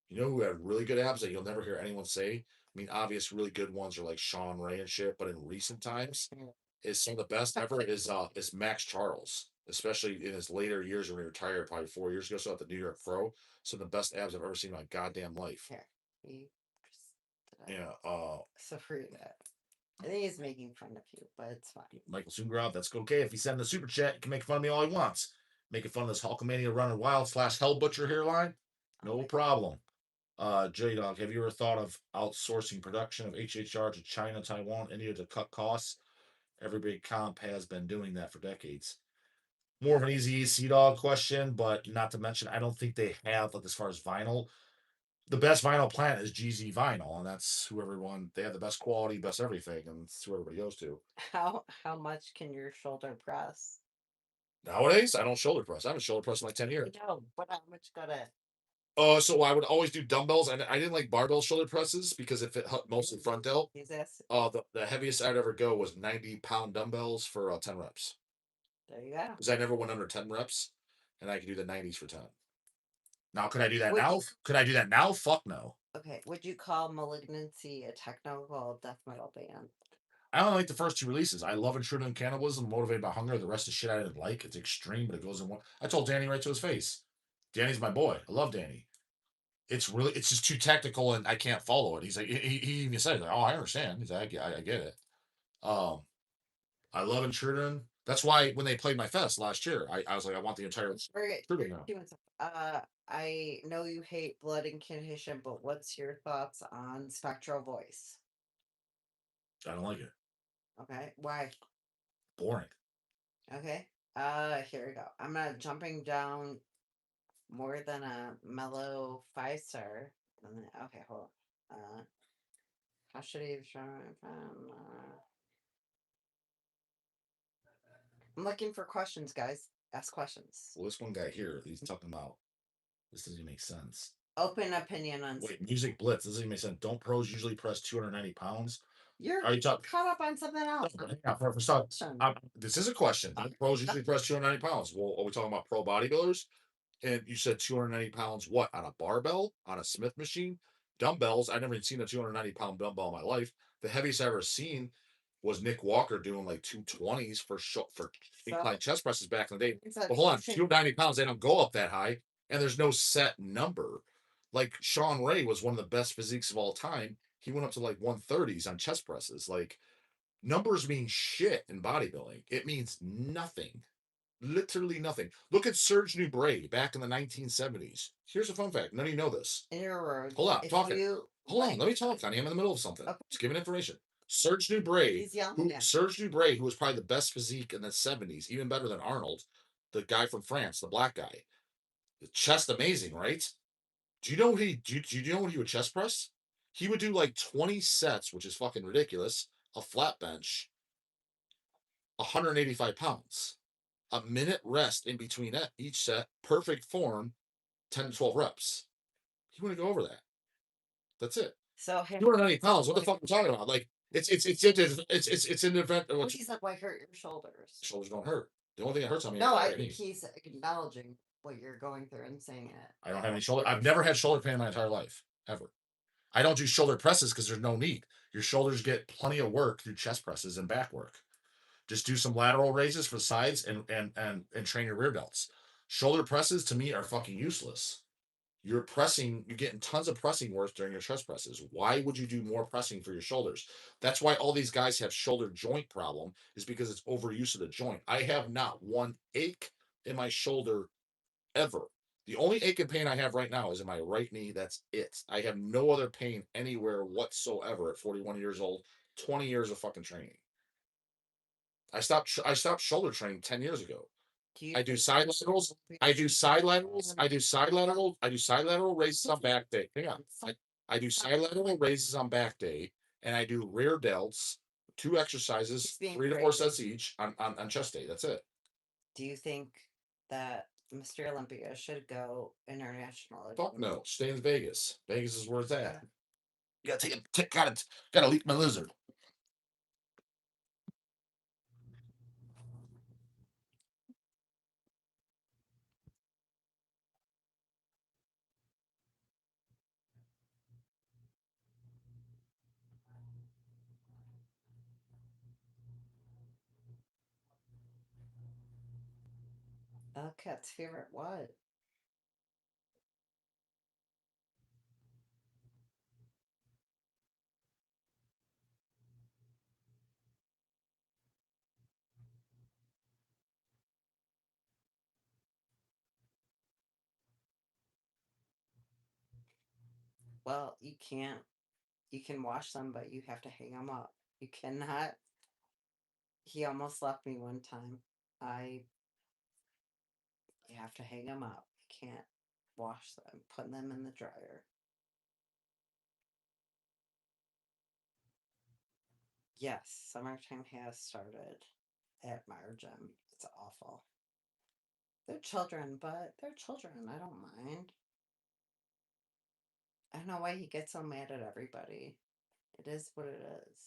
You know who had really good abs that you'll never hear anyone say? I mean, obvious really good ones are like Sean Ray and shit, but in recent times, is some of the best ever is Max Charles, especially in his later years when he retired probably 4 years ago. So at the New York Pro, some of the best abs I've ever seen in my goddamn life. Here, Yeah. So for that, I think he's making fun of you, but it's fine. Michael Sungrove, that's okay. If he sends a super chat, he can make fun of me all he wants. Making fun of this Hulkamania running wild / Hell Butcher hairline, no problem. J-Dawg, have you ever thought of outsourcing production of HHR to China, Taiwan, India to cut costs? Every big comp has been doing that for decades. More of an easy Dog question, but not to mention, I don't think they have, like, as far as vinyl. The best vinyl plant is GZ Vinyl, and that's who everyone, they have the best quality, best everything, and it's who everybody goes to. How much can your shoulder press? Nowadays, I don't shoulder press. I haven't shoulder pressed in like 10 years. No, but how much got it? So I would always do dumbbells, and I didn't like barbell shoulder presses because it fit mostly front delt. The heaviest I'd ever go was 90-pound dumbbells for 10 reps. There you go. Because I never went under 10 reps, and I could do the 90s for 10. Now, could I do that now? Could I do that now? Fuck no. Okay, would you call Malignancy a technical death metal band? I only like the first two releases. I love Intruder and Cannibalism, Motivated by Hunger. The rest of shit I didn't like. It's extreme, but it goes in one. I told Danny right to his face. Danny's my boy. I love Danny. It's just too technical, and I can't follow it. He's like, he even said, like, "Oh, I understand." He's like, I get it. I love Intruder. That's why when they played my fest last year, I was like, I want the entire Intruder now. I know you hate Blood Incantation, but what's your thoughts on Spectral Voice? I don't like it. Okay, why? Boring. Okay. Here we go. I'm not jumping down more than a mellow 5-star. Okay, hold on. How should he try? I'm looking for questions, guys. Ask questions. Well, this one guy here, he's talking about. This doesn't make sense. Open opinion on. Wait, Music Blitz. This doesn't make sense. Don't pros usually press 290 pounds? Are you caught up on something else? This is a question. Don't pros usually press 290 pounds? Well, are we talking about pro bodybuilders? And you said 290 pounds, what? On a barbell? On a Smith machine? Dumbbells? I've never even seen a 290-pound dumbbell in my life. The heaviest I've ever seen was Nick Walker doing like 220s for incline chest presses back in the day. But hold on, 290 pounds, they don't go up that high, and there's no set number. Like Sean Ray was one of the best physiques of all time. He went up to like 130s on chest presses. Like, numbers mean shit in bodybuilding. It means nothing. Literally nothing. Look at Serge Nubret back in the 1970s. Here's a fun fact. None of you know this. Hold on, talking. Hold on, let me talk, honey. I'm in the middle of something. Okay. Just giving information. Serge Nubret, who was probably the best physique in the 70s, even better than Arnold, the guy from France, the black guy. The chest amazing, right? Do you know what he would chest press? He would do like 20 sets, which is fucking ridiculous, a flat bench, 185 pounds. A minute rest in between each set, perfect form, 10 to 12 reps. He wouldn't go over that. That's it. So 290 pounds. What the fuck are we talking about? Like, it's in the event. He's like, why hurt your shoulders? Shoulders don't hurt. The only thing that hurts on me. No, I think he's acknowledging what you're going through and saying it. I don't have any shoulder. I've never had shoulder pain in my entire life, ever. I don't do shoulder presses because there's no need. Your shoulders get plenty of work through chest presses and back work. Just do some lateral raises for sides and train your rear delts. Shoulder presses to me are fucking useless. You're getting tons of pressing work during your chest presses. Why would you do more pressing for your shoulders? That's why all these guys have shoulder joint problem, is because it's overuse of the joint. I have not one ache in my shoulder ever. The only ache and pain I have right now is in my right knee. That's it. I have no other pain anywhere whatsoever at 41 years old, 20 years of fucking training. I stopped shoulder training 10 years ago. I do side laterals. I do side lateral raises on back day. Hang on. I do side lateral raises on back day, and I do rear delts, 2 exercises, 3 to 4 sets each on chest day. That's it. Do you think that Mr. Olympia should go international? Fuck no. Stay in Vegas. Vegas is where it's at. You gotta leak my lizard. L-Cat's favorite what? Well, you can't. You can wash them, but you have to hang them up. You cannot. He almost left me one time. I You have to hang them up. You can't wash them. Put them in the dryer. Yes, summertime has started at Margin. It's awful. They're children, but they're children. I don't mind. I don't know why he gets so mad at everybody. It is what it is.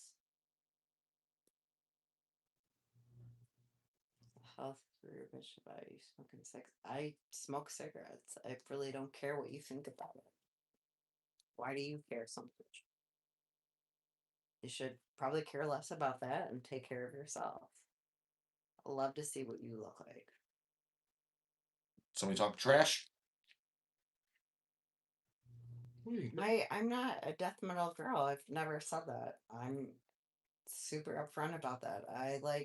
Health career bitch about you smoking cigs. I smoke cigarettes. I really don't care what you think about it. Why do you care so much? You should probably care less about that and take care of yourself. I love to see what you look like. Somebody talk trash. I'm not a death metal girl. I've never said that. I'm super upfront about that. I like